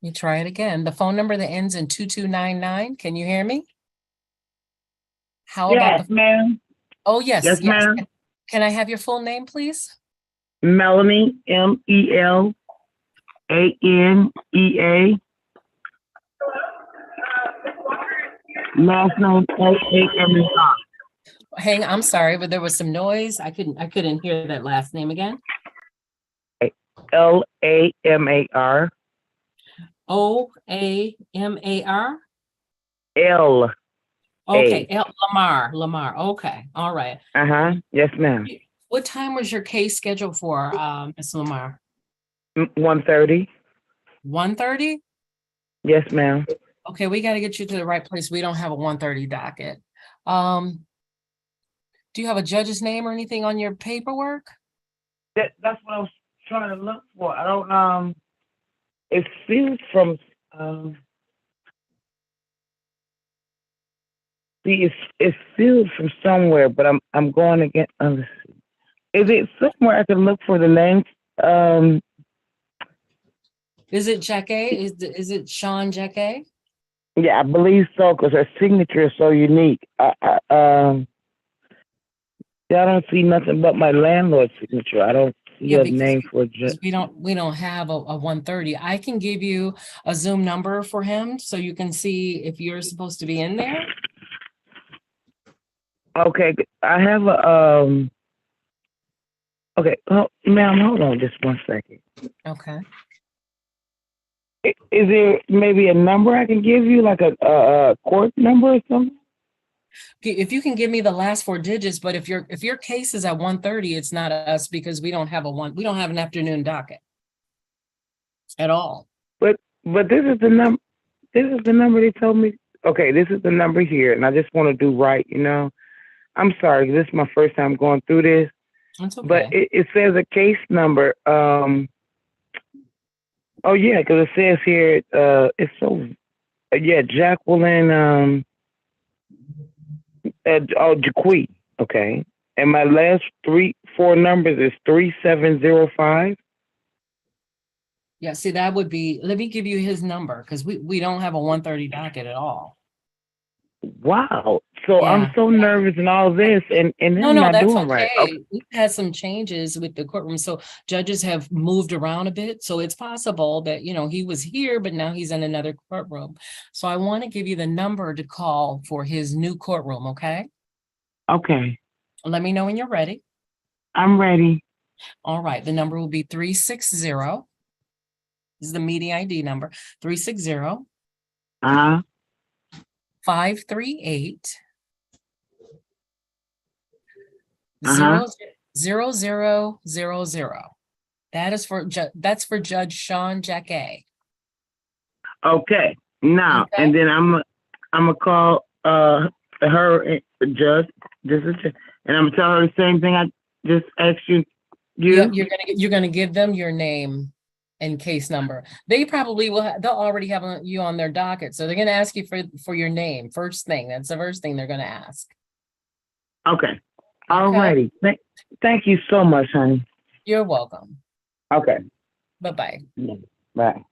You try it again. The phone number that ends in 2299. Can you hear me? How about Yes, ma'am. Oh, yes, Yes, yes. ma'am. Can I have your full name, please? Melanie, Melania. Last name Aamar. I'm sorry, but there was some noise. I couldn't hear that last name again. Lamar. Oamar. L. Okay, Lamar. Okay, all right. Yes, ma'am. What time was your case scheduled for, Ms. Lamar? 1:30. 1:30? Yes, ma'am. Okay, we got to get you to the right place. We don't have a 1:30 docket. Do you have a judge's name or anything on your paperwork? That's what I was trying to look for. I don't it feels from see it's filled from somewhere, but I'm going again. Let's see. Is it somewhere I can look for the name? Is it Jacque? Is it Sean Jacque? Yeah, I believe so, because her signature is so unique. I don't see nothing but my landlord's signature. I don't see a name for a judge. We don't have a 1:30. I can give you a Zoom number for him so you can see if you're supposed to be in there. Okay, I have a okay, ma'am, hold on just one second. Okay. Is there maybe a number I can give you, like a court number or something? If you can give me the last 4 digits, but if your case is at 1:30, it's not us because we don't have an afternoon docket at all. But this is the number. This is the number they told me. Okay, this is the number here, and I just want to do right. I'm sorry, this is my first time going through this. That's okay. But it says a case number. Oh yeah, because it says here. It's so. Yeah, Jacqueline. Jaquie. Okay, and my last 4 numbers is 3705. Yeah, see, that would be. Let me give you his number because we don't have a 1:30 docket at all. Wow. So I'm Yeah. so nervous and all this, and it's No, not that's doing right. Okay. okay. We've had some changes with the courtroom, so judges have moved around a bit. So it's possible that, he was here, but now he's in another courtroom. So I want to give you the number to call for his new courtroom, okay? Okay. Let me know when you're ready. I'm ready. All right, the number will be 360. This is the media ID number, 360 Uh-huh. 538 Uh-huh. 0000. That's for Judge Sean Jacquet. Okay. Now, Okay. and then I'm gonna call her judge, and I'm gonna tell her the same thing I just asked you. Yep, you're gonna give them your name and case number. They probably they'll already have you on their docket, so they're gonna ask you for your name first thing. That's the first thing they're gonna ask. Okay. Alrighty. Thank you so much, honey. You're welcome. Okay. Bye-bye. Bye.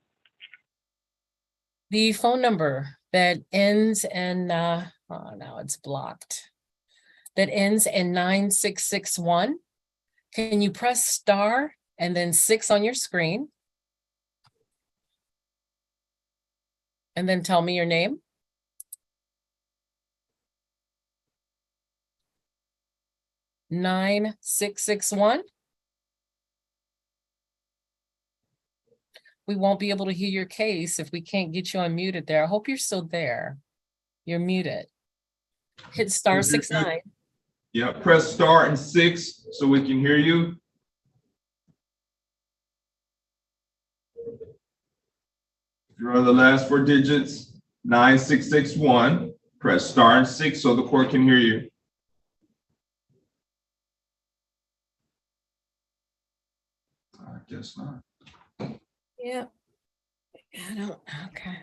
The phone number that ends in oh, now it's blocked. That ends in 9661. Can you press star and then 6 on your screen? And then tell me your name. Nine 661. We won't be able to hear your case if we can't get you unmuted there. I hope you're still there. You're muted. Hit star 69. Yeah, press star and 6 so we can hear you. If you're on the last 4 digits, 9661, press star and 6 so the court can hear you. I guess not. Yeah. I don't, okay.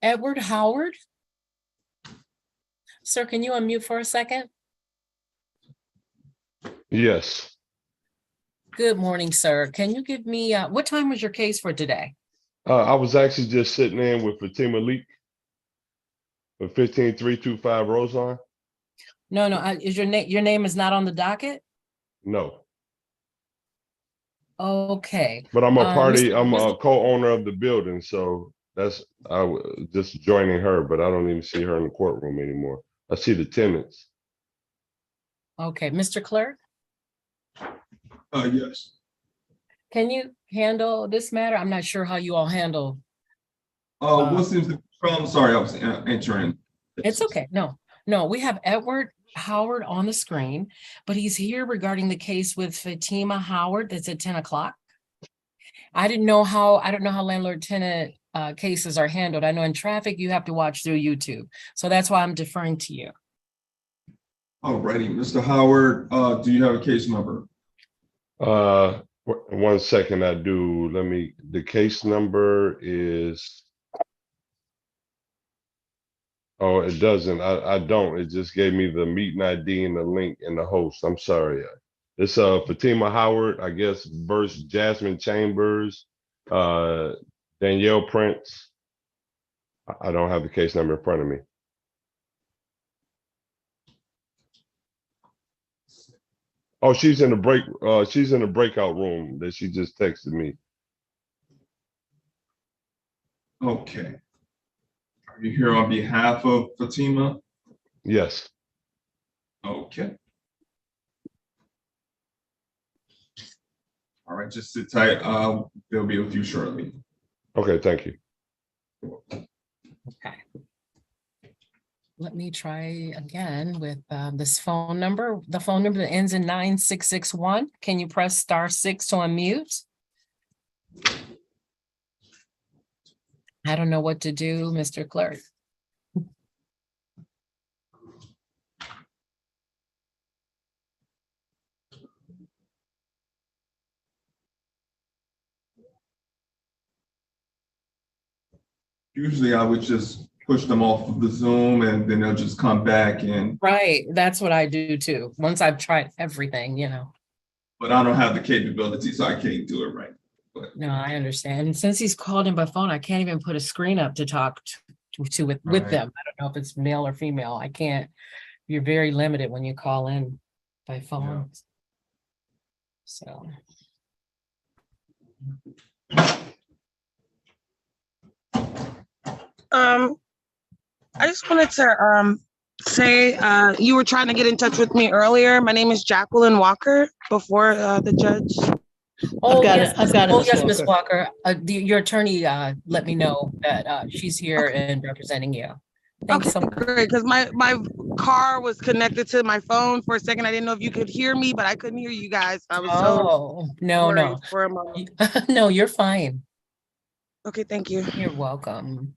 Edward Howard. Sir, can you unmute for a second? Yes. Good morning, sir. Can you give me, what time was your case for today? I was actually just sitting in with Fatima Leak for 15325 Roseline. No, is your name is not on the docket? No. Okay. But I'm a party, I'm Mr. a co-owner of the building, so that's just joining her, but I don't even see her in the courtroom anymore. I see the tenants. Okay, Mr. Clerk, Yes. can you handle this matter? I'm not sure how you all handle. What seems to be from? Sorry, I was entering. It's okay. No, we have Edward Howard on the screen, but he's here regarding the case with Fatima Howard that's at 10 o'clock. I don't know how landlord tenant cases are handled. I know in traffic you have to watch through YouTube. So that's why I'm deferring to you. Alrighty, Mr. Howard, do you have a case number? 1 second, I do. The case number is, oh, it doesn't. I don't. It just gave me the meeting ID and the link and the host. I'm sorry. It's Fatima Howard, I guess, versus Jasmine Chambers, Danielle Prince. I don't have the case number in front of me. Oh, she's in the breakout room that she just texted me. Okay. Are you here on behalf of Fatima? Yes. Okay. All right, just sit tight. They'll be with you shortly. Okay, thank you. Okay. Let me try again with this phone number. The phone number that ends in 9661. Can you press star 6 to unmute? I don't know what to do, Mr. Clerk. Usually I would just push them off of the Zoom and then they'll just come back in. Right, that's what I do too. Once I've tried everything, But I don't have the capability, so I can't do it right. No, I understand. And since he's called in by phone, I can't even put a screen up to talk to with Right. them. I don't know if it's male or female. I can't. You're very limited when you call in by phone. So. I just wanted to say you were trying to get in touch with me earlier. My name is Jacqueline Walker before the judge. Oh, got yes. it. I've got it, Oh, Ms. yes, Ms. Walker. Walker. Your attorney let me know that she's here and representing you. Thanks so much. Great, because my car was connected to my phone for a second. I didn't know if you could hear me, but I couldn't hear you guys. I was Oh, no, worried no. for a moment. No, you're fine. Okay, thank you. You're welcome.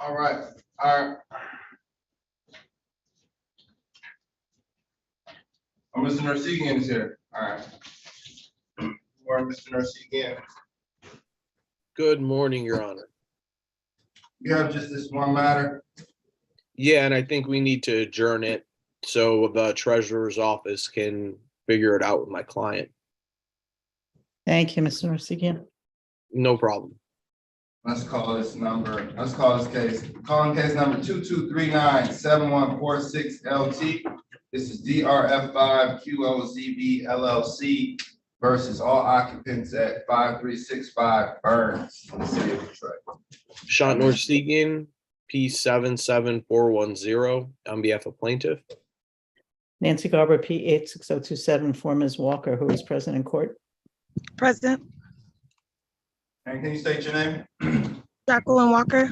All right, Oh, Mr. Narsigian is here. All right. Where Mr. Narsigian? Good morning, Your Honor. You have just this one matter? Yeah, and I think we need to adjourn it so the treasurer's office can figure it out with my client. Thank you, Mr. Narsigian. No problem. Let's call this case. Calling case number 2239-7146 LT. This is DRF5 QOZB LLC versus all occupants at 5365 Burns in the city of Detroit. Sean Norsegian, P77410 on behalf of plaintiff. Nancy Garber, P86027 for Ms. Walker, who is present in court. President And can you state your name? Jacqueline Walker.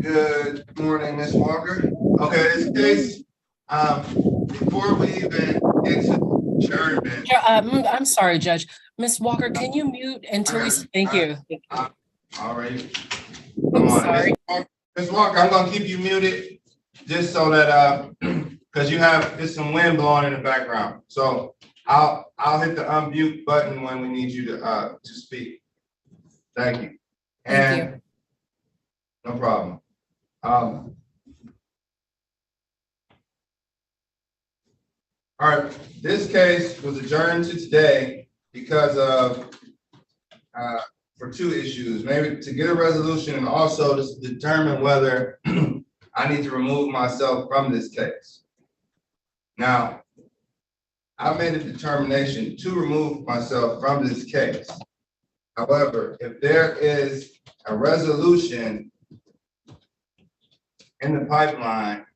Good morning, Ms. Walker. Okay, this case, before we even get to adjournment. I'm sorry, Judge. Ms. Walker, can you mute until we, thank you. All right. Come on, Sorry. Ms. Walker, I'm gonna keep you muted just so that, because there's some wind blowing in the background. So I'll hit the unmute button when we need you to speak. Thank you. Thank you. No problem. All right, this case was adjourned to today because of for two issues, maybe to get a resolution and also to determine whether I need to remove myself from this case. Now, I made a determination to remove myself from this case. However, if there is a resolution in the pipeline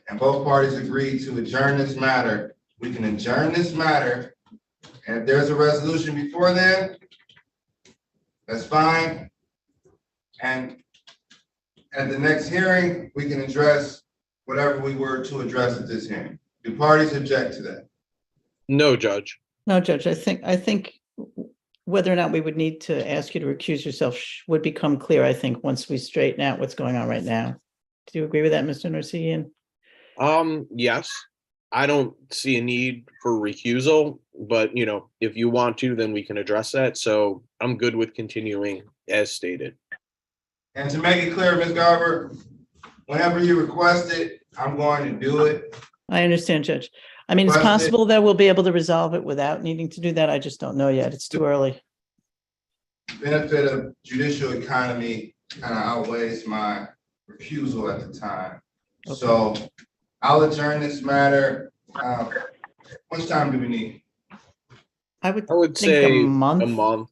and both parties agree to adjourn this matter, we can adjourn this matter. And if there's a resolution before then, that's fine. And at the next hearing, we can address whatever we were to address at this hearing. Do parties object to that? No, Judge. No, Judge, I think whether or not we would need to ask you to recuse yourself would become clear, I think, once we straighten out what's going on right now. Do you agree with that, Mr. Narsigian? Yes. I don't see a need for recusal, but if you want to, then we can address that. So I'm good with continuing as stated. And to make it clear, Ms. Garber, whenever you request it, I'm going to do it. I understand, Judge. I mean, it's possible that we'll be able to resolve it without needing to do that. I just don't know yet. It's too early. Benefit of judicial economy kind of outweighs my refusal at the time. Okay. So I'll adjourn this matter. How much time do we need? I would say a month. A month.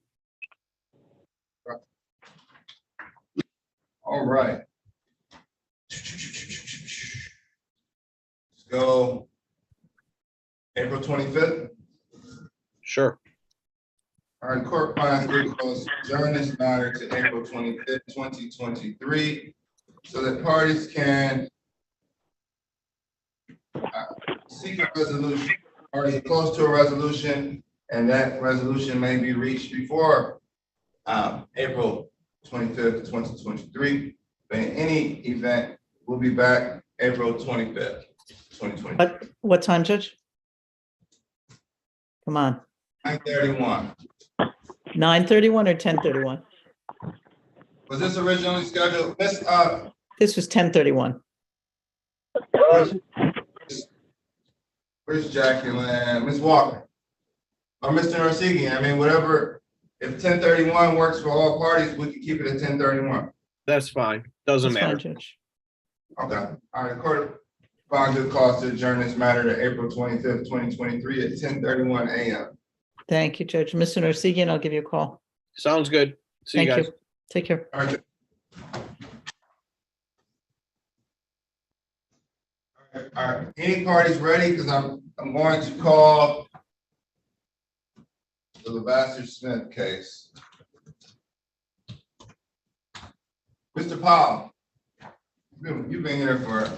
All right. Let's go April 25th. Sure. All right, court finds to adjourn this matter to April 25th, 2023, so that parties can seek a resolution. Parties are close to a resolution, and that resolution may be reached before April 25th, 2023. But in any event, we'll be back April 25th, 2023. What time, Judge? Come on. 9:31. 9:31 or 10:31? Was this originally scheduled? This was 10:31. Where's Jacqueline? Ms. Walker? Or Mr. Narsigian? I mean, whatever. If 10:31 works for all parties, we can keep it at 10:31. That's fine. Doesn't matter. Fine, Judge. Okay. All right. Court found good cause to adjourn this matter to April 25th, 2023 at 10:31 a.m. Thank you, Judge. Mr. Narsigian, I'll give you a call. Sounds good. See you Thank guys. you. Take care. All right. All right. Any parties ready? Because I'm going to call the Levasseur Smith case. Mr. Powell, you've been here for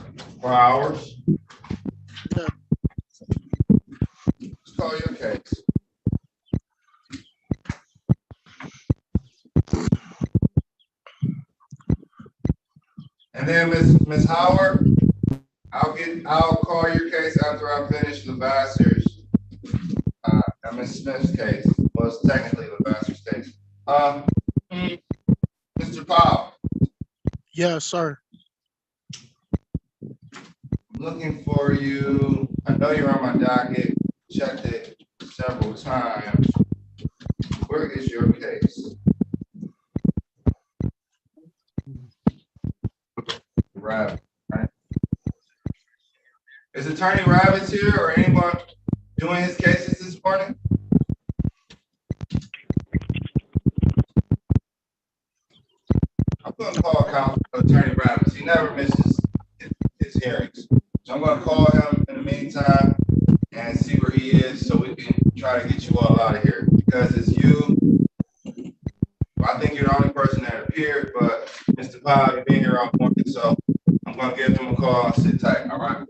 hours. Let's call your case. And then Ms. Howard, I'll call your case after I finish Levasseur's Ms. Smith's case. Well, it's technically Levasseur's case. Mr. Powell. Yes, sir. Looking for you. I know you're on my docket. Checked it several times. Where is your case? Rabbit, right? Is Attorney Rabbits here or anyone doing his cases this morning? I'm gonna call Counsel Attorney Rabbits. He never misses his hearings. So I'm gonna call him in the meantime and see where he is so we can try to get you all out of here. Because it's you. I think you're the only person that appeared, but Mr. Powell, you've been here all morning, so I'm gonna give him a call and sit tight, all right?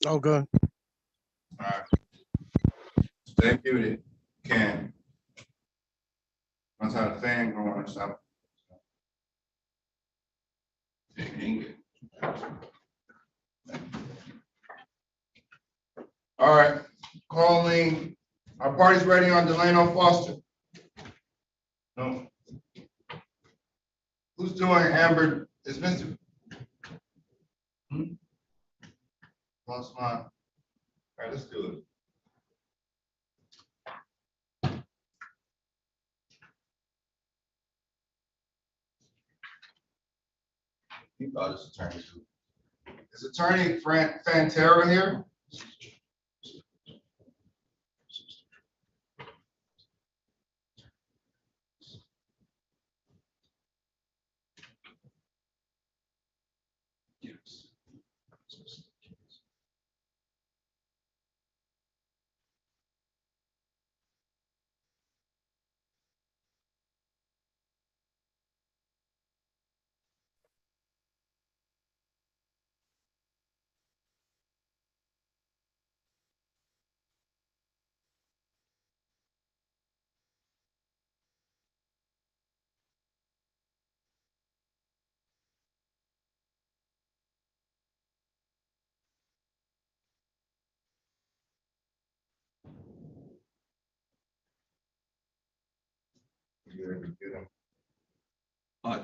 Oh, good. All right. Stay muted, Ken. Once I have the fan going or something. All right, calling, our party's ready on Delano Foster. No. Who's doing Amber? Is Mr. Lost mine. All right, let's do it. He thought it's attorney too. Is Attorney Fantera here?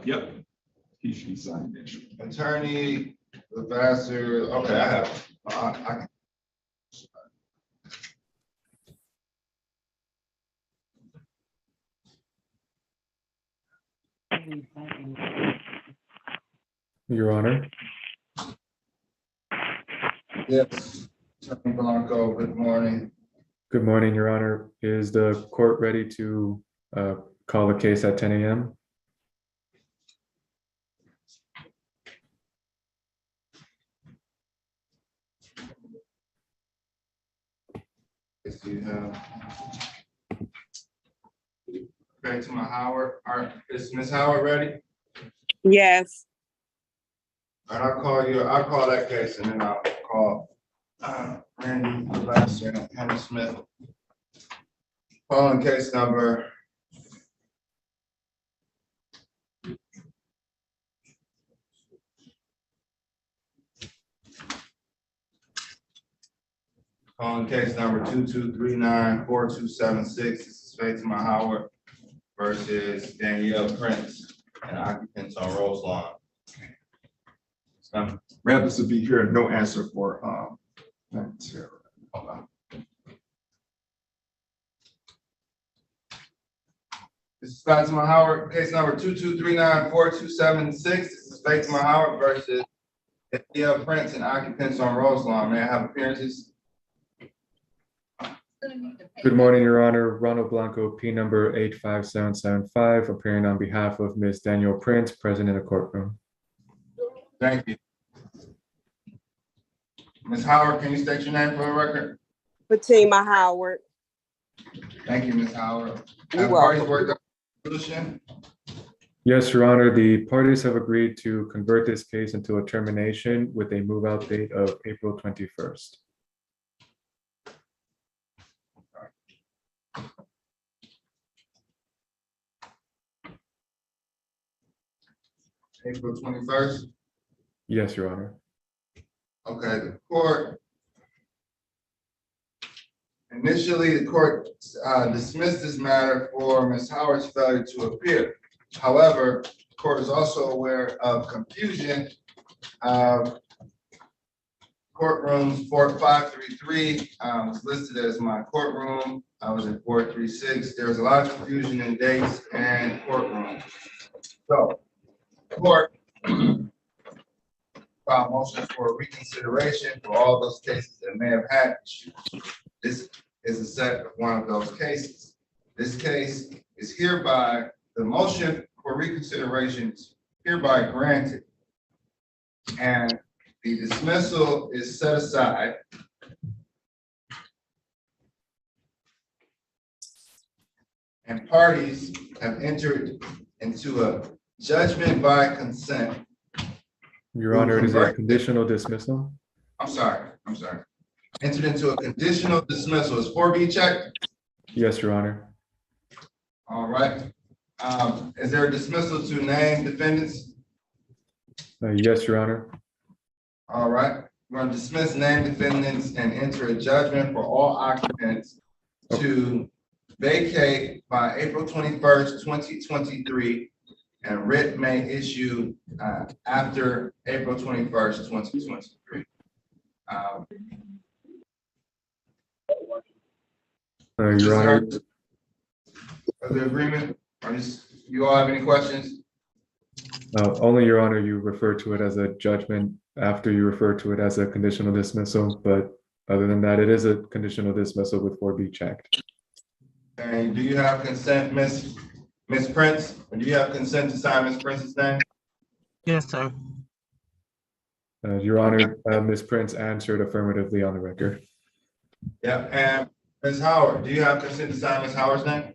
Yep. He should be signed in. Attorney Levasseur, okay, I have it. I can. Your Honor. Yes, Attorney Blanco, good morning. Good morning, Your Honor. Is the court ready to call the case at 10 a.m.? Yes, you have. Back to my Howard. All right, is Ms. Howard ready? Yes. All right, I'll call that case and then I'll call Randy Levasseur and Hannah Smith. Calling case number 2239-4276. This is Fatima Howard versus Danielle Prince and occupants on Rose Lawn. Rabbits will be here. No answer for Okay. This is Fatima Howard, case number 2239-4276. This is Fatima Howard versus Danielle Prince and occupants on Rose Lawn. May I have appearances? Good morning, Your Honor. Ronald Blanco, P number 85775, appearing on behalf of Ms. Danielle Prince, present in the courtroom. Thank you. Ms. Howard, can you state your name for the record? Fatima Howard. Thank you, Ms. Howard. You're Have parties welcome. worked out a solution? Yes, Your Honor. The parties have agreed to convert this case into a termination with a move-out date of April 21st. April 21st? Yes, Your Honor. Okay, the court. Initially, the court dismissed this matter for Ms. Howard's failure to appear. However, court is also aware of confusion. Courtrooms 4533 was listed as my courtroom. I was in 436. There was a lot of confusion in dates and courtrooms. So, court filed motions for reconsideration for all those cases that may have had issues. This is a set of one of those cases. This case is hereby, the motion for reconsideration is hereby granted. And the dismissal is set aside. And parties have entered into a judgment by consent. Your Honor, it is a conditional dismissal. I'm sorry. Entered into a conditional dismissal. Is 4B checked? Yes, Your Honor. All right. Is there a dismissal to name defendants? Yes, Your Honor. All right. We're going to dismiss named defendants and enter a judgment for all occupants to vacate by April 21st, 2023, and writ may issue after April 21st, 2023. Your Honor. Are there agreement? You all have any questions? Only, Your Honor, you refer to it as a judgment after you refer to it as a conditional dismissal, but other than that, it is a conditional dismissal with 4B checked. And do you have consent, Miss Prince? Or do you have consent to sign Miss Prince's name? Yes, sir. Your Honor, Ms. Prince answered affirmatively on the record. Yeah, and Ms. Howard, do you have consent to sign Ms. Howard's name?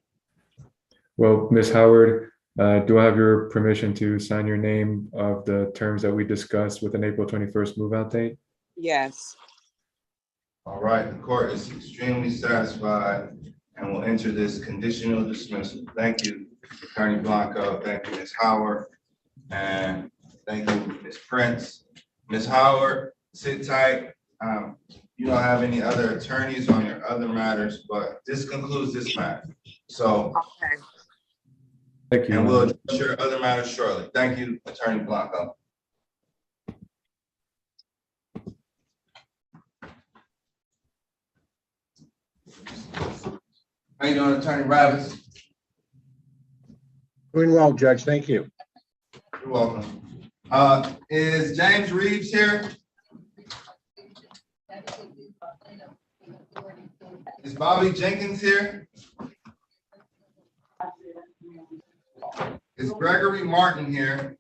Well, Ms. Howard, do I have your permission to sign your name of the terms that we discussed with an April 21st move-out date? Yes. All right, the court is extremely satisfied and will enter this conditional dismissal. Thank you, Attorney Blanco. Thank you, Ms. Howard. And thank you, Ms. Prince. Ms. Howard, sit tight. You don't have any other attorneys on your other matters, but this concludes this matter. So, Okay. Thank you. And we'll address your other matters shortly. Thank you, Attorney Blanco. How you doing, Attorney Ravis? Doing well, Judge. Thank you. You're welcome. Is James Reeves here? Is Bobby Jenkins here? Is Gregory Martin here?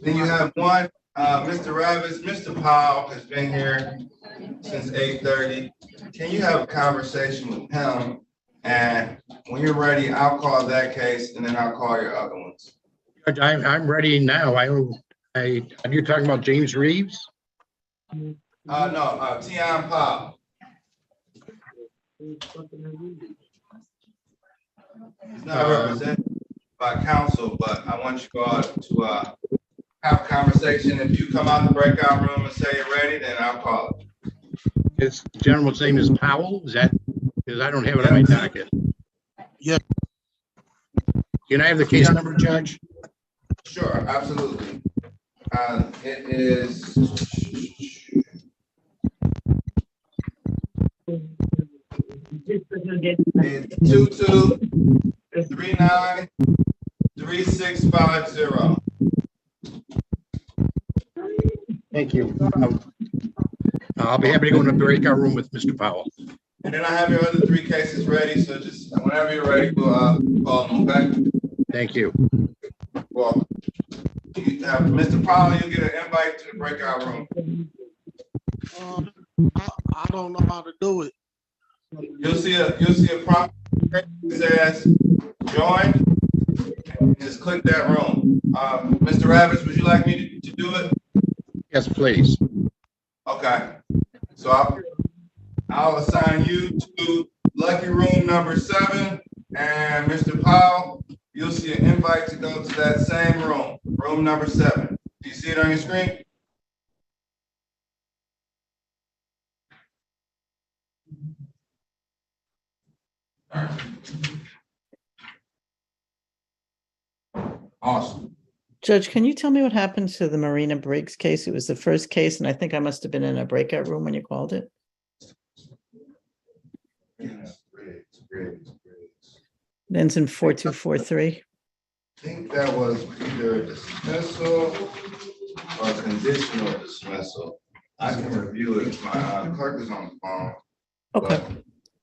Then you have one, Mr. Ravis. Mr. Powell has been here since 8:30. Can you have a conversation with him? And when you're ready, I'll call that case and then I'll call your other ones. Judge, I'm ready now. Are you talking about James Reeves? No, Tion Powell. He's not represented by counsel, but I want you all to have a conversation. If you come out the breakout room and say you're ready, then I'll call it. His gentleman's name is Powell. Is that, because I don't have it on my docket. Yeah. Can I have the case number, Judge? Sure, absolutely. It is it's 22393650. Thank you. I'll be happy to go in the breakout room with Mr. Powell. And then I have your other three cases ready, so just whenever you're ready, we'll call them, okay? Thank you. Well, Mr. Powell, you'll get an invite to the breakout room. I don't know how to do it. You'll see a prompt that says join, and just click that room. Mr. Ravis, would you like me to do it? Yes, please. Okay. So I'll assign you to lucky room number 7, and Mr. Powell, you'll see an invite to go to that same room, room number 7. Do you see it on your screen? Awesome. Judge, can you tell me what happened to the Marina Briggs case? It was the first case, and I think I must have been in a breakout room when you called it. Briggs. It ends in 4243. I think that was either dismissal or conditional dismissal. I can review it. My clerk is on the phone. Okay,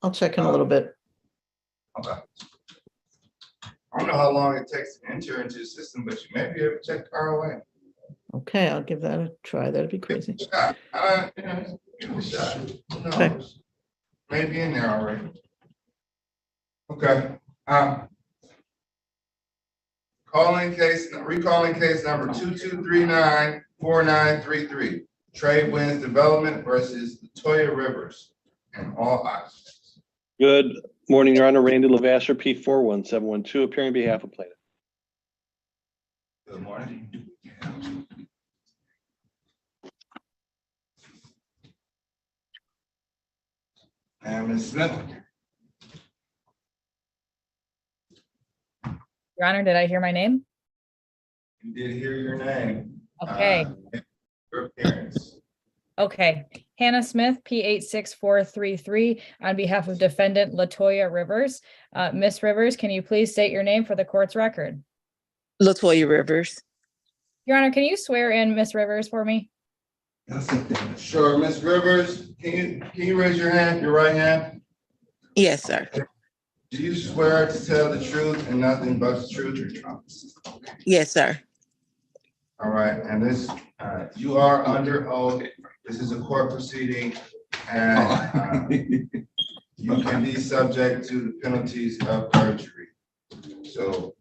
I'll check in a little bit. Okay. I don't know how long it takes to enter into the system, but you may be able to check the ROA. Okay, I'll give that a try. That'd be crazy. Shot. Give it a shot. Who knows? Okay. Maybe in there already. Okay. Recalling case number 22394933. Trade Winds Development versus Latoya Rivers and all occupants. Good morning, Your Honor. Randy Lavasser, P41712, appearing on behalf of plaintiff. Good morning. And Ms. Smith. Your Honor, did I hear my name? You did hear your name. Okay. Your appearance. Okay. Hannah Smith, P86433, on behalf of defendant Latoya Rivers. Miss Rivers, can you please state your name for the court's record? Latoya Rivers. Your Honor, can you swear in Miss Rivers for me? Sure, Ms. Rivers, can you raise your hand, your right hand? Yes, sir. Do you swear to tell the truth and nothing but the truth? Yes, sir. All right, and this, you are under oath. This is a court proceeding, and you can be subject to the penalties of perjury. So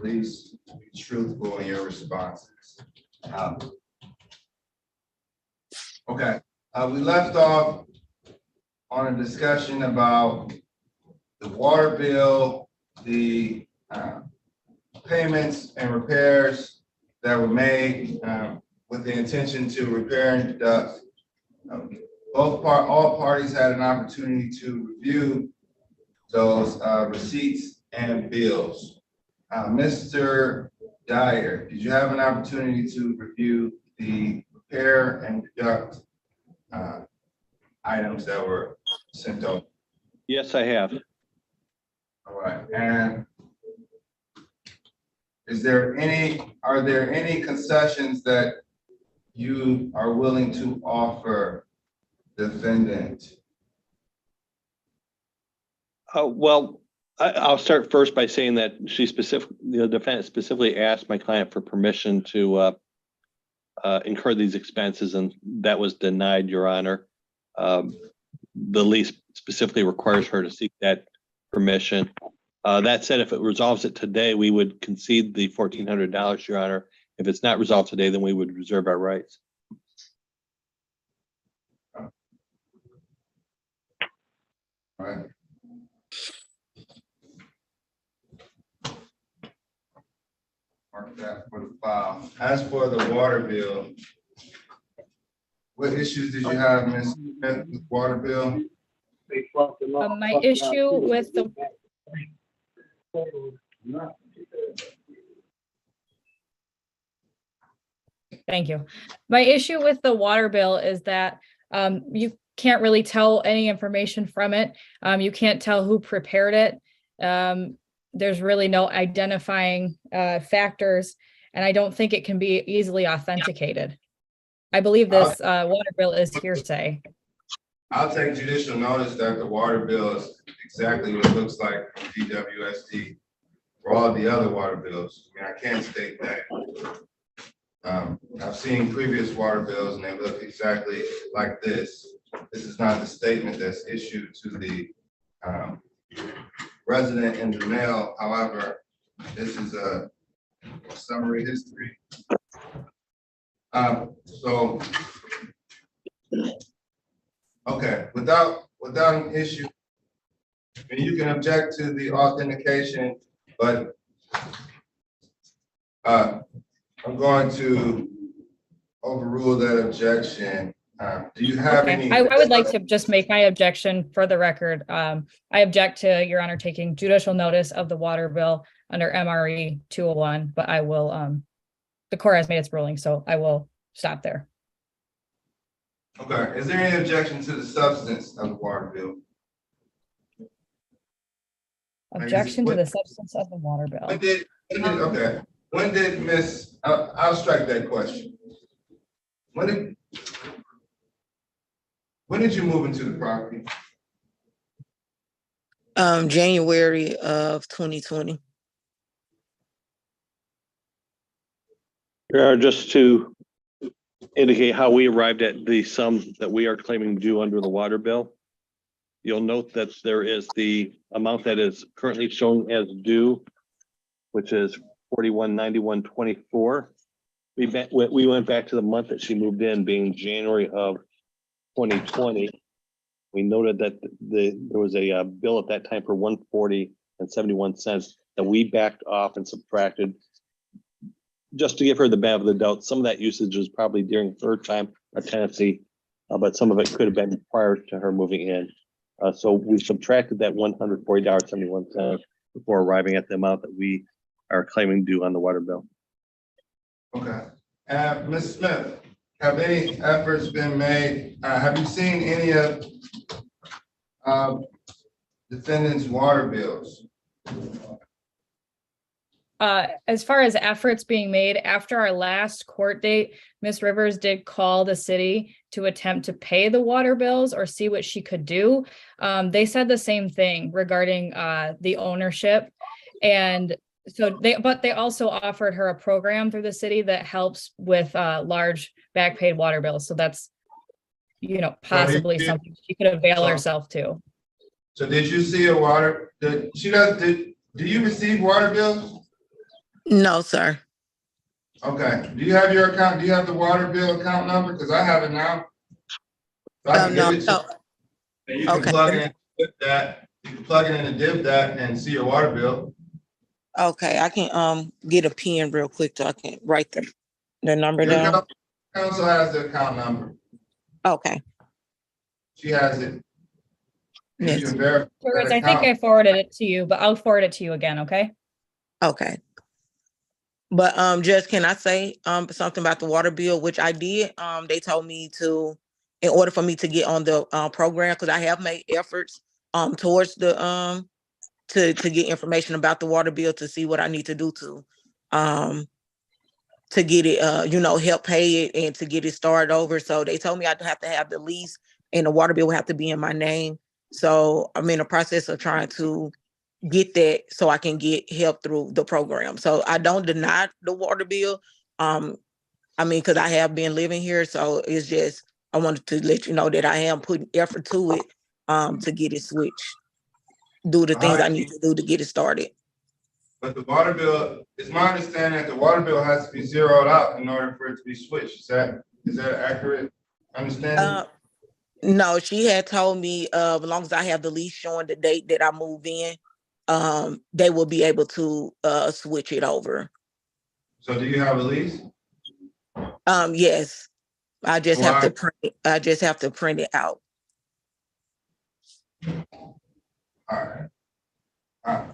please be truthful in your responses. Okay, we left off on a discussion about the water bill, the payments and repairs that were made with the intention to repair and deduct. All parties had an opportunity to review those receipts and bills. Mr. Dyer, did you have an opportunity to review the repair and deduct items that were sent over? Yes, I have. All right, and are there any concessions that you are willing to offer defendant? Well, I'll start first by saying that the defendant specifically asked my client for permission to incur these expenses, and that was denied, Your Honor. The lease specifically requires her to seek that permission. That said, if it resolves it today, we would concede the $1,400, Your Honor. If it's not resolved today, then we would reserve our rights. All right. Mark that for the file. As for the water bill, what issues did you have, Ms. Smith, with water bill? My issue with the Thank you. My issue with the water bill is that you can't really tell any information from it. You can't tell who prepared it. There's really no identifying factors, and I don't think it can be easily authenticated. I believe this water bill is hearsay. I'll take judicial notice that the water bill is exactly what it looks like from DWSD for all the other water bills. I mean, I can't state that. I've seen previous water bills and they look exactly like this. This is not the statement that's issued to the resident in the mail. However, this is a summary history. Okay, without an issue, I mean, you can object to the authentication, but I'm going to overrule that objection. Do you have any? I would like to just make my objection for the record. I object to Your Honor taking judicial notice of the water bill under MRE 201, but I will, the court has made its ruling, so I will stop there. Okay, is there any objection to the substance of the water bill? Objection to the substance of the water bill. When did Miss, I'll strike that question. When did you move into the property? January of 2020. Just to indicate how we arrived at the sum that we are claiming due under the water bill. You'll note that there is the amount that is currently shown as due, which is $41.91.24. We went back to the month that she moved in, being January of 2020. We noted that there was a bill at that time for $140.71 that we backed off and subtracted, just to give her the benefit of the doubt. Some of that usage is probably during her time of tenancy, but some of it could have been prior to her moving in. So we subtracted that $140.71 before arriving at the amount that we are claiming due on the water bill. Okay. Ms. Smith, have any efforts been made? Have you seen any of defendants' water bills? As far as efforts being made, after our last court date, Ms. Rivers did call the city to attempt to pay the water bills or see what she could do. They said the same thing regarding the ownership. And so but they also offered her a program through the city that helps with large back paid water bills. So that's, you know, possibly something she could avail herself to. So did you see a water, do you receive water bills? No, sir. Okay, do you have your account, do you have the water bill account number? Because I have it now. So I can give it to you. And you can plug it in that, you can plug it in and div that and see your water bill. Okay, I can get a pen real quick so I can write the number down. Council has the account number. Okay. She has it. Yes. You can verify I think I forwarded it to you, but I'll forward it to you again, okay? Okay. But Judge, can I say something about the water bill, which I did? They told me to, in order for me to get on the program, because I have made efforts towards the to get information about the water bill to see what I need to do to get it, you know, help pay it and to get it started over. So they told me I'd have to have the lease and the water bill would have to be in my name. So I'm in the process of trying to get that so I can get help through the program. So I don't deny the water bill. I mean, because I have been living here. So it's just, I wanted to let you know that I am putting effort to it to get it switched. Do the things I need to do to get it started. But the water bill, it's my understanding that the water bill has to be zeroed out in order for it to be switched. Is that accurate understanding? No, she had told me as long as I have the lease showing the date that I move in, they will be able to switch it over. So do you have a lease? Yes. I just have to print it. I just have to print it out. All right.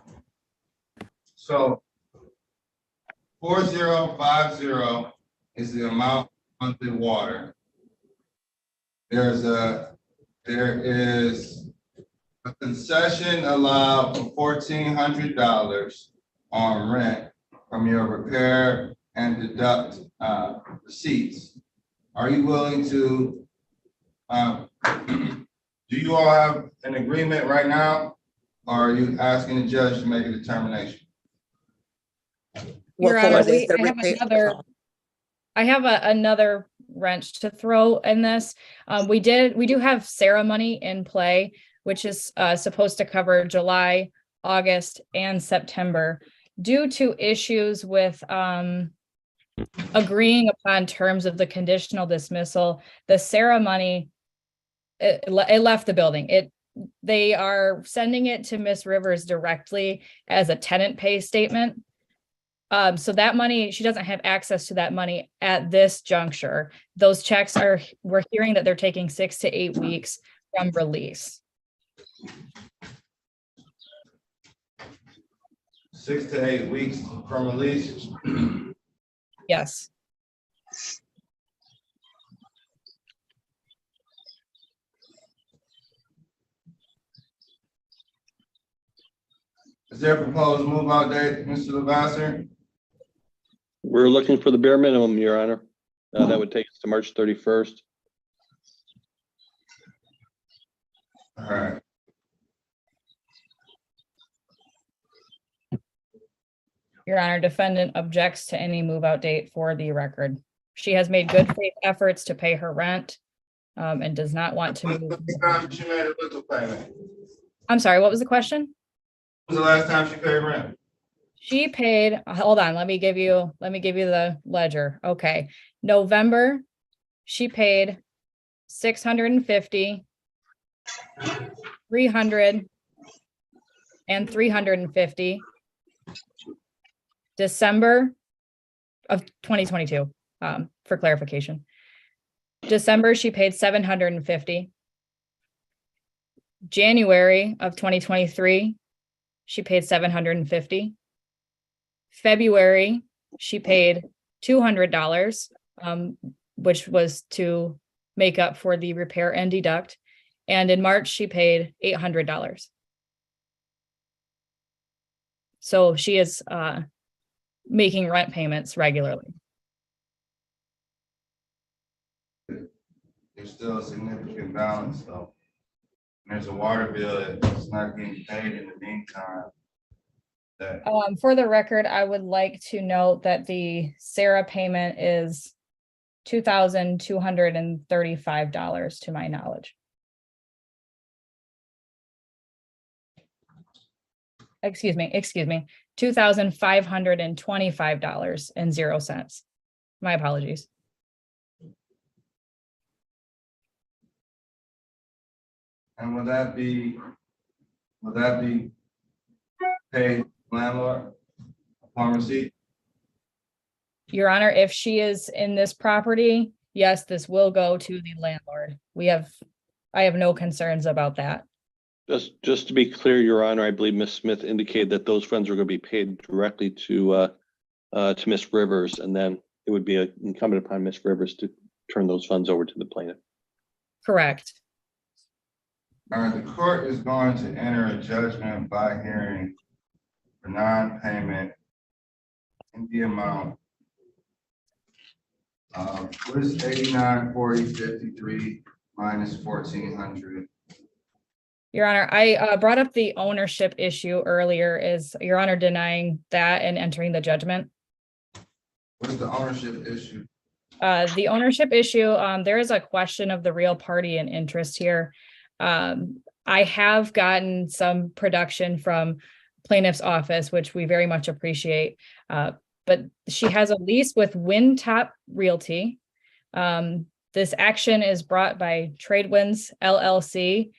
So 4050 is the amount of monthly water. There is a concession allowed for $1,400 on rent from your repair and deduct receipts. Are you willing to, do you all have an agreement right now? Or are you asking the judge to make a determination? Your Honor, I have another wrench to throw in this. We do have ceremony in play, which is supposed to cover July, August, and September. Due to issues with agreeing upon terms of the conditional dismissal, the ceremony, it left the building. They are sending it to Ms. Rivers directly as a tenant pay statement. So that money, she doesn't have access to that money at this juncture. Those checks we're hearing that they're taking 6 to 8 weeks from release. 6 to 8 weeks from release. Yes. Is there a proposed move out date, Mr. Lavasser? We're looking for the bare minimum, Your Honor. That would take us to March 31st. All right. Your Honor, defendant objects to any move out date for the record. She has made good faith efforts to pay her rent and does not want to When's move. the last time she made a rental payment? I'm sorry, what was the question? When was the last time she paid rent? She paid, hold on, let me give you the ledger. Okay. November, she paid 650, 300, and 350. December of 2022, for clarification. December, she paid 750. January of 2023, she paid 750. February, she paid $200, which was to make up for the repair and deduct. And in March, she paid $800. So she is making rent payments regularly. There's still a significant balance though. There's a water bill that's not getting paid in the meantime. For the record, I would like to note that the Sarah payment is $2,235 to my knowledge. Excuse me, $2,525.00. My apologies. And will that be paid landlord upon receipt? Your Honor, if she is in this property, yes, this will go to the landlord. I have no concerns about that. Just to be clear, Your Honor, I believe Ms. Smith indicated that those funds are going to be paid directly to Ms. Rivers, and then it would be incumbent upon Ms. Rivers to turn those funds over to the plaintiff. Correct. All right, the court is going to enter a judgment by hearing for non-payment in the amount of what is 894053 minus 1400. Your Honor, I brought up the ownership issue earlier. Is Your Honor denying that and entering the judgment? What's the ownership issue? The ownership issue, there is a question of the real party and interest here. I have gotten some production from plaintiff's office, which we very much appreciate. But she has a lease with Windtop Realty. This action is brought by Tradewinds LLC.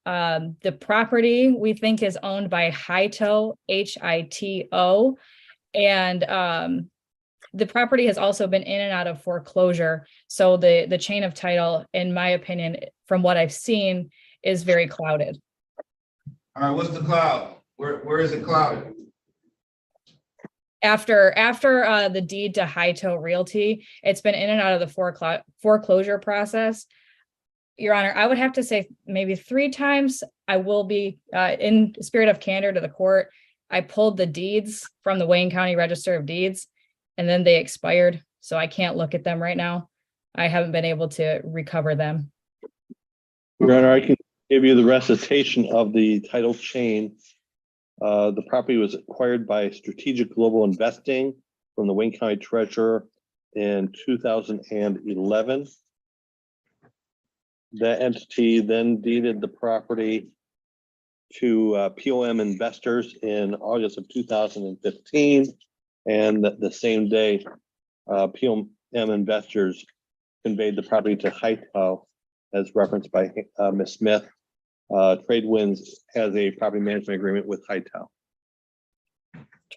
The property we think is owned by Hito, H-I-T-O. And the property has also been in and out of foreclosure. So the chain of title, in my opinion, from what I've seen, is very clouded. All right, what's the cloud? Where is it clouded? After the deed to Hito Realty, it's been in and out of the foreclosure process. Your Honor, I would have to say maybe 3 times. I will be in spirit of candor to the court. I pulled the deeds from the Wayne County Register of Deeds, and then they expired. So I can't look at them right now. I haven't been able to recover them. Your Honor, I can give you the recitation of the title chain. The property was acquired by Strategic Global Investing from the Wayne County Treasurer in 2011. That entity then deeded the property to POM Investors in August of 2015. And the same day, POM Investors conveyed the property to Hito, as referenced by Ms. Smith. Tradewinds has a property management agreement with Hito.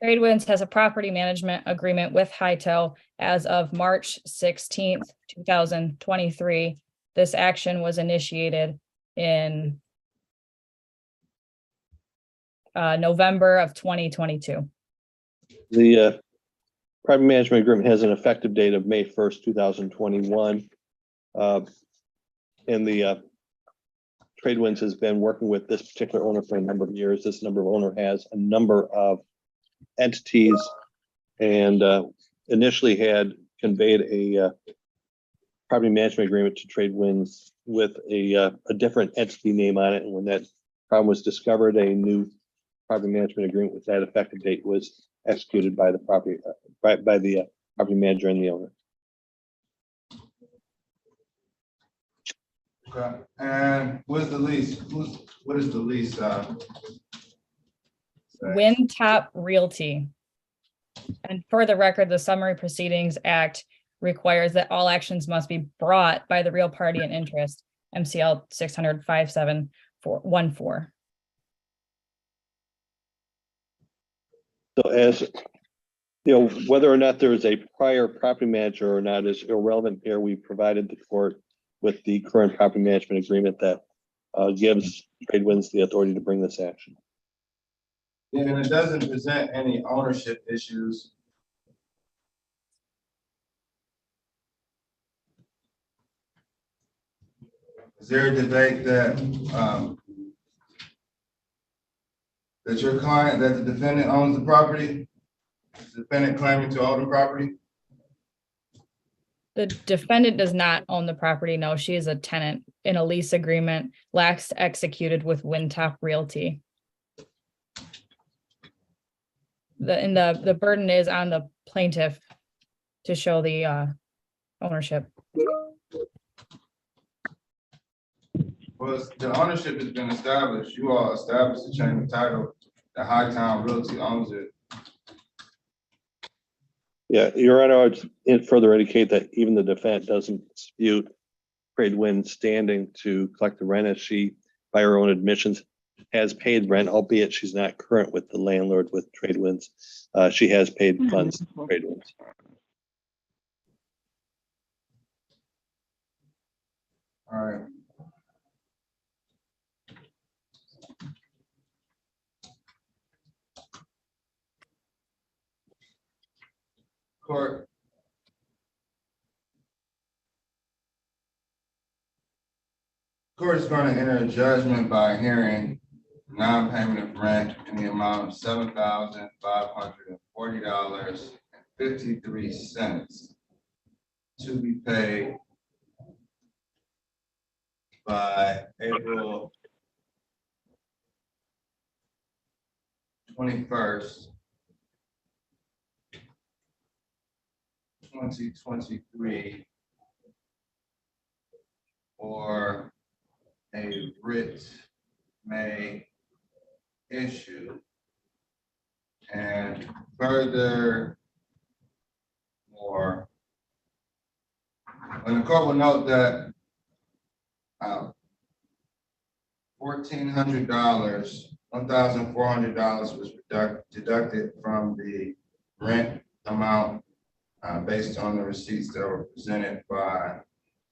Tradewinds has a property management agreement with Hito as of March 16th, 2023. This action was initiated in November of 2022. The private management agreement has an effective date of May 1st, 2021. And the Tradewinds has been working with this particular owner for a number of years. This number of owner has a number of entities and initially had conveyed a property management agreement to Tradewinds with a different entity name on it. And when that problem was discovered, a new property management agreement with that effective date was executed by the property by the property manager and the owner. Okay, and what's the lease? What is the lease? Windtop Realty. And for the record, the Summary Proceedings Act requires that all actions must be brought by the real party in interest, MCL 600-5714. So as you know, whether or not there is a prior property manager or not is irrelevant here. We provided the court with the current property management agreement that gives Tradewinds the authority to bring this action. Yeah, and it doesn't present any ownership issues. Is there a debate that that your client, that the defendant owns the property? Is the defendant claiming to own the property? The defendant does not own the property. No, she is a tenant in a lease agreement, last executed with Windtop Realty. The burden is on the plaintiff to show the ownership. Well, the ownership has been established. You all established the chain of title. The Hightown Realty owns it. Yeah, Your Honor, I would further indicate that even the defendant doesn't dispute Tradewinds standing to collect the rent, as she, by her own admissions, has paid rent, albeit she's not current with the landlord with Tradewinds. She has paid funds to Tradewinds. All right. Court. Court is going to enter a judgment by hearing non-payment of rent in the amount of $7,540.53 to be paid by April 21st, 2023, or a writ may issue. And further, more, when the court will note that $1,400, $1,400 was deducted from the rent amount based on the receipts that were presented by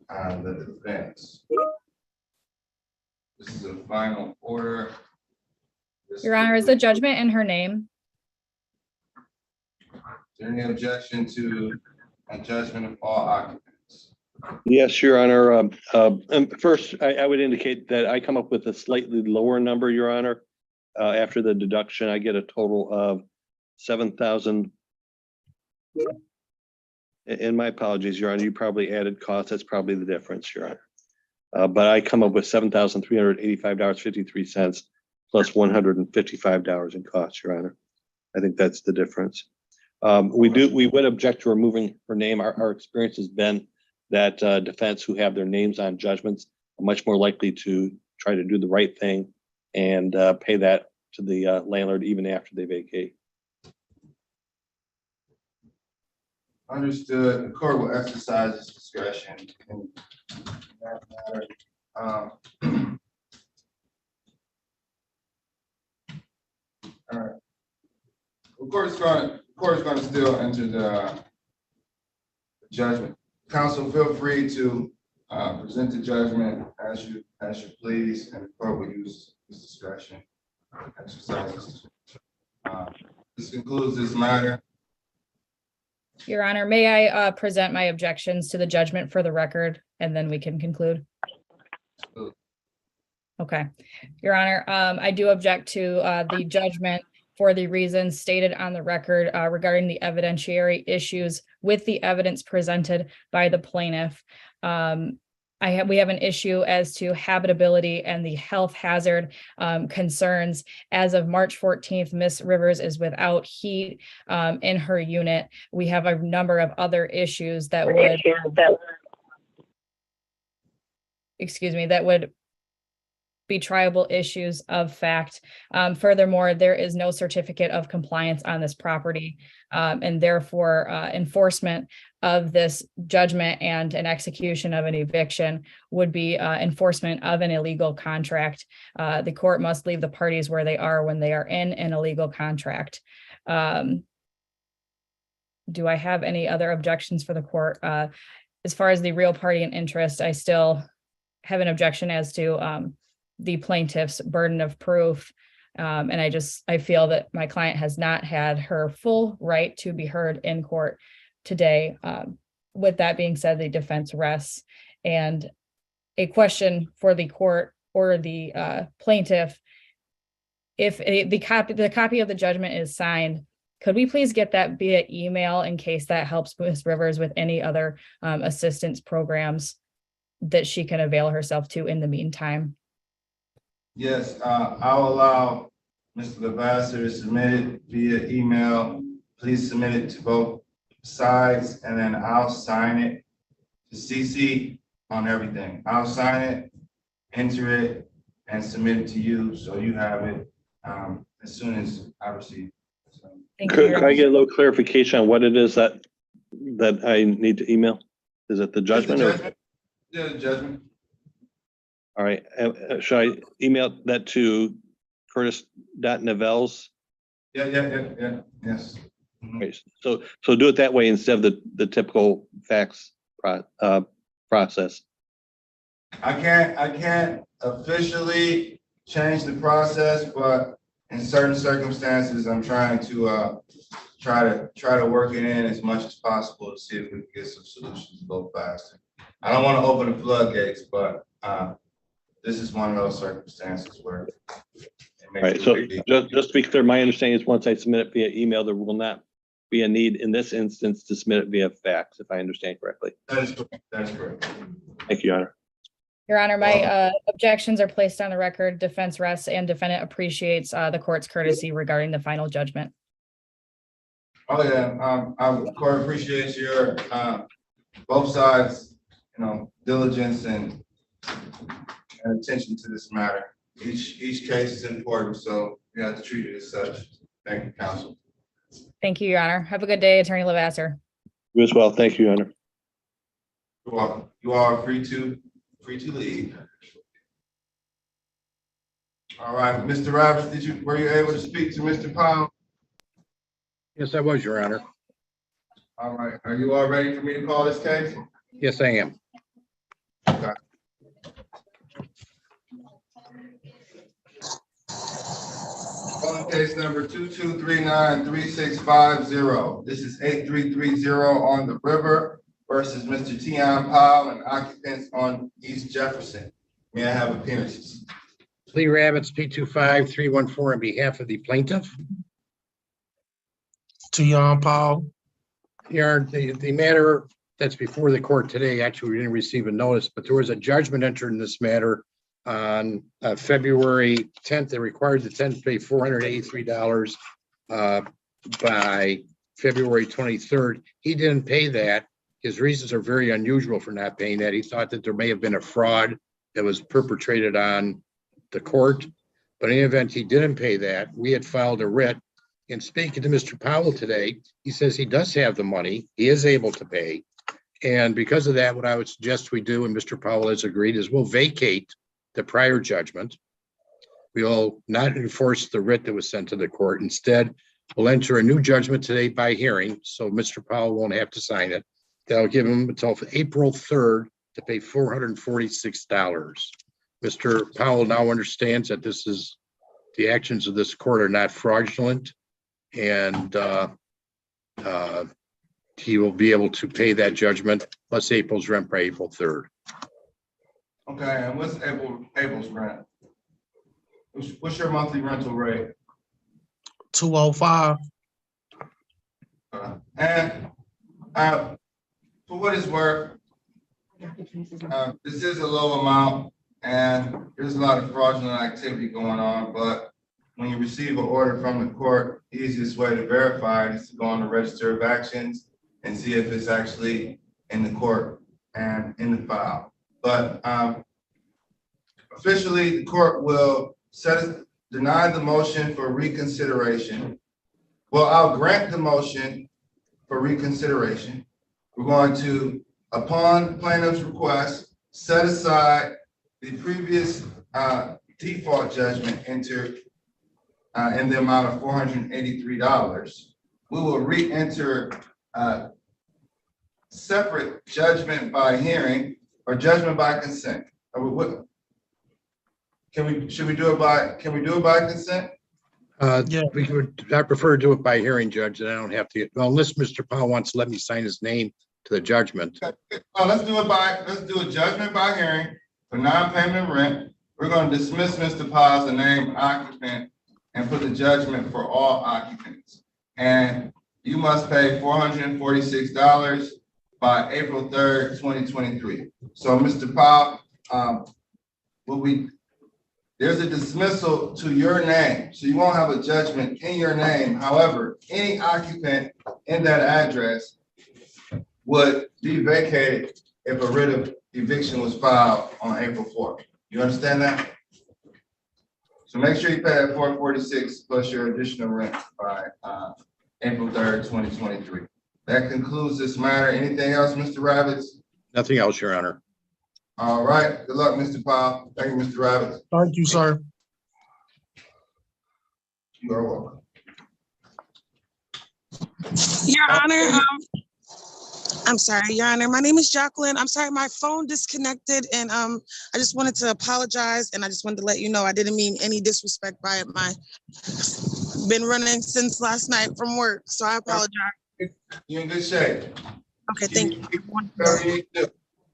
the defense. This is a final order. Your Honor, is the judgment in her name? Is there any objection to a judgment of all occupants? Yes, Your Honor. And first, I would indicate that I come up with a slightly lower number, Your Honor. After the deduction, I get a total of 7,000. And my apologies, Your Honor, you probably added costs. That's probably the difference, Your Honor. But I come up with $7,385.53 plus $155 in costs, Your Honor. I think that's the difference. We would object to removing her name. Our experience has been that defendants who have their names on judgments are much more likely to try to do the right thing and pay that to the landlord even after they vacate. Understood. The court will exercise its discretion in that matter. All right. The court is going to still enter the judgment. Counsel, feel free to present the judgment as you please, and the court will use its discretion. Exercise its discretion. This concludes this matter. Your Honor, may I present my objections to the judgment for the record, and then we can conclude? Okay. Your Honor, I do object to the judgment for the reasons stated on the record regarding the evidentiary issues with the evidence presented by the plaintiff. We have an issue as to habitability and the health hazard concerns. As of March 14th, Ms. Rivers is without heat in her unit. We have a number of other issues that would, excuse me, that would be triable issues of fact. Furthermore, there is no certificate of compliance on this property, and therefore enforcement of this judgment and an execution of an eviction would be enforcement of an illegal contract. The court must leave the parties where they are when they are in an illegal contract. Do I have any other objections for the court? As far as the real party in interest, I still have an objection as to the plaintiff's burden of proof. And I feel that my client has not had her full right to be heard in court today. With that being said, the defense rests. And a question for the court or the plaintiff, if the copy of the judgment is signed, could we please get that via email in case that helps Ms. Rivers with any other assistance programs that she can avail herself to in the meantime? Yes, I'll allow Mr. Lavasser to submit it via email. Please submit it to both sides, and then I'll sign it to CC on everything. I'll sign it, enter it, and submit it to you, so you have it as soon as I receive it. So. Could I get a little clarification on what it is that I need to email? Is it the judgment? Yeah, the judgment. All right. Should I email that to curtis.nivelles? Yeah, yes. Okay, so do it that way instead of the typical fax process. I can't officially change the process, but in certain circumstances, I'm trying to try to work it in as much as possible to see if we can get some solutions a little faster. I don't want to open the floodgates, but this is one of those circumstances where. All right. So just to be clear, my understanding is once I submit it via email, there will not be a need in this instance to submit it via fax, if I understand correctly. That is correct. That is correct. Thank you, Your Honor. Your Honor, my objections are placed on the record. Defense rests, and defendant appreciates the court's courtesy regarding the final judgment. Oh yeah, I court appreciates your both sides, diligence and attention to this matter. Each case is important, so you have to treat it as such. Thank you, counsel. Thank you, Your Honor. Have a good day, Attorney Lavasser. You as well. Thank you, Your Honor. You're welcome. You all are free to leave. All right, Mr. Roberts, were you able to speak to Mr. Powell? Yes, I was, Your Honor. All right, are you all ready for me to call this case? Yes, I am. Okay. Calling case number 22393650. This is 8330 on the river versus Mr. Tion Powell and occupants on East Jefferson. May I have appearances? Lee Rabbits, P25314 on behalf of the plaintiff. Tion Powell. Your Honor, the matter that's before the court today, actually, we didn't receive a notice, but there was a judgment entered in this matter on February 10th. They required the tenant to pay $483 by February 23rd. He didn't pay that. His reasons are very unusual for not paying that. He thought that there may have been a fraud that was perpetrated on the court, but in any event, he didn't pay that. We had filed a writ. In speaking to Mr. Powell today, he says he does have the money. He is able to pay. And because of that, what I would suggest we do, and Mr. Powell has agreed, is we'll vacate the prior judgment. We will not enforce the writ that was sent to the court. Instead, we'll enter a new judgment today by hearing, so Mr. Powell won't have to sign it. That'll give him until April 3rd to pay $446. Mr. Powell now understands that the actions of this court are not fraudulent, and he will be able to pay that judgment plus April's rent by April 3rd. Okay, and what's April's rent? What's your monthly rental rate? 205. And for what it's worth, this is a low amount and there's a lot of fraudulent activity going on, but when you receive an order from the court, the easiest way to verify it is to go on the register of actions and see if it's actually in the court and in the file. But officially, the court will deny the motion for reconsideration. Well, I'll grant the motion for reconsideration. We're going to, upon plaintiff's request, set aside the previous default judgment entered in the amount of $483. We will re-enter separate judgment by hearing or judgment by consent. Should we do it by consent? We could, I prefer to do it by hearing, Judge, and I don't have to, unless Mr. Powell wants to let me sign his name to the judgment. Let's do a judgment by hearing for non-payment of rent. We're going to dismiss Mr. Powell as the named occupant and put the judgment for all occupants. And you must pay $446 by April 3rd, 2023. So Mr. Powell, there's a dismissal to your name. So you won't have a judgment in your name. However, any occupant in that address would be vacated if a writ of eviction was filed on April 4th. You understand that? So make sure you pay that $446 plus your additional rent by April 3rd, 2023. That concludes this matter. Anything else, Mr. Ravitz? Nothing else, Your Honor. All right. Good luck, Mr. Powell. Thank you, Mr. Ravitz. Thank you, sir. You are welcome. Your Honor, I'm sorry, Your Honor. My name is Jacqueline. I'm sorry, my phone disconnected, and I just wanted to apologize, and I just wanted to let you know I didn't mean any disrespect by it. Been running since last night from work, so I apologize. You're in good shape. Okay, thank you. Whatever you need to do.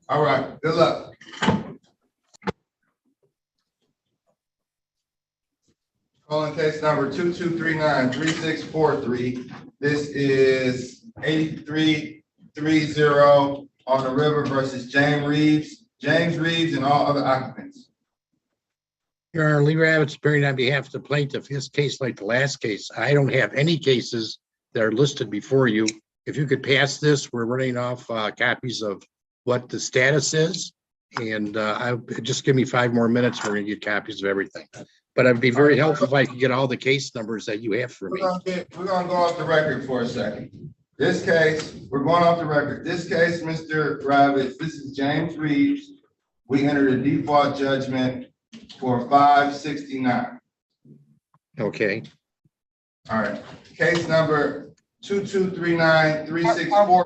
All right. Good luck. Calling case number 2239-3643. This is 8330 on the river versus James Reeves, and all other occupants. Your Honor, Lee Ravitz appearing on behalf of the plaintiff, his case like the last case. I don't have any cases that are listed before you. If you could pass this, we're running off copies of what the status is. And just give me 5 more minutes. We're gonna get copies of everything. But it'd be very helpful if I could get all the case numbers that you have for me. We're gonna go off the record for a second. This case, we're going off the record. This case, Mr. Ravitz, this is James Reeves. We entered a default judgment for $569. Okay. All right. Case number 2239-364.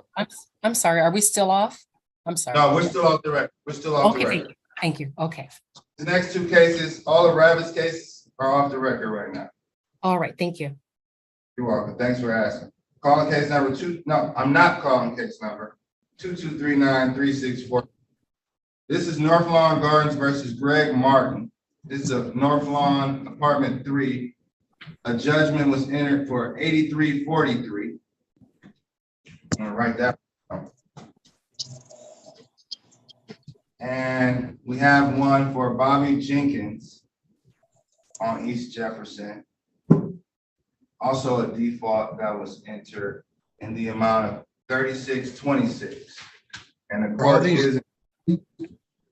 I'm sorry, are we still off? I'm sorry. No, we're still off the record. We're still off the record. Thank you. Okay. The next 2 cases, all the Ravitz cases are off the record right now. All right. Thank you. You're welcome. Thanks for asking. Calling case number 2. No, I'm not calling case number 2239-364. This is North Lawn Gardens versus Greg Martin. This is a North Lawn Apartment 3. A judgment was entered for $83.43. I'm gonna write that down. And we have one for Bobby Jenkins on East Jefferson. Also a default that was entered in the amount of $36.26. And the court is.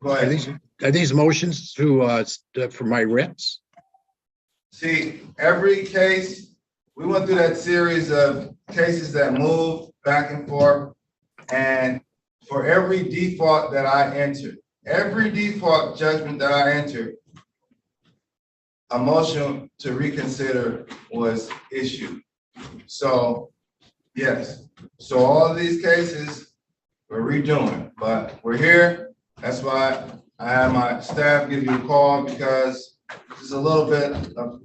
Go ahead. Are these motions to for my writs? See, every case, we went through that series of cases that move back and forth. And for every default that I entered, every default judgment that I entered, a motion to reconsider was issued. So, yes. So all of these cases we're redoing, but we're here. That's why I had my staff give you a call, because it's a little bit of,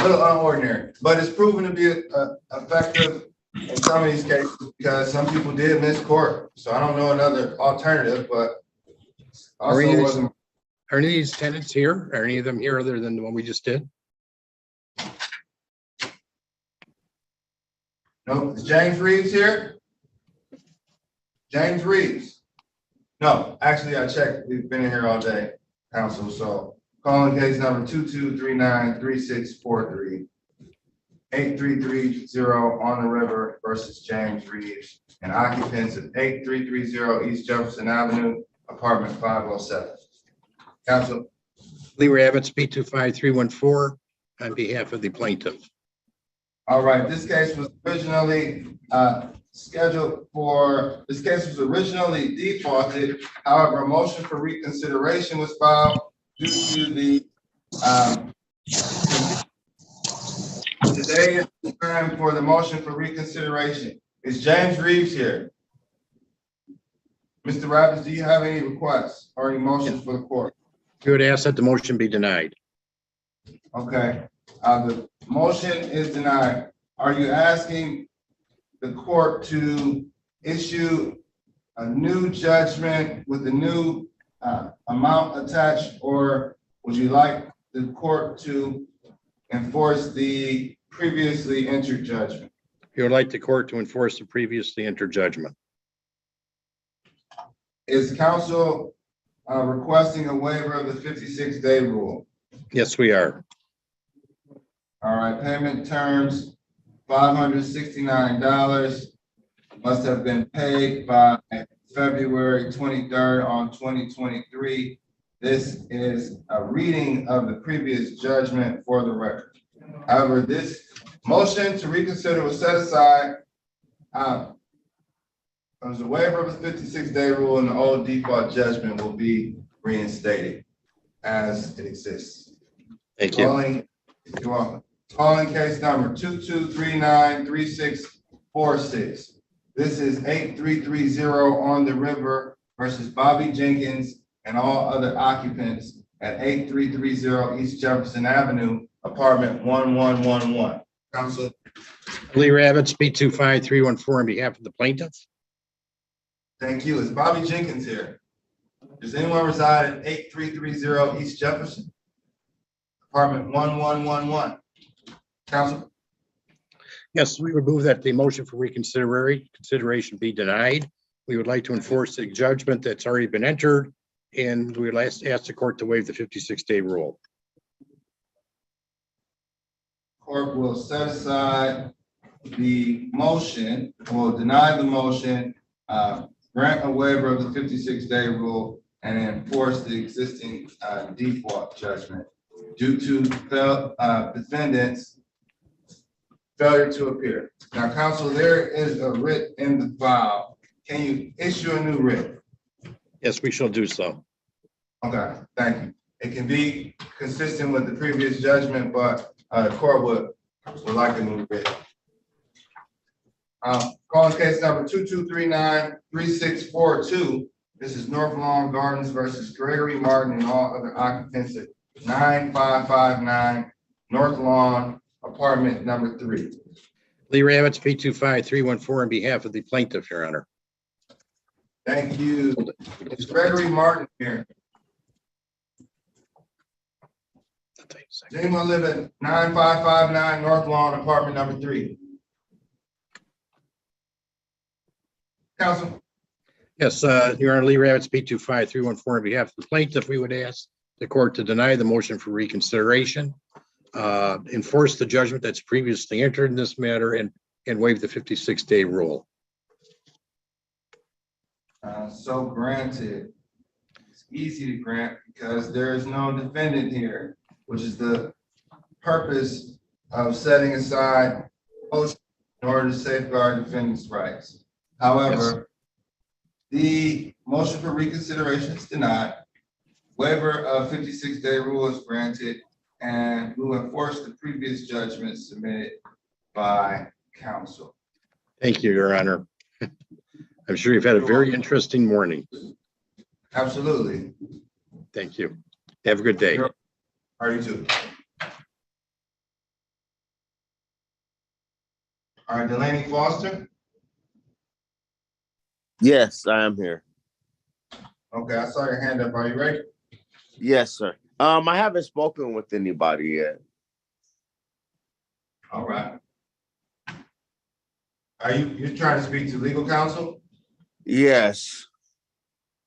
little unordinary, but it's proven to be effective in some of these cases because some people did miss court. So I don't know another alternative, but Are also wasn't. any of these tenants here? Are any of them here other than the one we just did? No, is James Reeves here? James Reeves? No, actually I checked. We've been in here all day, counsel. So calling case number 22393643. 8330 on the river versus James Reeves and occupants of 8330 East Jefferson Avenue, apartment 507. Counsel. Lee Ravitz, P25314, on behalf of the plaintiff. All right, this case was originally this case was originally defaulted. However, a motion for reconsideration was filed due to the today is the time for the motion for reconsideration. Is James Reeves here? Mr. Rabbits, do you have any requests or any motions for the court? You would ask that the motion be denied. Okay, the motion is denied. Are you asking the court to issue a new judgment with the new amount attached, or would you like the court to enforce the previously entered judgment? You would like the court to enforce the previously entered judgment. Is counsel requesting a waiver of the 56-day rule? Yes, we are. All right, payment terms, $569 must have been paid by February 23rd on 2023. This is a reading of the previous judgment for the record. However, this motion to reconsider was set aside. There's a waiver of the 56-day rule and the old default judgment will be reinstated as it exists. Thank you. You're welcome. Calling case number 22393646. This is 8330 on the river versus Bobby Jenkins and all other occupants at 8330 East Jefferson Avenue, apartment 1111. Counsel. Lee Ravitz, P25314, on behalf of the plaintiff. Thank you. Is Bobby Jenkins here? Does anyone reside at 8330 East Jefferson? Apartment 1111. Counsel. Yes, we would move that the motion for reconsideration be denied. We would like to enforce the judgment that's already been entered, and we would ask the court to waive the 56-day rule. Court will set aside the motion, will deny the motion, grant a waiver of the 56-day rule, and enforce the existing default judgment due to defendants' failure to appear. Now, counsel, there is a writ in the file. Can you issue a new writ? Yes, we shall do so. Okay, thank you. It can be consistent with the previous judgment, but the court would like a new writ. Calling case number 22393642. This is North Lawn Gardens versus Gregory Martin and all other occupants at 9559 North Lawn, apartment number 3. Lee Ravitz, P25314, on behalf of the plaintiff, Your Honor. Thank you. Is Gregory Martin here? Does anyone live at 9559 North Lawn, apartment number 3? Counsel. Yes, Your Honor, Lee Ravitz, P25314, on behalf of the plaintiff, we would ask the court to deny the motion for reconsideration, enforce the judgment that's previously entered in this matter, and waive the 56-day rule. So granted. It's easy to grant because there is no defendant here, which is the purpose of setting aside motion in order to safeguard defendants' rights. However, the motion for reconsideration is denied. Waiver of 56-day rule is granted, and we will enforce the previous judgment submitted by counsel. Thank you, Your Honor. I'm sure you've had a very interesting morning. Absolutely. Thank you. Have a good day. Are you too? All right, Delaney Foster. Yes, I am here. Okay, I saw your hand up. Are you ready? Yes, sir. I haven't spoken with anybody yet. All right. Are you're trying to speak to legal counsel? Yes.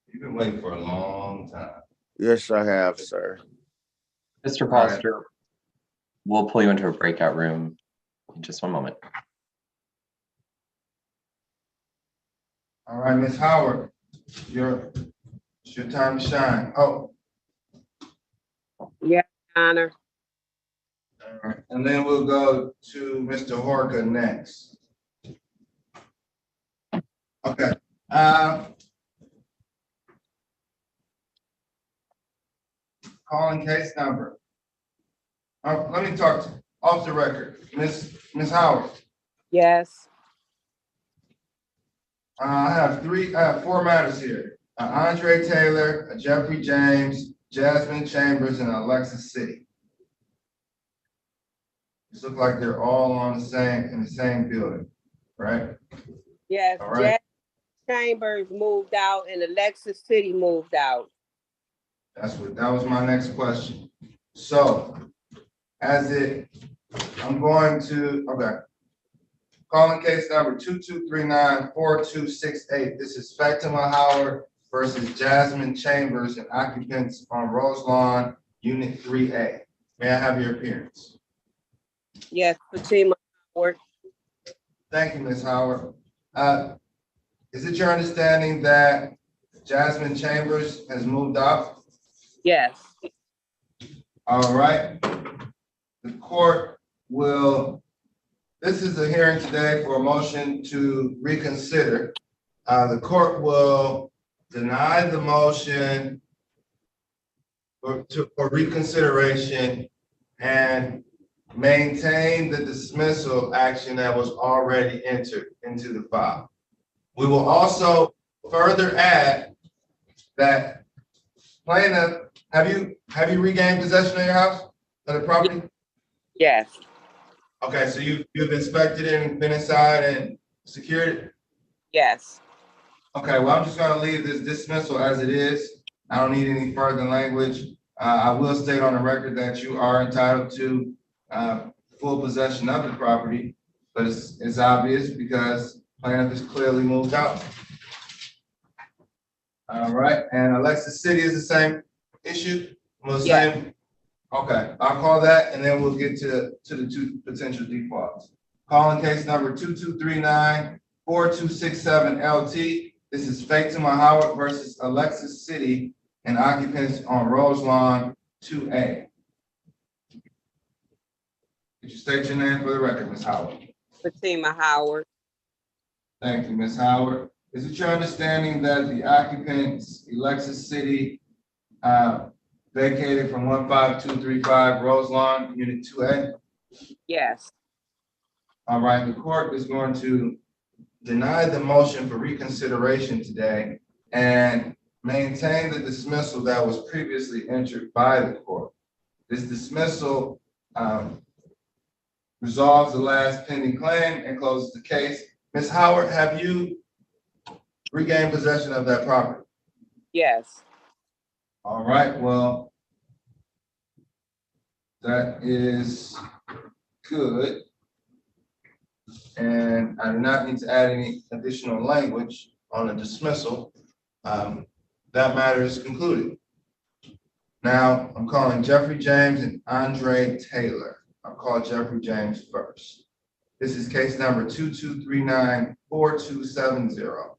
You've been waiting for a long time. Yes, I have, sir. Mr. All right. Foster, we'll pull you into a breakout room in just one moment. All right, Ms. Howard, it's your time to shine. Oh, Yes, Your Honor. all right. And then we'll go to Mr. Horka next. Okay. Calling case number. Let me talk off the record. Ms. Howard. Yes. I have four matters here. Andre Taylor, Jeffrey James, Jasmine Chambers, and Alexis City. This looks like they're all in the same building, right? Yes. All right. Chambers moved out and Alexis City moved out. That was my next question. So, I'm going to, okay. Calling case number 2239-4268. This is Fatima Howard versus Jasmine Chambers and occupants on Rose Lawn, Unit 3A. May I have your appearance? Yes, Fatima Howard. Thank you, Ms. Howard. Is it your understanding that Jasmine Chambers has moved out? Yes. All right. The court this is a hearing today for a motion to reconsider. The court will deny the motion for reconsideration and maintain the dismissal action that was already entered into the file. We will also further add that plaintiff, have you regained possession of your house, of the property? Yes. Okay, so you've inspected it and been inside and secured it? Yes. Okay, well, I'm just gonna leave this dismissal as it is. I don't need any further language. I will state on the record that you are entitled to full possession of the property, but it's obvious because plaintiff is clearly moved out. All right, and Alexis City is the same issue? Yes. Okay, I'll call that and then we'll get to the two potential defaults. Calling case number 2239-4267 LT. This is Fatima Howard versus Alexis City and occupants on Rose Lawn 2A. Could you state your name for the record, Ms. Howard? Fatima Howard. Thank you, Ms. Howard. Is it your understanding that the occupants, Alexis City, vacated from 15235 Rose Lawn, Unit 2A? Yes. All right, the court is going to deny the motion for reconsideration today and maintain the dismissal that was previously entered by the court. This dismissal resolves the last pending claim and closes the case. Ms. Howard, have you regained possession of that property? Yes. All right, well, that is good. And I do not need to add any additional language on the dismissal. That matter is concluded. Now, I'm calling Jeffrey James and Andre Taylor. I'll call Jeffrey James first. This is case number 2239-4270.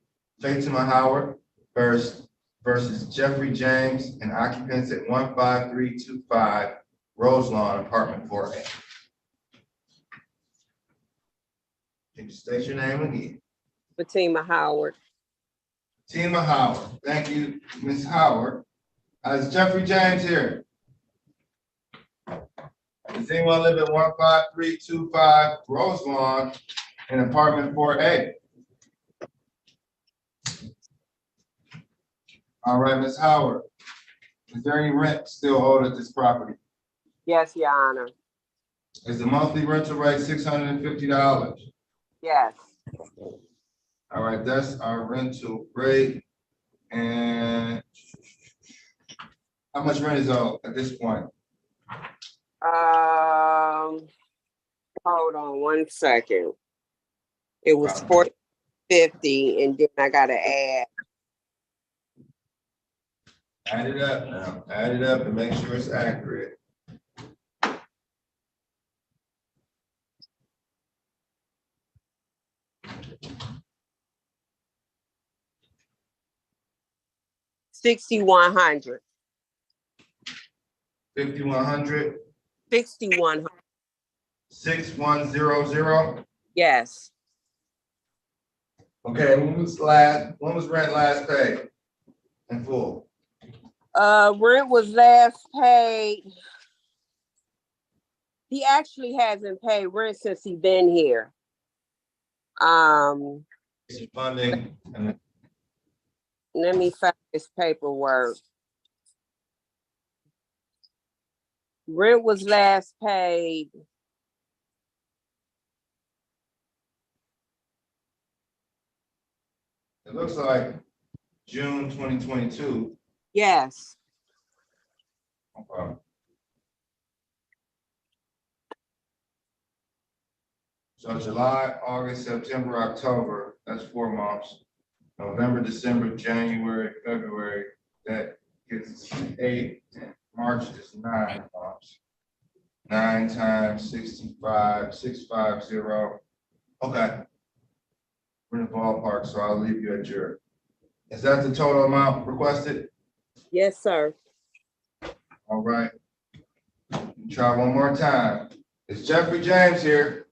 Fatima Howard versus Jeffrey James and occupants at 15325 Rose Lawn, apartment 4A. Can you state your name again? Fatima Howard. Fatima Howard. Thank you, Ms. Howard. Is Jeffrey James here? Does anyone live at 15325 Rose Lawn in apartment 4A? All right, Ms. Howard. Is there any rent still owed at this property? Yes, Your Honor. Is the monthly rental rate $650? Yes. All right, that's our rental rate. And how much rent is owed at this point? Hold on 1 second. It was $450, and then I gotta add. Add it up now. Add it up and make sure it's accurate. $6,100. 5,100. 6,100. 6,100. Yes. Okay, when was rent last paid in full? Rent was last paid. He actually hasn't paid rent since he been here. Funding. Let me find his paperwork. Rent was last paid. It looks like June 2022. Yes. Okay. So July, August, September, October, that's 4 months. November, December, January, February, that gets 8. March is 9 months. 9 times 65, 650. Okay. We're in the ballpark, so I'll leave you at your. Is that the total amount requested? Yes, sir. All right. Try one more time. It's Jeffrey James here.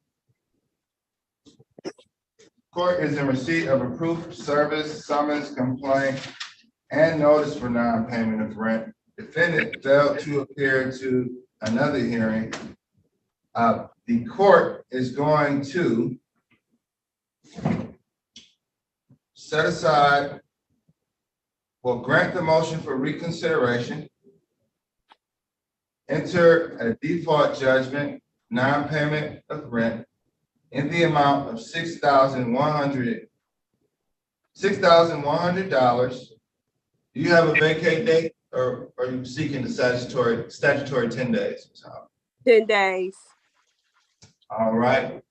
Court is in receipt of a proof of service, summons, complaint, and notice for non-payment of rent. Defendant failed to appear to another hearing. The court is going to set aside, will grant the motion for reconsideration, enter a default judgment, non-payment of rent in the amount of $6,100. Do you have a vacate date, or are you seeking the statutory 10 days? 10 days. All right.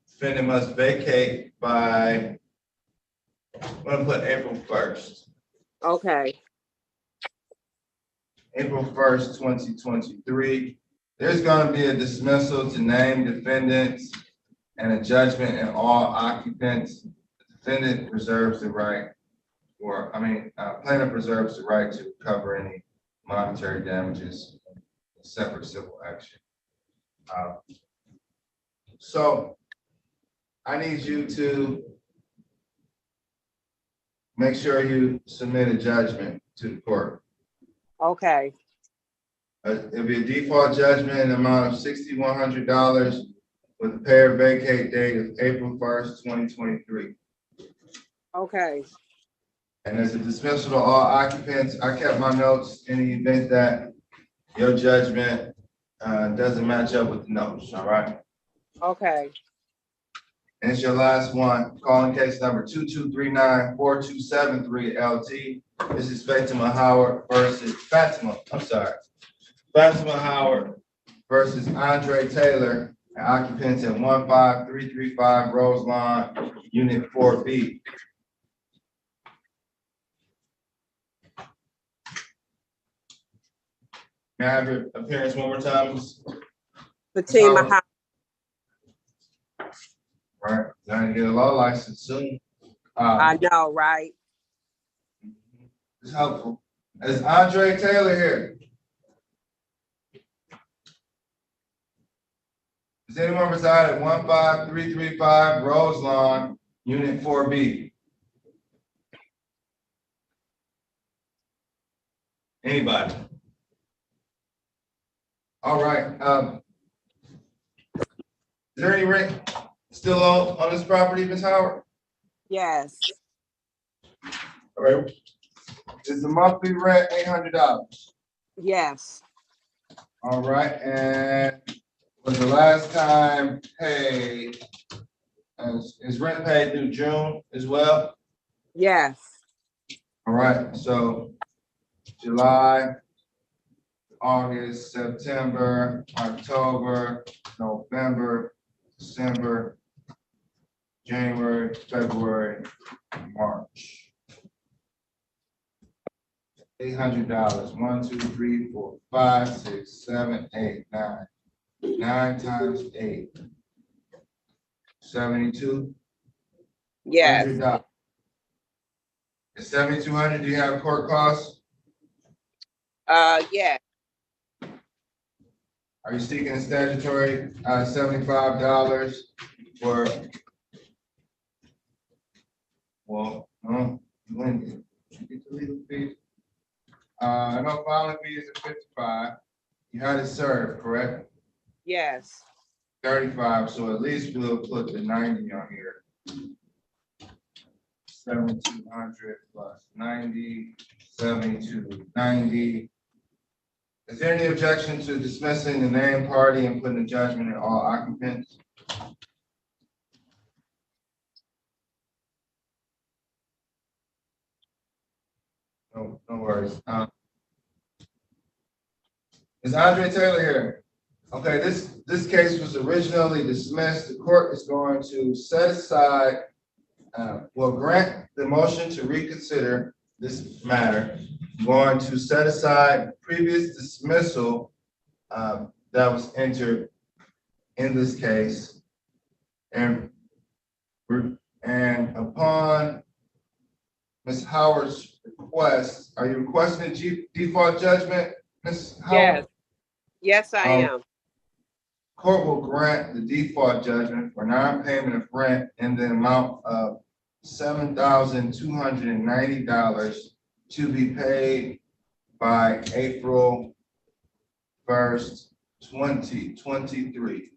Defendant must vacate by, I'm gonna put April 1st. Okay. April 1st, 2023. There's gonna be a dismissal to name defendants and a judgment in all occupants. The defendant reserves the right, plaintiff reserves the right to recover any monetary damages in separate civil action. So I need you to make sure you submit a judgment to the court. Okay. It'll be a default judgment in the amount of $6,100 with a pair vacate date of April 1st, 2023. Okay. And as a dismissal to all occupants, I kept my notes in the event that your judgment doesn't match up with the notes, all right? Okay. And it's your last one, calling case number 2239-4273 LT. This is Fatima Howard versus Andre Taylor, occupants at 15335 Rose Lawn, Unit 4B. May I have your appearance one more time? Fatima Howard. All right, gonna get a law license soon. I know, right? It's helpful. Is Andre Taylor here? Does anyone reside at 15335 Rose Lawn, Unit 4B? Anybody? All right. Is there any rent still on this property, Ms. Howard? Yes. All right. Is the monthly rent $800? Yes. All right. And was the last time paid Is rent paid through June as well? Yes. All right, so July, August, September, October, November, December, January, February, March. $800. 1, 2, 3, 4, 5, 6, 7, 8, 9. 9 times 8. 72. Yes. $100. Is 7,200, do you have court costs? Yeah. Are you seeking a statutory $75 for, well, no, you wouldn't get the legal fees. No filing fees at 55. You had it served, correct? Yes. 35, so at least we'll put the 90 on here. 7,200 plus 90, 7,290. Is there any objection to dismissing the named party and putting the judgment in all occupants? No, no worries. Is Andre Taylor here? Okay, this case was originally dismissed. The court is going to set aside, will grant the motion to reconsider this matter. Going to set aside previous dismissal that was entered in this case, and upon Ms. Howard's request, are you requesting a default judgment, Ms. Howard? Yes, I am. Court will grant the default judgment for non-payment of rent in the amount of $7,290 to be paid by April 1st, 2023.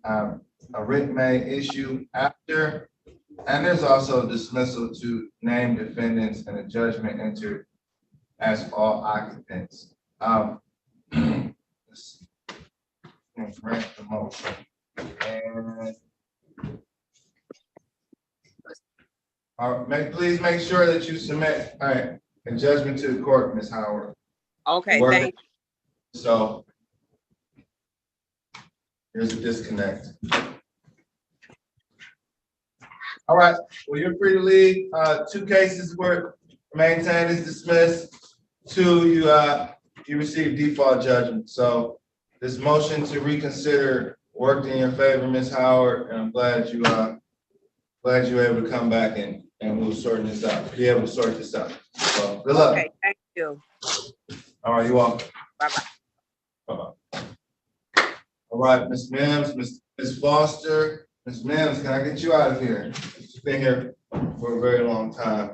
A writ may issue after, and there's also dismissal to name defendants and a judgment entered as all occupants. Let's grant the motion. And please make sure that you submit a judgment to the court, Ms. Howard. Okay, thank you. So here's a disconnect. All right, well, you're free to leave. 2 cases were maintained as dismissed. 2, you received default judgment. So this motion to reconsider worked in your favor, Ms. Howard, and I'm glad you were able to come back and we'll sort this out. Be able to sort this out. So good luck. Okay, thank you. All right, you're welcome. Bye-bye. Bye-bye. All right, Ms. Mims, Ms. Foster, Ms. Mims, can I get you out of here? You've been here for a very long time.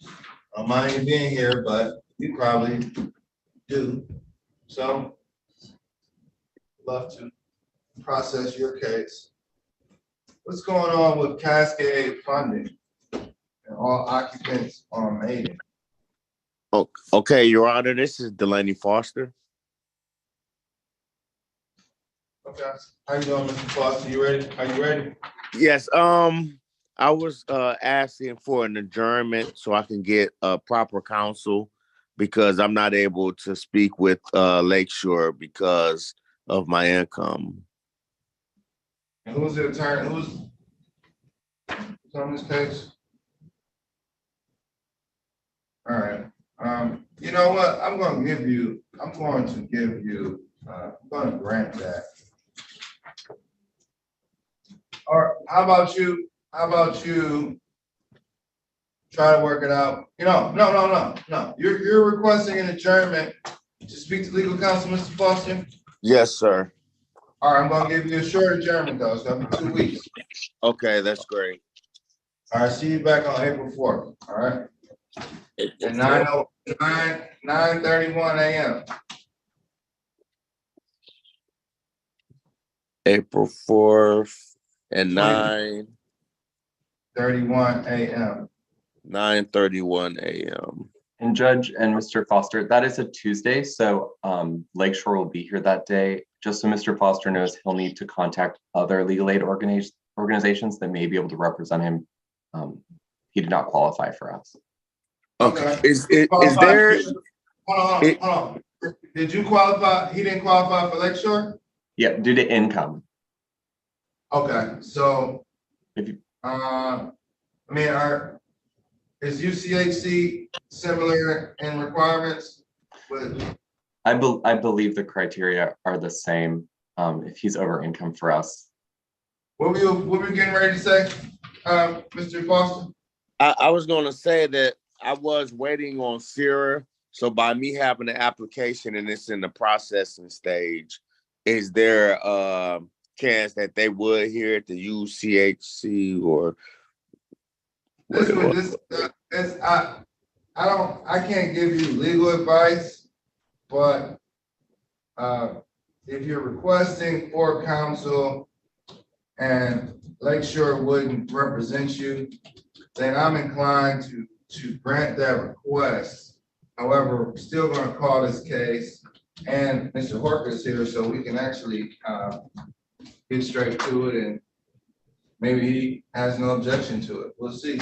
I don't mind you being here, but you probably do. So love to process your case. What's going on with Cascade funding and all occupants on Maiden? Oh, okay, Your Honor, this is Delaney Foster. Okay, how you doing, Mr. Foster? You ready? Are you ready? Yes, I was asking for an adjournment so I can get proper counsel because I'm not able to speak with Lakeshore because of my income. And who's the attorney? Who's on this case? All right. You know what? I'm going to grant that. Or how about you try to work it out? No. You're requesting an adjournment to speak to legal counsel, Mr. Foster? Yes, sir. All right, I'm gonna give you a short adjournment though. It's gonna be 2 weeks. Okay, that's great. All right, see you back on April 4th. All right. At 9:31 a.m. April 4th at 9:31 a.m. 9:31 a.m. And Judge and Mr. Foster, that is a Tuesday, so Lakeshore will be here that day. Just so Mr. Foster knows, he'll need to contact other legal aid organizations that may be able to represent him. He did not qualify for us. Okay. Is there? Hold on. Did you qualify? He didn't qualify for Lakeshore? Yeah, due to income. Okay, so, If you, is UCHC similar in requirements? I believe the criteria are the same. If he's over income for us. What were you getting ready to say, Mr. Foster? I was going to say that I was waiting on Sierra. So by me having the application and it's in the processing stage, is there a chance that they would hear at the UCHC or? I can't give you legal advice, but if you're requesting for counsel and Lakeshore wouldn't represent you, then I'm inclined to grant that request. However, we're still going to call this case, and Mr. Horker is here, so we can actually get straight to it, and maybe he has no objection to it. We'll see.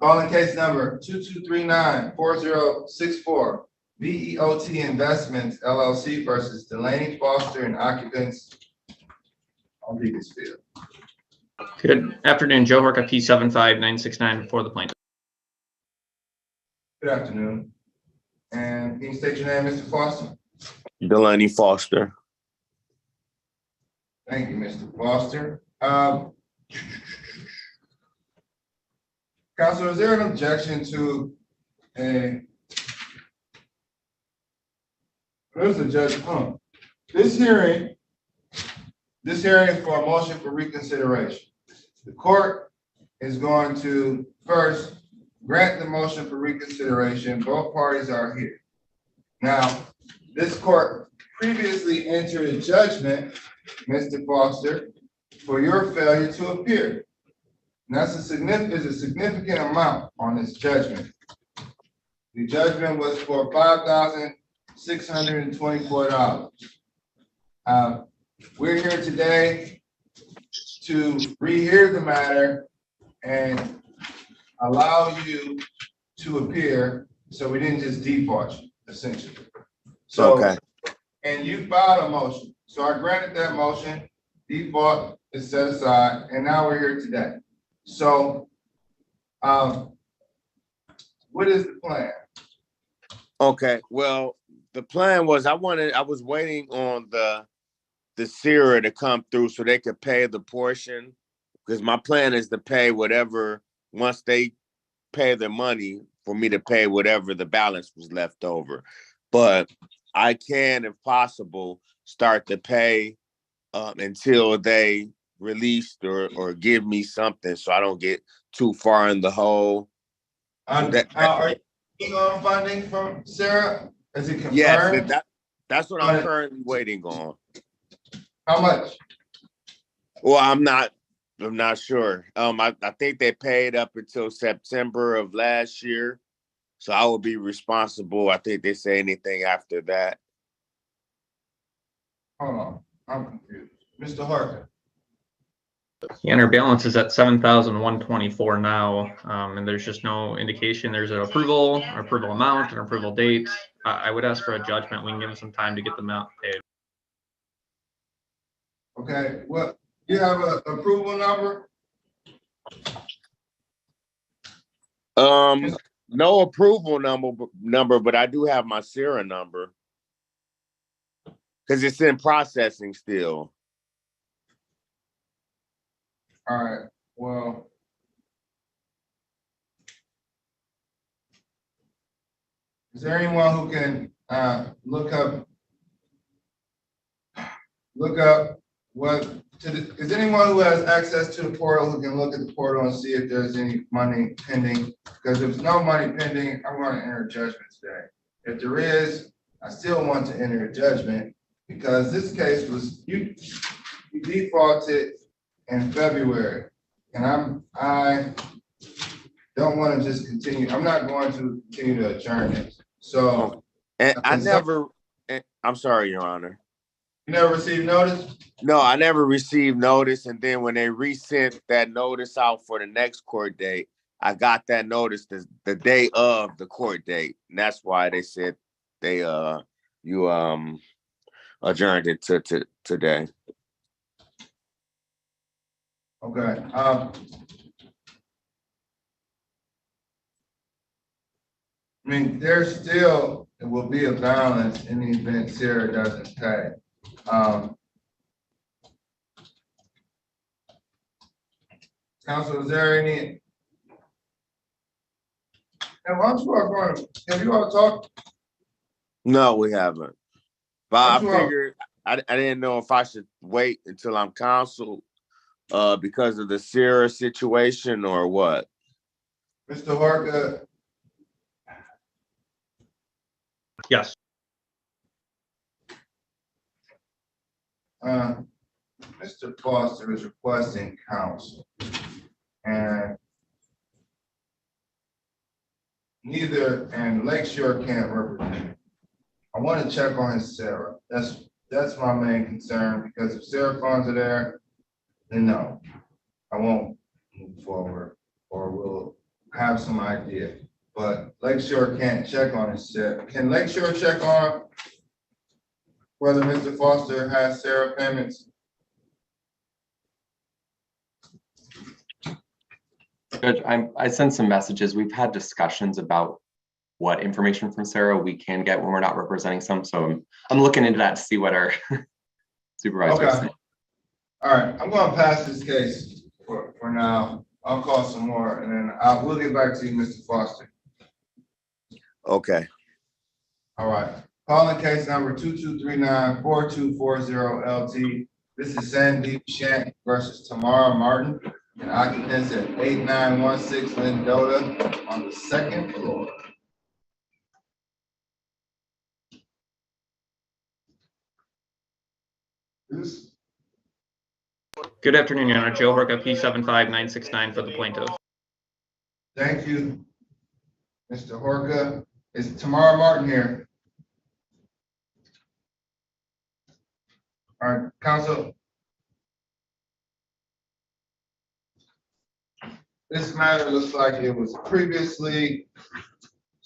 Calling case number 2239-4064, VEOT Investments LLC versus Delaney Foster and occupants on Beaconsfield. Good afternoon, Joe Horka, P75969 for the plaintiff. Good afternoon. And can you state your name, Mr. Foster? Delaney Foster. Thank you, Mr. Foster. Counsel, is there an objection to there's a judge, this hearing is for a motion for reconsideration. The court is going to first grant the motion for reconsideration. Both parties are here. Now, this court previously entered a judgment, Mr. Foster, for your failure to appear. And that's a significant amount on this judgment. The judgment was for $5,624. We're here today to rehear the matter and allow you to appear, so we didn't just default you, essentially. So, okay. And you filed a motion. So I granted that motion, default is set aside, and now we're here today. So, what is the plan? Okay, well, the plan was I was waiting on the CR to come through so they could pay the portion, because my plan is to pay whatever, once they pay the money, for me to pay whatever the balance was left over. But I can, if possible, start to pay until they released or give me something, so I don't get too far in the hole. Are you on funding from Sarah? Is it confirmed? Yes, that's what I'm currently waiting on. How much? Well, I'm not sure. I think they paid up until September of last year, so I will be responsible. I think they say anything after that. Hold on, I'm confused. Mr. Harkin. And our balance is at 7,124 now, and there's just no indication. There's an approval amount, an approval date. I would ask for a judgment. We can give them some time to get the amount paid. Okay, well, you have an approval number? No approval number, but I do have my CR number because it's in processing still. All right, well, is there anyone who can look up is anyone who has access to the portal who can look at the portal and see if there's any money pending? Because if there's no money pending, I'm going to enter judgment today. If there is, I still want to enter a judgment because this case was, you defaulted in February, and I don't want to just continue. I'm not going to continue to adjourn this. So, and I'm sorry, Your Honor. You never received notice? No, I never received notice. And then when they resent that notice out for the next court date, I got that notice the day of the court date. And that's why they said they adjourned it to today. Okay. I mean, there will be a balance in the event Sarah doesn't pay. Council, is there any? And why don't you all going? Have you all talked? No, we haven't. But Why I figured I didn't know if I should wait until I'm counseled because of the Sarah situation or what. Mr. Horka. Yes. Mr. Foster is requesting counsel, and Lakeshore can't represent him. I want to check on his Sarah. That's my main concern, because if Sarah funds are there, then no, I won't move forward, or we'll have some idea. But Lakeshore can't check on his Sarah. Can Lakeshore check on whether Mr. Foster has Sarah payments? Judge, I sent some messages. We've had discussions about what information from Sarah we can get when we're not representing some. So I'm looking into that to see what our supervisor is saying. All right, I'm going to pass this case for now. I'll call some more, and then we'll get back to you, Mr. Foster. Okay. All right. Calling case number 2239-4240 LT. This is Sandeep Shant versus Tamara Martin, and occupants at 8916 Lindota on the second floor. Good afternoon, Your Honor. Joe Horka, P75969 for the plaintiff. Thank you, Mr. Horka. Is Tamara Martin here? All right, counsel. This matter looks like it was previously,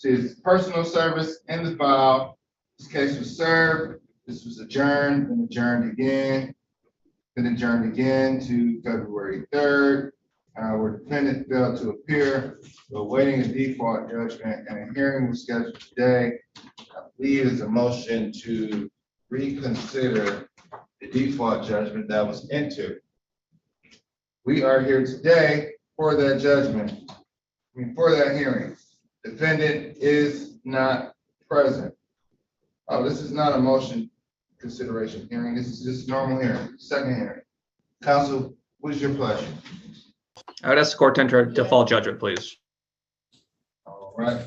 his personal service in the file. This case was served. This was adjourned and adjourned again. Then adjourned again to February 3rd. Where defendant failed to appear. We're awaiting a default judgment, and a hearing was scheduled today. I believe is a motion to reconsider the default judgment that was entered. We are here today for that judgment, for that hearing. Defendant is not present. Oh, this is not a motion consideration hearing. This is just normal hearing, second hearing. Counsel, what is your pleasure? I would ask the court to enter a default judgment, please. All right.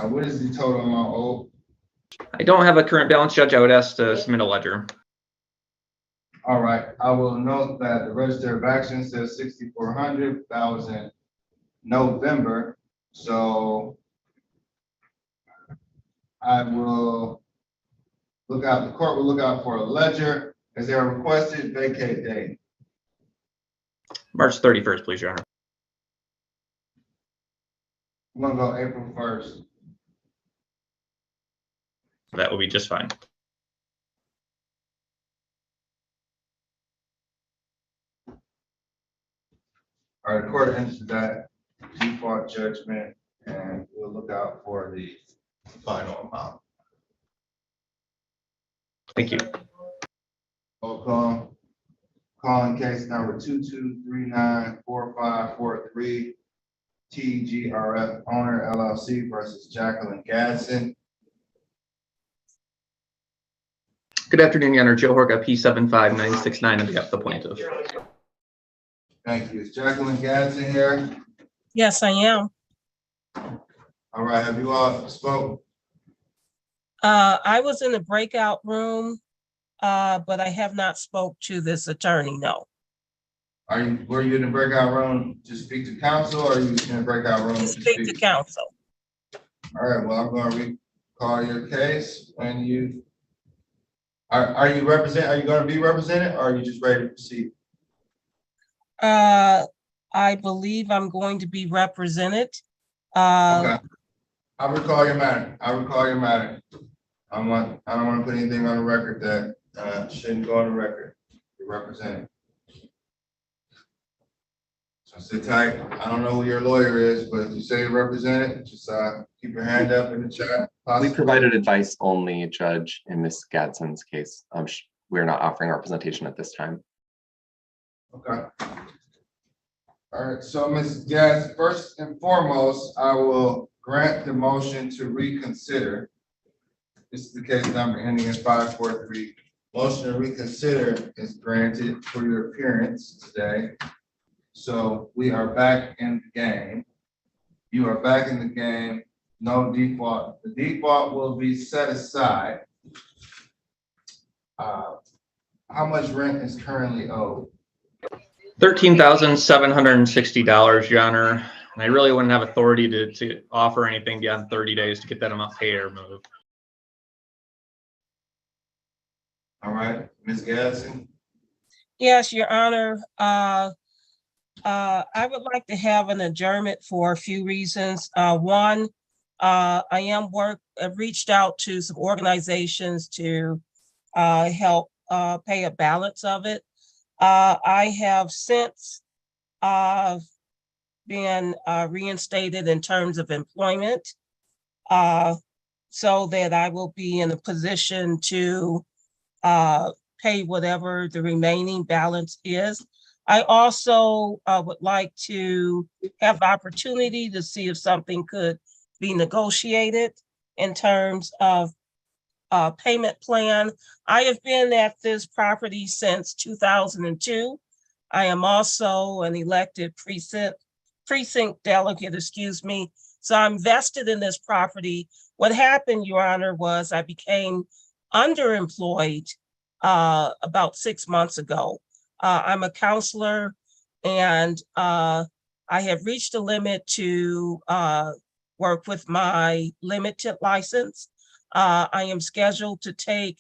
What is the total amount owed? I don't have a current balance, Judge. I would ask to submit a ledger. All right. I will note that the register of action says 6,400. That was in November. So I will look out. The court will look out for a ledger. Is there a requested vacate date? March 31st, please, Your Honor. I'm gonna go April 1st. That will be just fine. All right, the court enters that default judgment, and we'll look out for the final amount. Thank you. Roll call. Calling case number 2239-4543, TGRF owner LLC versus Jacqueline Gadsden. Good afternoon, Your Honor. Joe Horka, P75969 on behalf of the plaintiff. Thank you. Is Jacqueline Gadsden here? Yes, I am. All right, have you all spoke? I was in the breakout room, but I have not spoke to this attorney, no. Were you in the breakout room to speak to counsel, or are you in the breakout room To speak to counsel. All right, well, I'm going to recall your case when you Are you gonna be represented, or are you just ready to proceed? I believe I'm going to be represented. Okay. I'll recall your matter. I don't want to put anything on the record that shouldn't go on the record. You're represented. So sit tight. I don't know who your lawyer is, but if you say you're represented, just keep your hand up in the chat. We provided advice only, Judge, in Ms. Gadsden's case. We're not offering representation at this time. Okay. All right, so Ms. Gads, first and foremost, I will grant the motion to reconsider. This is the case number ending in 543. Motion to reconsider is granted for your appearance today. So we are back in the game. You are back in the game. No default. The default will be set aside. How much rent is currently owed? $13,760, Your Honor. And I really wouldn't have authority to offer anything beyond 30 days to get that amount paid or moved. All right, Ms. Gadsden. Yes, Your Honor. I would like to have an adjournment for a few reasons. One, I reached out to some organizations to help pay a balance of it. I have since been reinstated in terms of employment, so that I will be in a position to pay whatever the remaining balance is. I also would like to have the opportunity to see if something could be negotiated in terms of payment plan. I have been at this property since 2002. I am also an elected precinct delegate, so I'm vested in this property. What happened, Your Honor, was I became underemployed about 6 months ago. I'm a counselor, and I have reached a limit to work with my limited license. I am scheduled to take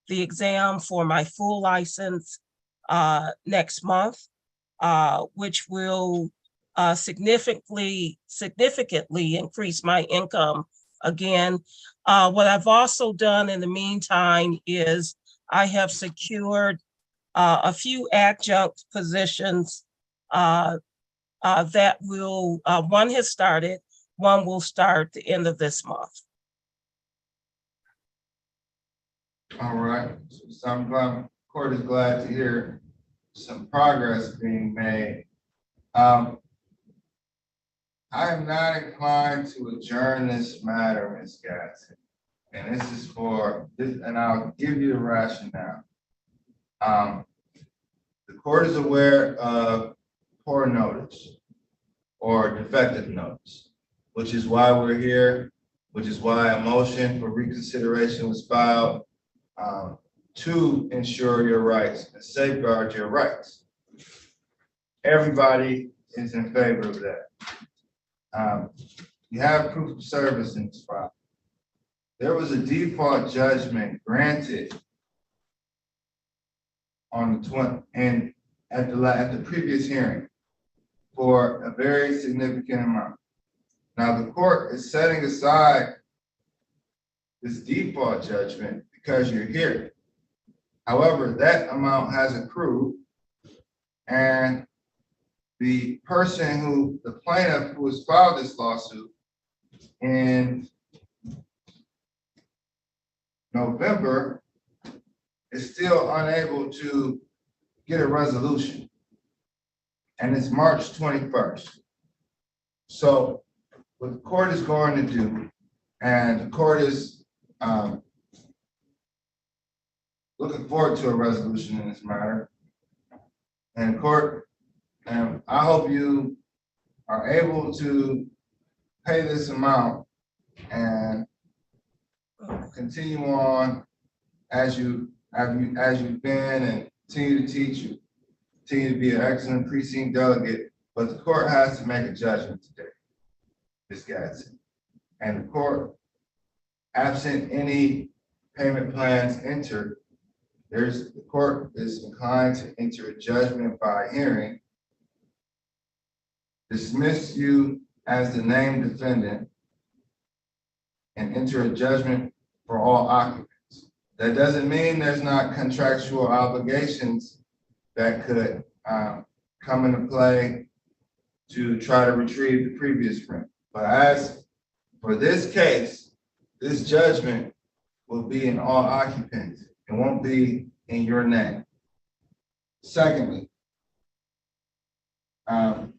the exam for my full license next month, which will significantly increase my income again. What I've also done in the meantime is I have secured a few adjunct positions that will, one has started, one will start the end of this month. All right, so I'm glad, court is glad to hear some progress being made. I am not inclined to adjourn this matter, Ms. Gadsden. And this is for this, and I'll give you the rationale. The court is aware of poor notice or defective notice, which is why we're here, which is why a motion for reconsideration was filed to ensure your rights and safeguard your rights. Everybody is in favor of that. You have proof of service in this file. There was a default judgment granted on the 20th and at the previous hearing for a very significant amount. Now the court is setting aside this default judgment because you're here. However, that amount has accrued, and the plaintiff who has filed this lawsuit in November is still unable to get a resolution. And it's March 21st. So what the court is going to do, and the court is looking forward to a resolution in this matter. And court, I hope you are able to pay this amount and continue on as you've been, and continue to teach, you continue to be an excellent precinct delegate. But the court has to make a judgment today, Ms. Gadsden. And the court, absent any payment plans entered, the court is inclined to enter a judgment by hearing, dismiss you as the named defendant, and enter a judgment for all occupants. That doesn't mean there's not contractual obligations that could come into play to try to retrieve the previous rent. But as for this case, this judgment will be in all occupants. It won't be in your name. Secondly, the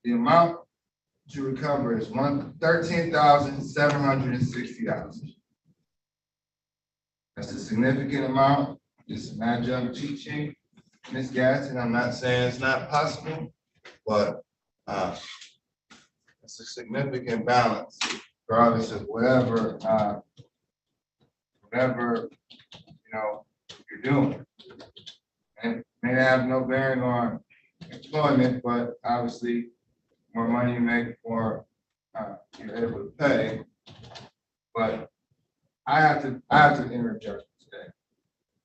amount to recover is $13,760. That's a significant amount. It's an adjunct cheat sheet, Ms. Gaston. I'm not saying it's not possible, but it's a significant balance, regardless of whatever you're doing. And it may have no bearing on employment, but obviously, more money you make, more you're able to pay. But I have to enter a judgment today,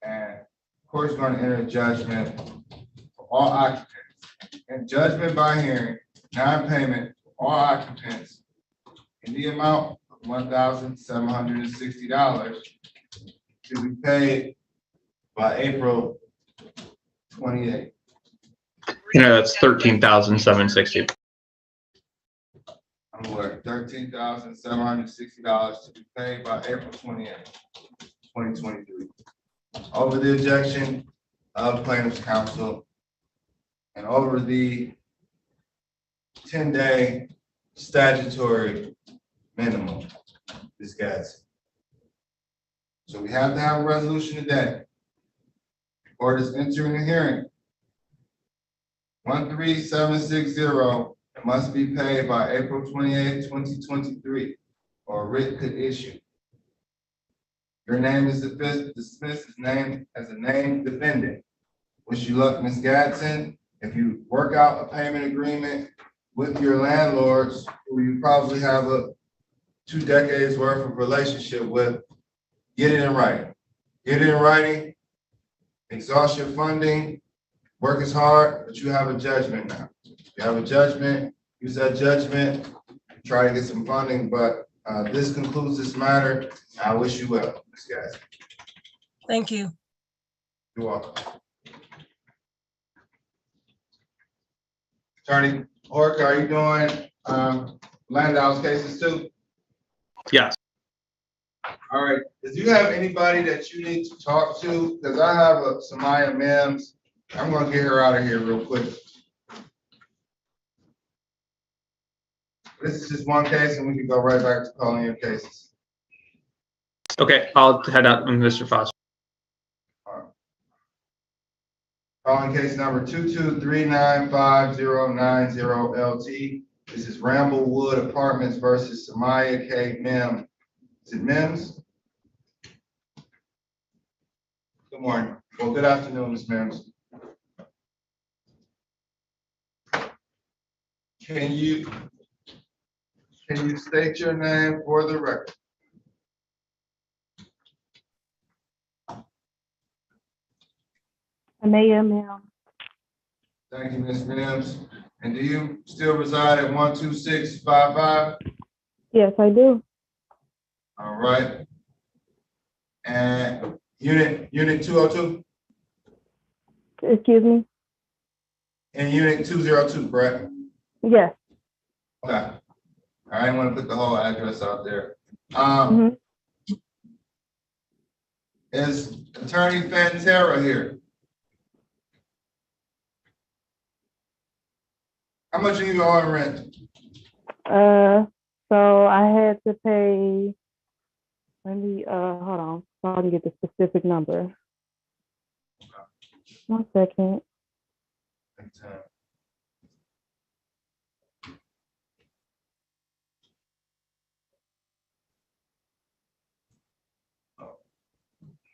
and the court's going to enter a judgment for all occupants, and judgment by hearing, non-payment for all occupants in the amount of $1,760 to be paid by April 28th. That's 13,760. I'm aware, $13,760 to be paid by April 28th, 2023. Over the objection of plaintiff's counsel and over the 10-day statutory minimum discussed. So we have to have a resolution today. The court is entering a hearing. 13760. It must be paid by April 28th, 2023, or a writ could issue. Your name is dismissed as a named defendant. Wish you luck, Ms. Gadsden. If you work out a payment agreement with your landlords, who you probably have a 2 decades worth of relationship with, get it in writing. Get it in writing, exhaust your funding, work is hard, but you have a judgment now. You have a judgment, use that judgment, try to get some funding, but this concludes this matter. I wish you well, Ms. Gadsden. Thank you. You're welcome. Attorney Ork, are you doing Landau's cases too? Yes. All right. Do you have anybody that you need to talk to? Because I have a Samaya Mims. I'm going to get her out of here real quick. This is just one case, and we can go right back to calling your cases. Okay, I'll head out, Mr. Foster. Calling case number 223959090 LT. This is Ramblewood Apartments versus Samaya K. Mims. Is it Mims? Good morning. Well, good afternoon, Ms. Mims. Can you state your name for the record? Amaya Mims. Thank you, Ms. Mims. And do you still reside at 12655? Yes, I do. All right. And unit 202? Excuse me? And unit 202, correct? Yes. Okay. I didn't want to put the whole address out there. Is Attorney Fantera here? How much are you owe in rent? So I had to pay, let me, hold on, so I can get the specific number. 1 second.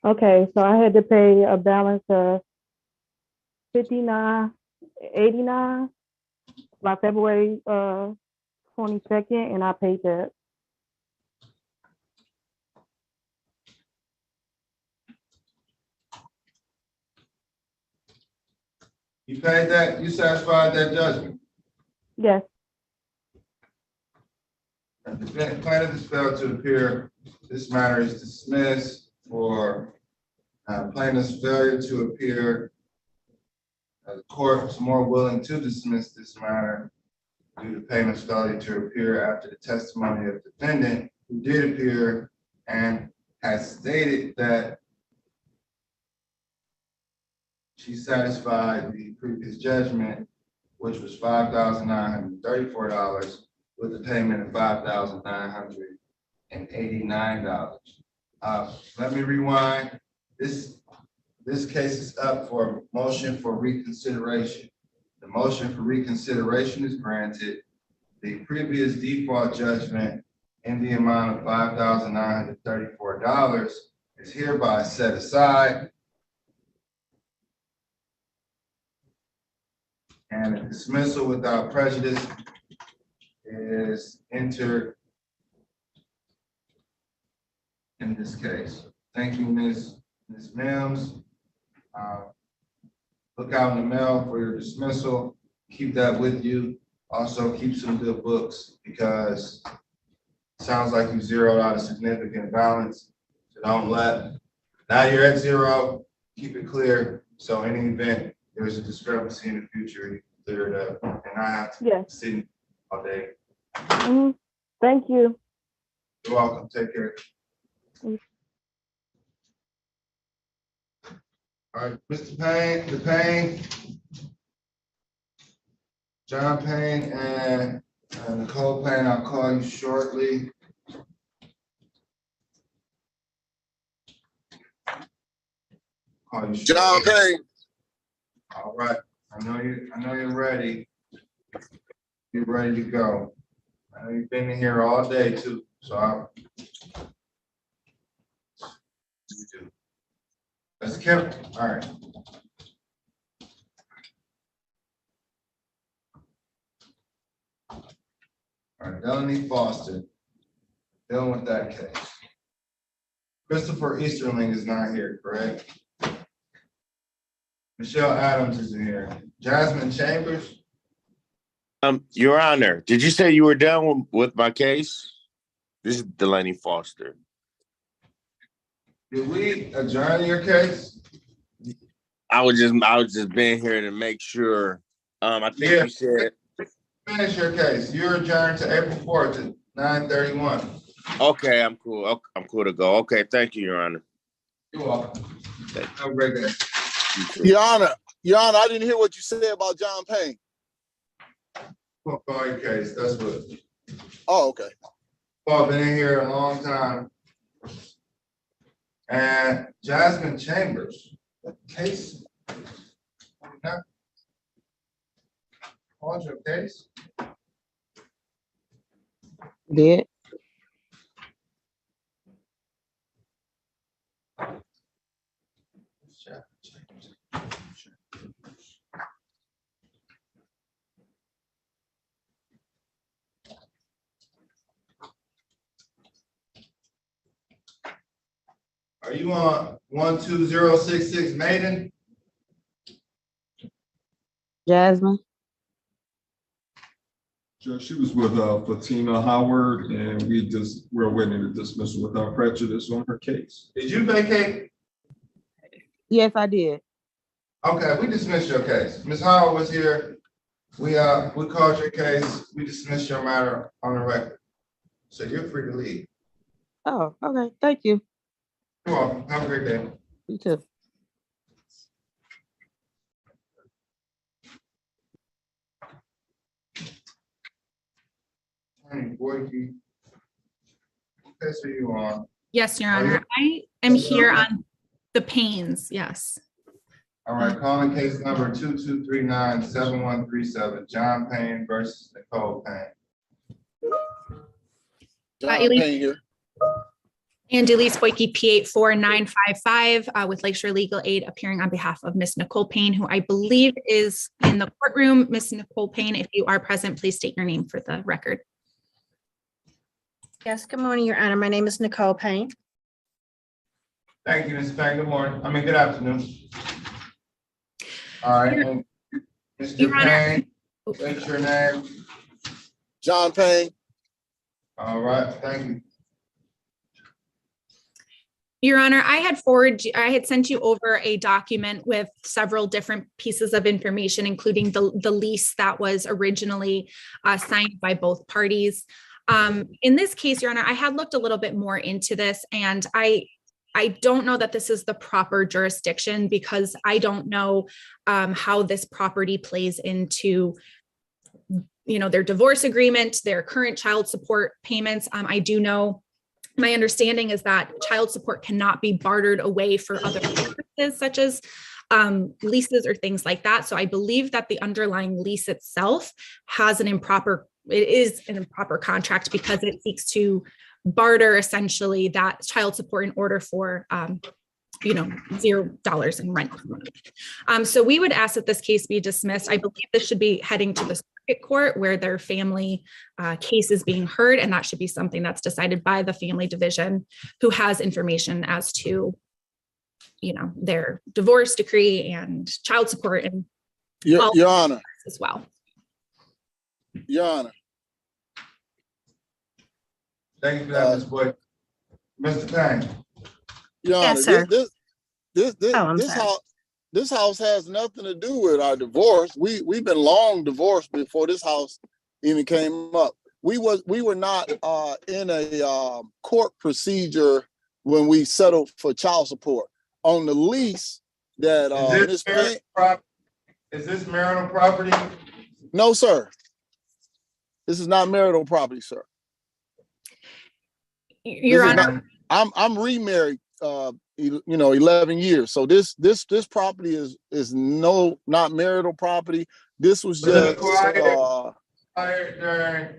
Okay, so I had to pay a balance of $59.89 by February 22nd, and I paid that. You paid that? You satisfied that judgment? Yes. The plaintiff has failed to appear. This matter is dismissed for plaintiff's failure to appear. The court was more willing to dismiss this matter due to plaintiff's failure to appear after the testimony of the defendant who did appear and has stated that she satisfied the previous judgment, which was $5,934 with a payment of $5,989. Let me rewind. This case is up for motion for reconsideration. The motion for reconsideration is granted. The previous default judgment in the amount of $5,934 is hereby set aside. And a dismissal without prejudice is entered in this case. Thank you, Ms. Mims. Look out in the mail for your dismissal. Keep that with you. Also keep some good books because it sounds like you zeroed out a significant balance. So don't let, now you're at zero, keep it clear. So in any event, there's a discrepancy in the future, you clear it up. And I have to sit all day. Thank you. You're welcome. Take care. All right, Mr. Payne, John Payne and Nicole Payne, I'll call you shortly. John Payne. All right, I know you're ready. You're ready to go. I know you've been in here all day too, so let's keep, all right. All right, Melanie Foster, dealing with that case. Christopher Easterling is not here, correct? Michelle Adams is here. Jasmine Chambers? Your Honor, did you say you were done with my case? This is Delaney Foster. Did we adjourn your case? I was just being here to make sure. I think you said. Finish your case. You're adjourned to April 4th at 9:31. Okay, I'm cool. I'm cool to go. Okay, thank you, Your Honor. You're welcome. Have a great day. Your Honor, I didn't hear what you said about John Payne. Call your case. That's what. Oh, okay. Paul been in here a long time. And Jasmine Chambers, what case? Called your case? Did. Are you on 12066 Maiden? Jasmine. Judge, she was with Fatima Howard, and we're waiting to dismissal without prejudice on her case. Did you vacate? Yes, I did. Okay, we dismissed your case. Ms. Howard was here. We called your case. We dismissed your matter on the record. So you're free to leave. Oh, okay. Thank you. You're welcome. Have a great day. You too. Boyke. What case are you on? Yes, Your Honor. I am here on the Paynes. Yes. All right, calling case number 2239-7137, John Payne versus Nicole Payne. Payne here. And Elise Boyke, P84955 with Lakeshore Legal Aid, appearing on behalf of Miss Nicole Payne, who I believe is in the courtroom. Miss Nicole Payne, if you are present, please state your name for the record. Yes, good morning, Your Honor. My name is Nicole Payne. Thank you, Ms. Payne. Good morning. Good afternoon. All right, and Mr. Your Honor. Payne, state your name. John Payne. All right, thank you. Your Honor, I had sent you over a document with several different pieces of information, including the lease that was originally signed by both parties. In this case, Your Honor, I had looked a little bit more into this, and I don't know that this is the proper jurisdiction because I don't know how this property plays into, you know, their divorce agreement, their current child support payments. I do know, my understanding is that child support cannot be bartered away for other purposes, such as leases or things like that. So I believe that the underlying lease itself has it is an improper contract because it seeks to barter essentially that child support in order for you know, $0 in rent. So we would ask that this case be dismissed. I believe this should be heading to the circuit court where their family case is being heard, and that should be something that's decided by the family division, who has information as to, you know, their divorce decree and child support and Your Honor. as well. Your Honor. Thank you for that, Ms. Boyd. Mr. Payne. Your Honor, Yes, sir. This house has nothing to do with our divorce. We've been long divorced before this house even came up. We were not in a court procedure when we settled for child support. On the lease that is this marital property? No, sir. This is not marital property, sir. Your Honor, I'm remarried 11 years. So this property is not marital property. This was just all right.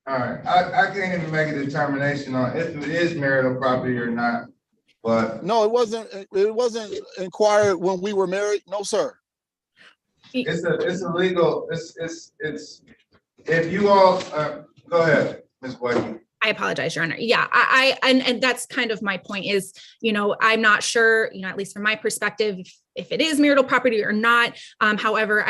I can't even make a determination on if it is marital property or not. But no, it wasn't inquired when we were married. No, sir. It's illegal. It's if you all go ahead, Ms. Boyd. I apologize, Your Honor. Yeah, and that's kind of my point is, you know, I'm not sure, you know, at least from my perspective, if it is marital property or not. However,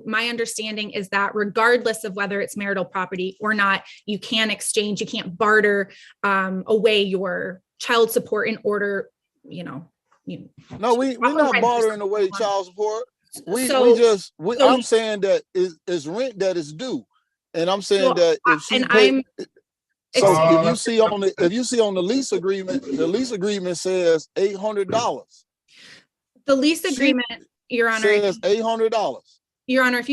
my understanding is that regardless of whether it's marital property or not, you can exchange, you can't barter away your child support in order, No, we're not bartering away child support. I'm saying that it's rent that is due. And I'm saying that if she paid, so if you see on the lease agreement, the lease agreement says $800. The lease agreement, Your Honor, says $800. Your Honor, if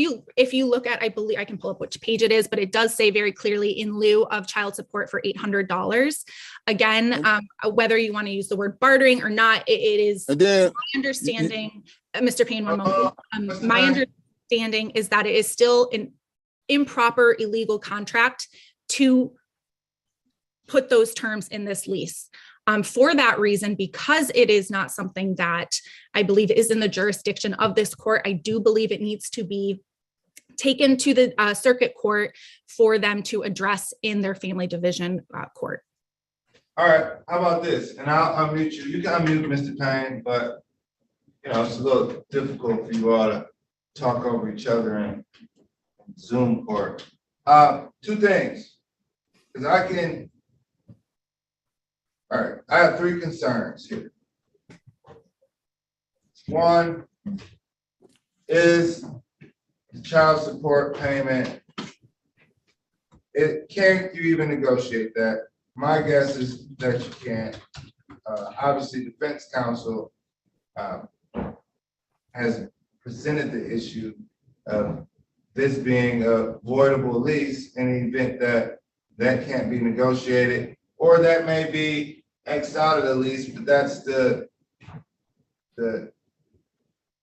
you look at, I believe I can pull up which page it is, but it does say very clearly in lieu of child support for $800. Again, whether you want to use the word bartering or not, it is my understanding, Mr. Payne, one moment. My understanding is that it is still an improper, illegal contract to put those terms in this lease. For that reason, because it is not something that I believe is in the jurisdiction of this court, I do believe it needs to be taken to the circuit court for them to address in their family division court. All right, how about this? And I'll unmute you. You can unmute Mr. Payne, but it's a little difficult for you all to talk over each other in Zoom court. Two things, because all right, I have three concerns here. One is the child support payment. Can't you even negotiate that? My guess is that you can't. Obviously, defense counsel has presented the issue of this being a voidable lease in the event that can't be negotiated, or that may be X out of the lease, but that's the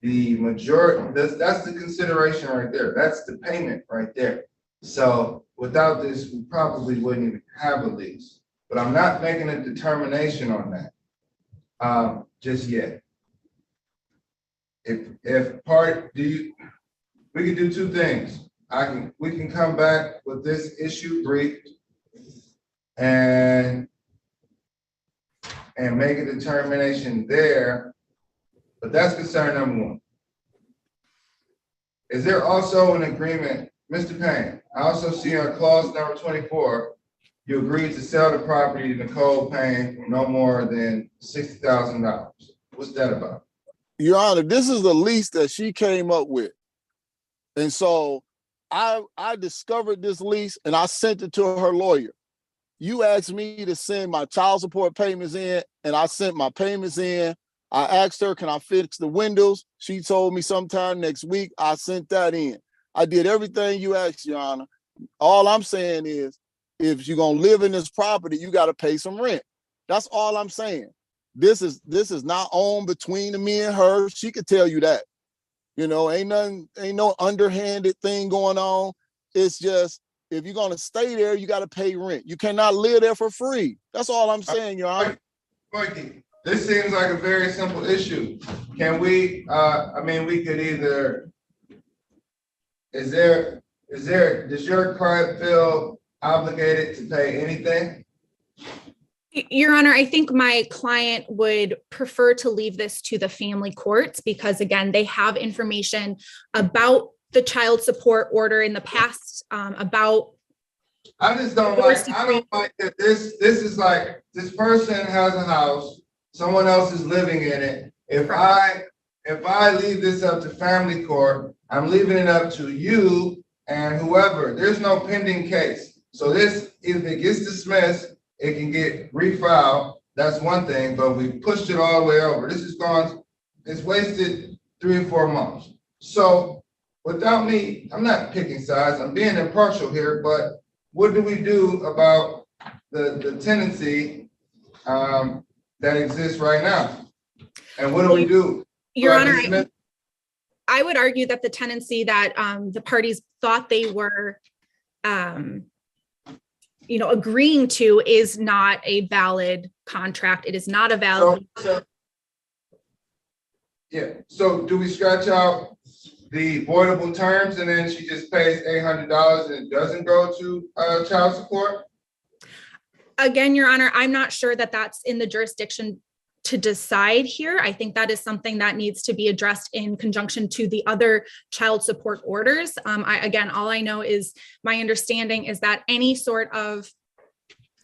majority, that's the consideration right there. That's the payment right there. So without this, we probably wouldn't even have a lease. But I'm not making a determination on that just yet. We can do two things. We can come back with this issue briefed and make a determination there, but that's concern number one. is there also an agreement, Mr. Payne? I also see on clause number 24, you agreed to sell the property to Nicole Payne for no more than $60,000. What's that about? Your Honor, this is the lease that she came up with. And so I discovered this lease and I sent it to her lawyer. You asked me to send my child support payments in, and I sent my payments in. I asked her, can I fix the windows? She told me sometime next week. I sent that in. I did everything you asked, Your Honor. All I'm saying is, if you're gonna live in this property, you gotta pay some rent. That's all I'm saying. This is not owned between me and her. She could tell you that. You know, ain't no underhanded thing going on. It's just, if you're gonna stay there, you gotta pay rent. You cannot live there for free. That's all I'm saying, Your Honor. Mikey, this seems like a very simple issue. Can we, we could either, does your client feel obligated to pay anything? Your Honor, I think my client would prefer to leave this to the family courts because, again, they have information about the child support order in the past, about. I don't like that this is like, this person has a house, someone else is living in it. If I leave this up to family court, I'm leaving it up to you and whoever. There's no pending case. So this, if it gets dismissed, it can get refiled. That's one thing, but we pushed it all the way over. This is gone, it's wasted 3 or 4 months. So without me, I'm not picking sides, I'm being impartial here, but what do we do about the tenancy that exists right now? And what do we do? Your Honor, I would argue that the tenancy that the parties thought they were agreeing to is not a valid contract. It is not a valid. So do we scratch out the voidable terms and then she just pays $800 and it doesn't go to child support? Again, Your Honor, I'm not sure that that's in the jurisdiction to decide here. I think that is something that needs to be addressed in conjunction to the other child support orders. All I know is my understanding is that any sort of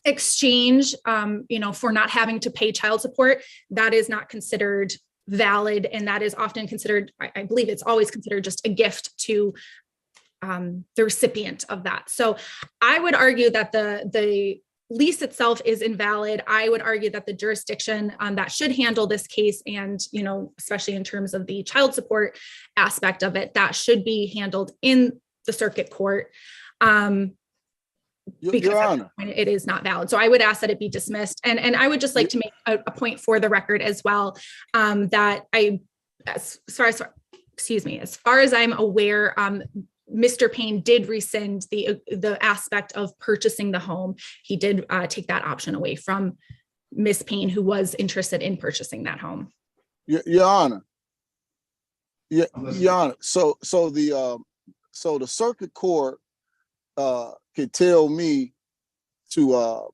exchange, for not having to pay child support, that is not considered valid. And that is often considered, I believe it's always considered just a gift to the recipient of that. So I would argue that the lease itself is invalid. I would argue that the jurisdiction that should handle this case, and especially in terms of the child support aspect of it, that should be handled in the circuit court. Because it is not valid. So I would ask that it be dismissed. And I would just like to make a point for the record as well, that as far as I'm aware, Mr. Payne did rescind the aspect of purchasing the home. He did take that option away from Ms. Payne, who was interested in purchasing that home. Your Honor. Your Honor. So the circuit court could tell me to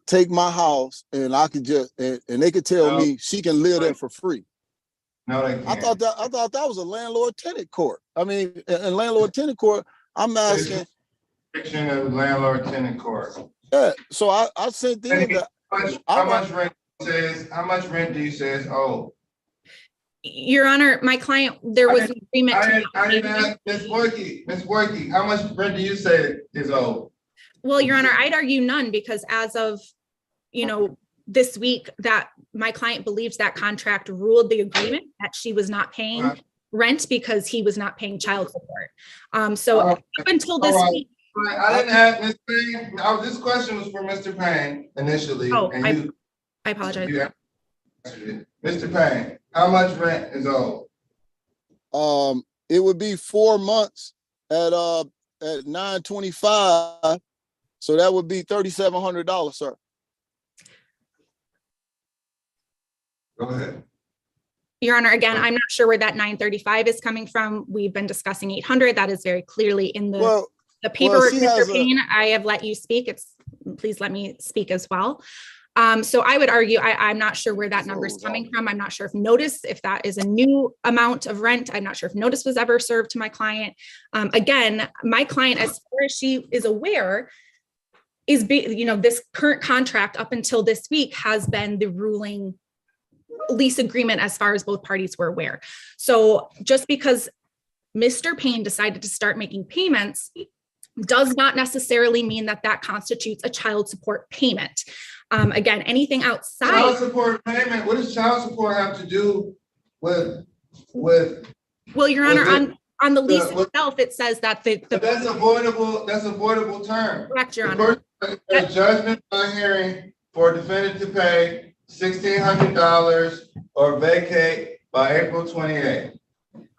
take my house, and I could just and they could tell me she can live there for free. No, they can't. I thought that was a landlord-tenant court. I mean, in landlord-tenant court, I'm asking. Fiction of landlord-tenant court. Yeah. So I sent them that. How much rent do you say is owed? Your Honor, my client, there was an agreement. I didn't ask Ms. Boyke, how much rent do you say is owed? Well, Your Honor, I'd argue none, because as of, this week, that my client believes that contract ruled the agreement that she was not paying rent because he was not paying child support. So up until this week. I didn't have Ms. Payne. This question was for Mr. Payne initially. Oh, I apologize. Mr. Payne, how much rent is owed? It would be 4 months at $925. So that would be $3,700, sir. Go ahead. Your Honor, again, I'm not sure where that 935 is coming from. We've been discussing 800. That is very clearly in the paperwork, Mr. Payne. I have let you speak. Please let me speak as well. So I would argue, I'm not sure where that number is coming from. I'm not sure if that is a new amount of rent. I'm not sure if notice was ever served to my client. Again, my client, as far as she is aware, is, this current contract up until this week has been the ruling lease agreement as far as both parties were aware. So just because Mr. Payne decided to start making payments does not necessarily mean that that constitutes a child support payment. Again, anything outside. Child support payment, what does child support have to do with? Well, Your Honor, on the lease itself, it says that But that's avoidable term. Correct, Your Honor. A judgment by hearing for a defendant to pay $1,600 or vacate by April 28th.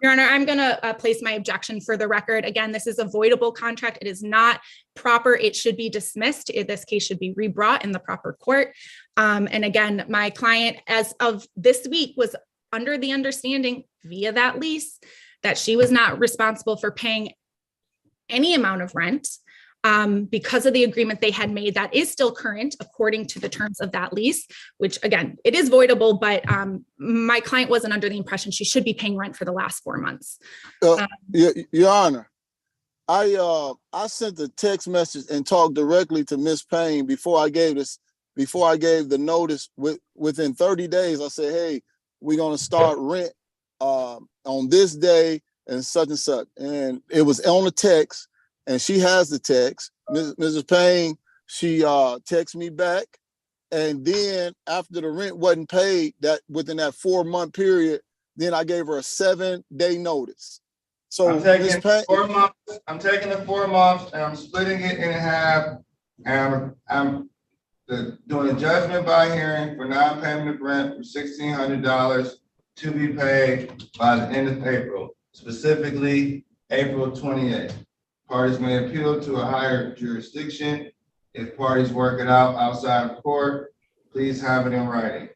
Your Honor, I'm going to place my objection for the record. Again, this is a voidable contract. It is not proper. It should be dismissed. This case should be rebrought in the proper court. And again, my client, as of this week, was under the understanding via that lease that she was not responsible for paying any amount of rent because of the agreement they had made that is still current according to the terms of that lease, which again, it is voidable, but my client wasn't under the impression she should be paying rent for the last 4 months. Your Honor, I sent a text message and talked directly to Ms. Payne before I gave the notice. Within 30 days, I said, hey, we're gonna start rent on this day and such, and it was on the text. And she has the text. Mrs. Payne, she texted me back. And then after the rent wasn't paid, that within that 4-month period, then I gave her a 7-day notice. So I'm taking 4 months. I'm taking the 4 months and I'm splitting it in half. And I'm doing a judgment by hearing for non-payment of rent for $1,600 to be paid by the end of April, specifically April 28th. Parties may appeal to a higher jurisdiction. If parties work it out outside of court, please have it in writing.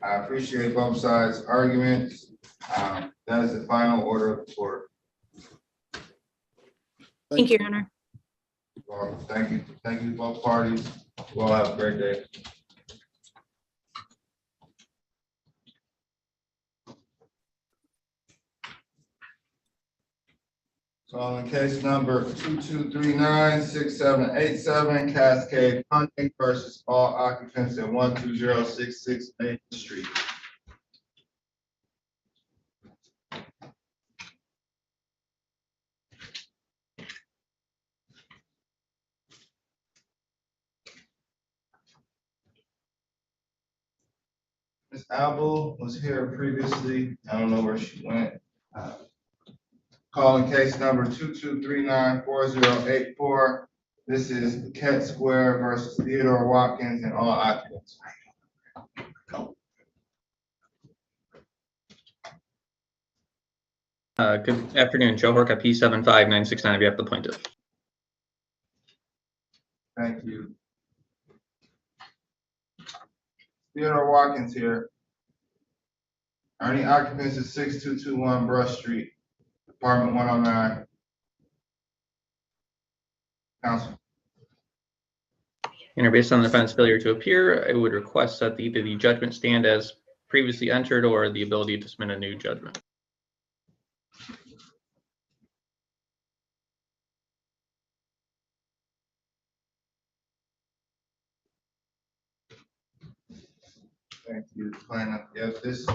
I appreciate both sides' arguments. That is the final order of the court. Thank you, Your Honor. Well, thank you. Thank you, both parties. We'll have a great day. Calling case number 2239-6787, Cascade Funding versus all occupants at 12066 Main Street. Ms. Abel was here previously. I don't know where she went. Calling case number 2239-4084. This is Kett Square versus Theodore Watkins and all occupants. Good afternoon, Joe Horka, P75969, on behalf of the plaintiff. Thank you. Theodore Watkins here. Are any occupants at 6221 Brush Street, apartment 109? Counsel. And based on the defendant's failure to appear, I would request that either the judgment stand as previously entered or the ability to submit a new judgment. Thank you, plaintiff. Yes, this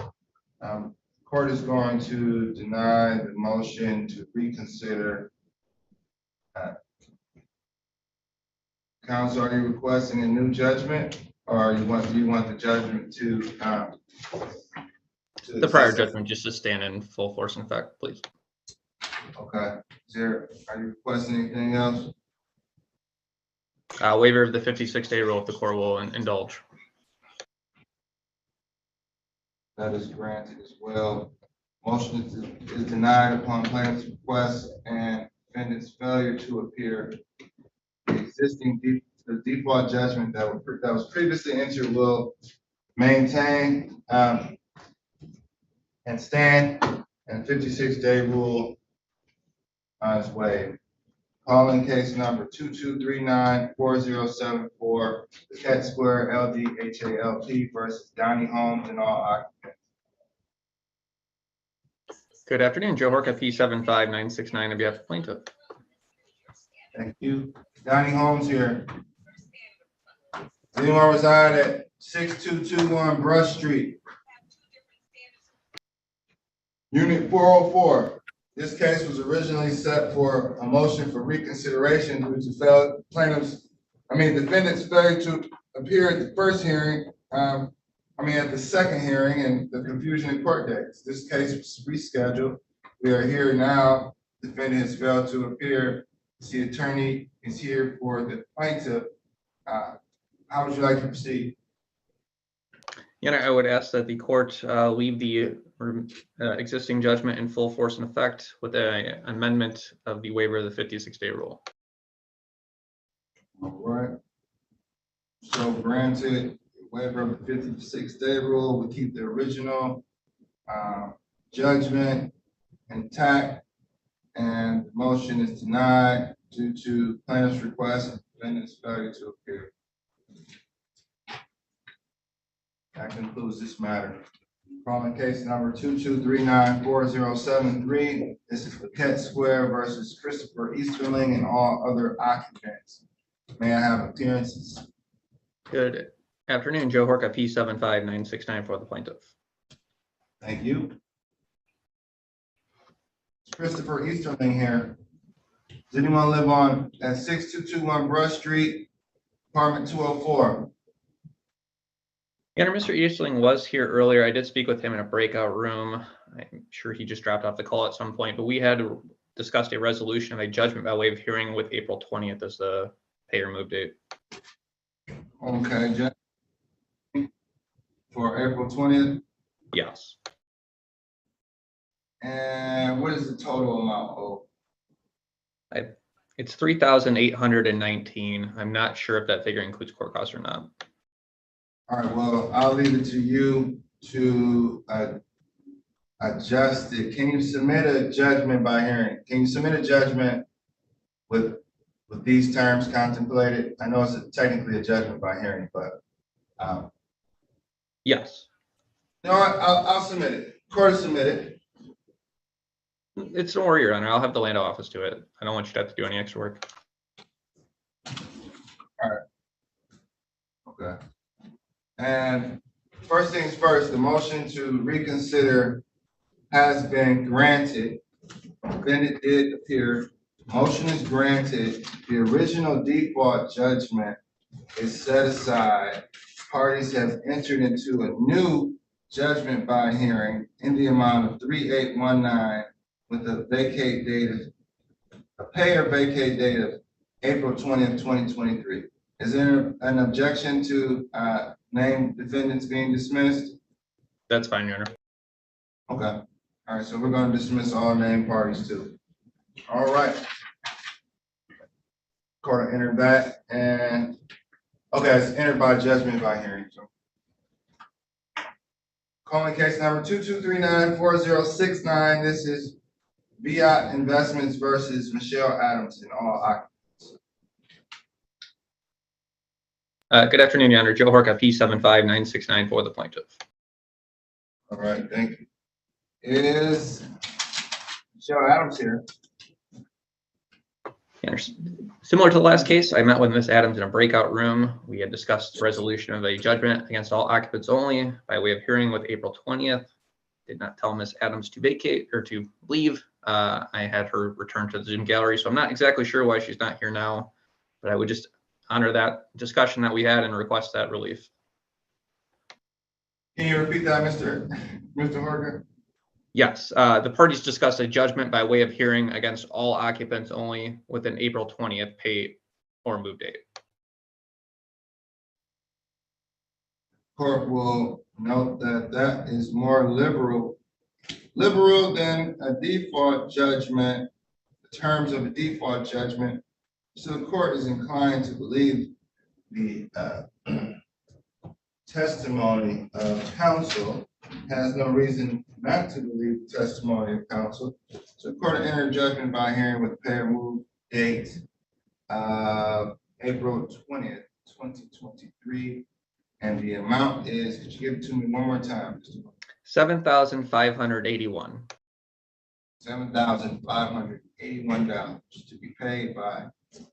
court is going to deny the motion to reconsider. Counsel, are you requesting a new judgment, or do you want the judgment to the prior judgment just to stand in full force and effect, please? Okay. Are you requesting anything else? Waiver of the 56-day rule if the court will indulge. That is granted as well. Motion is denied upon plaintiff's request and defendant's failure to appear. The default judgment that was previously entered will maintain and stand, and 56-day rule is waived. Calling case number 2239-4074, the Cat Square LDHALP versus Donnie Holmes and all occupants. Good afternoon, Joe Horka, P75969 on behalf of plaintiff. Thank you. Donnie Holmes here. Does anyone reside at 6221 Brush Street? Unit 404. This case was originally set for a motion for reconsideration due to defendant's failure to appear at the first hearing, at the second hearing, and the confusion in court dates. This case was rescheduled. We are here now. Defendant has failed to appear. The attorney is here for the plaintiff. How would you like to proceed? I would ask that the court leave the existing judgment in full force and effect with an amendment of the waiver of the 56-day rule. All right. So granted, waiver of the 56-day rule, we keep the original judgment intact, and the motion is denied due to plaintiff's request and defendant's failure to appear. That concludes this matter. Calling case number 2239-4073. This is Paquette Square versus Christopher Easterling and all other occupants. May I have appearances? Good afternoon, Joe Horka, P75969 for the plaintiff. Thank you. Christopher Easterling here. Does anyone live on at 6221 Brush Street, apartment 204? Mr. Easterling was here earlier. I did speak with him in a breakout room. I'm sure he just dropped off the call at some point, but we had discussed a resolution of a judgment by way of hearing with April 20th as the pay or move date. Okay, for April 20th? Yes. And what is the total amount owed? It's $3,819. I'm not sure if that figure includes court costs or not. All right, well, I'll leave it to you to adjust it. Can you submit a judgment by hearing? Can you submit a judgment with these terms contemplated? I know it's technically a judgment by hearing, but yes. No, I'll submit it. Court will submit it. It's no worry, Your Honor. I'll have the land office do it. I don't want you to have to do any extra work. All right. Okay. And first things first, the motion to reconsider has been granted. Then it did appear. Motion is granted. The original default judgment is set aside. Parties have entered into a new judgment by hearing in the amount of $3,819 with a vacate date of a pay or vacate date of April 20th, 2023. Is there an objection to name defendants being dismissed? That's fine, Your Honor. Okay. All right, so we're going to dismiss all named parties too. All right. Court will enter that, and okay, it's entered by judgment by hearing. So calling case number 2239-4069. This is Viat Investments versus Michelle Adams and all occupants. Good afternoon, Your Honor. Joe Horka, P75969 for the plaintiff. All right, thank you. Is Michelle Adams here? Similar to the last case, I met with Ms. Adams in a breakout room. We had discussed resolution of a judgment against all occupants only by way of hearing with April 20th. Did not tell Ms. Adams to vacate or to leave. I had her return to the Zoom gallery, so I'm not exactly sure why she's not here now, but I would just honor that discussion that we had and request that relief. Can you repeat that, Mr. Horka? Yes, the parties discussed a judgment by way of hearing against all occupants only with an April 20th pay or move date. Court will note that that is more liberal than a default judgment, the terms of a default judgment. So the court is inclined to believe the testimony of counsel, has no reason not to believe the testimony of counsel. So the court will enter judgment by hearing with pay or move date of April 20th, 2023. And the amount is, could you give it to me one more time? $7,581. $7,581 to be paid by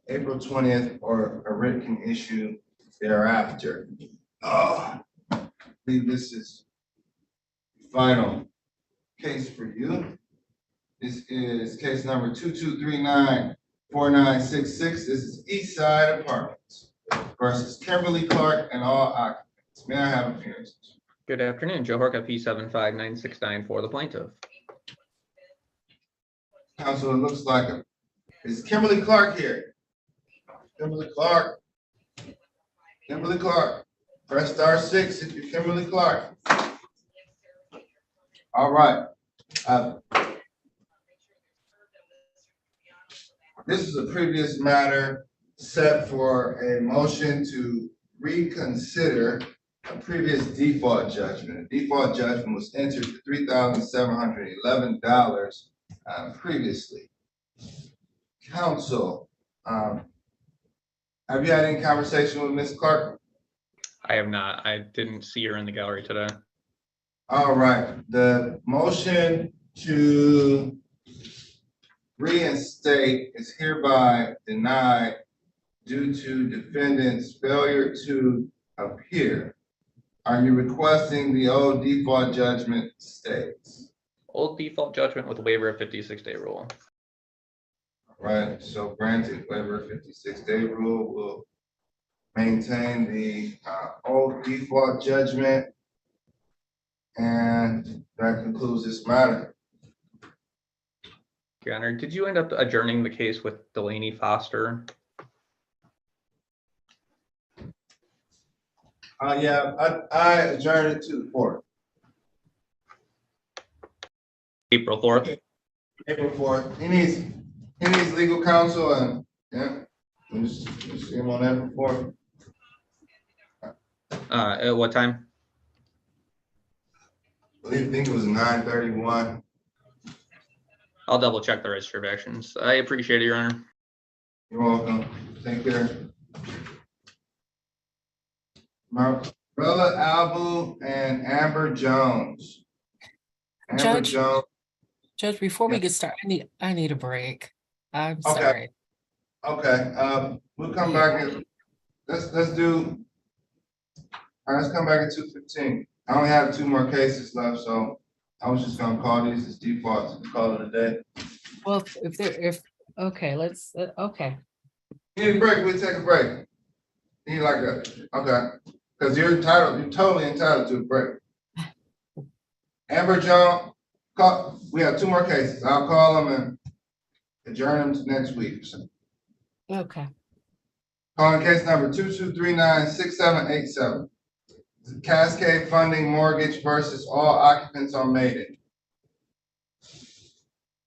April 20th, or a writ can issue thereafter. I believe this is the final case for you. This is case number 2239-4966. This is Eastside Apartments versus Kimberly Clark and all occupants. May I have appearances? Good afternoon, Joe Horka, P75969 for the plaintiff. Counsel, it looks like is Kimberly Clark here? Kimberly Clark. Kimberly Clark. Press *6 if you're Kimberly Clark. All right. This is a previous matter set for a motion to reconsider a previous default judgment. A default judgment was entered for $3,711 previously. Counsel, have you had any conversation with Ms. Clark? I have not. I didn't see her in the gallery today. All right. The motion to reinstate is hereby denied due to defendant's failure to appear. Are you requesting the old default judgment stays? Old default judgment with waiver of 56-day rule. All right, so granted, waiver of 56-day rule will maintain the old default judgment. And that concludes this matter. Your Honor, did you end up adjourning the case with Delaney Foster? Yeah, I adjourned it to the 4th. April 4th? Okay. April 4th. He needs legal counsel, and yeah, we'll see him on April 4th. At what time? I think it was 9:31. I'll double check the register of actions. I appreciate it, Your Honor. You're welcome. Take care. Marilla Albu and Amber Jones. Judge, before we get started, I need a break. I'm sorry. Okay. We'll come back and let's come back at 2:15. I only have 2 more cases left, so I was just gonna call these as defaults and call it a day. Well, okay, let's, okay. Need a break, we'll take a break. Need like a, okay, because you're totally entitled to a break. Amber Jones, we have 2 more cases. I'll call them and adjourn them to next week. Okay. Calling case number 2239-6787. Cascade Funding Mortgage versus all occupants on Maiden.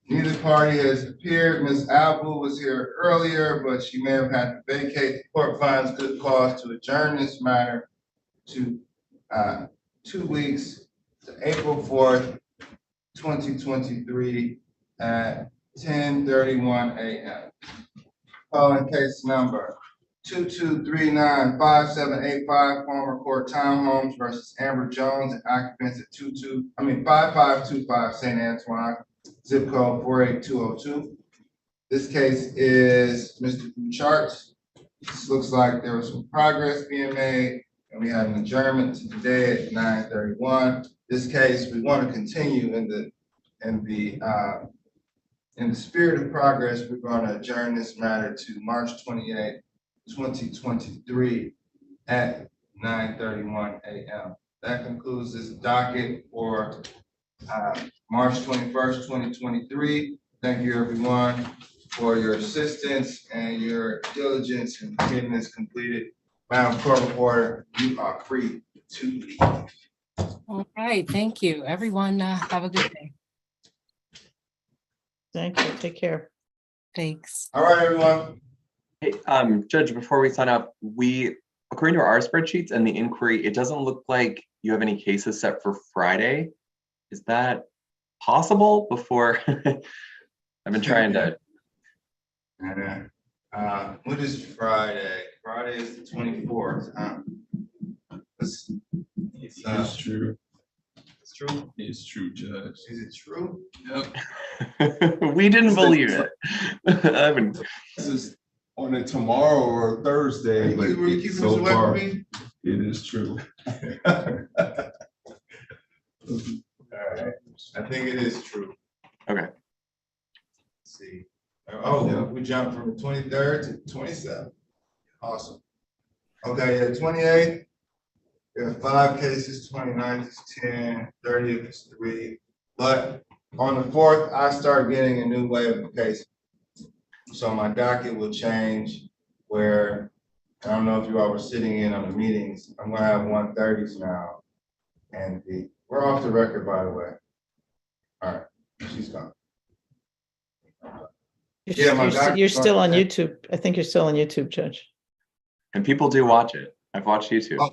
Neither party has appeared. Ms. Albu was here earlier, but she may have had to vacate. The court finds good cause to adjourn this matter to 2 weeks to April 4th, 2023 at 10:31 a.m. Calling case number 2239-5785 former court townhomes versus Amber Jones and occupants at 5525 St. Antoine, zip code 48202. This case is Mr. Bouchart's. This looks like there was some progress being made, and we had an adjournment to today at 9:31. This case, we want to continue in the spirit of progress. We're going to adjourn this matter to March 28th, 2023 at 9:31 a.m. That concludes this docket for March 21st, 2023. Thank you, everyone, for your assistance and your diligence in getting this completed. Madam Court Reporter, you are free to leave. All right, thank you. Everyone, have a good day. Thank you. Take care. Thanks. All right, everyone. Hey, Judge, before we sign up, according to our spreadsheets and the inquiry, it doesn't look like you have any cases set for Friday. Is that possible? Before I've been trying to And what is Friday? Friday is the 24th. It's true. It's true. It's true, Judge. Is it true? Yep. We didn't believe it. I mean, This is on a tomorrow or Thursday, but Were you keeping so this away far, from me? it is true. All right. I think it is true. okay. Let's see. Oh, we jumped from the 23rd to the 27th. Awesome. Okay, yeah, 28th, we have 5 cases, 29th is 10, 30th is 3. But on the 4th, I start getting a new wave of cases. So my docket will change where, I don't know if you all were sitting in on the meetings, I'm gonna have 130s now. And we're off the record, by the way. All right, she's gone. Yeah, my You're still on docket- YouTube. I think you're still on YouTube, Judge. And people do watch it. I've watched YouTube. There's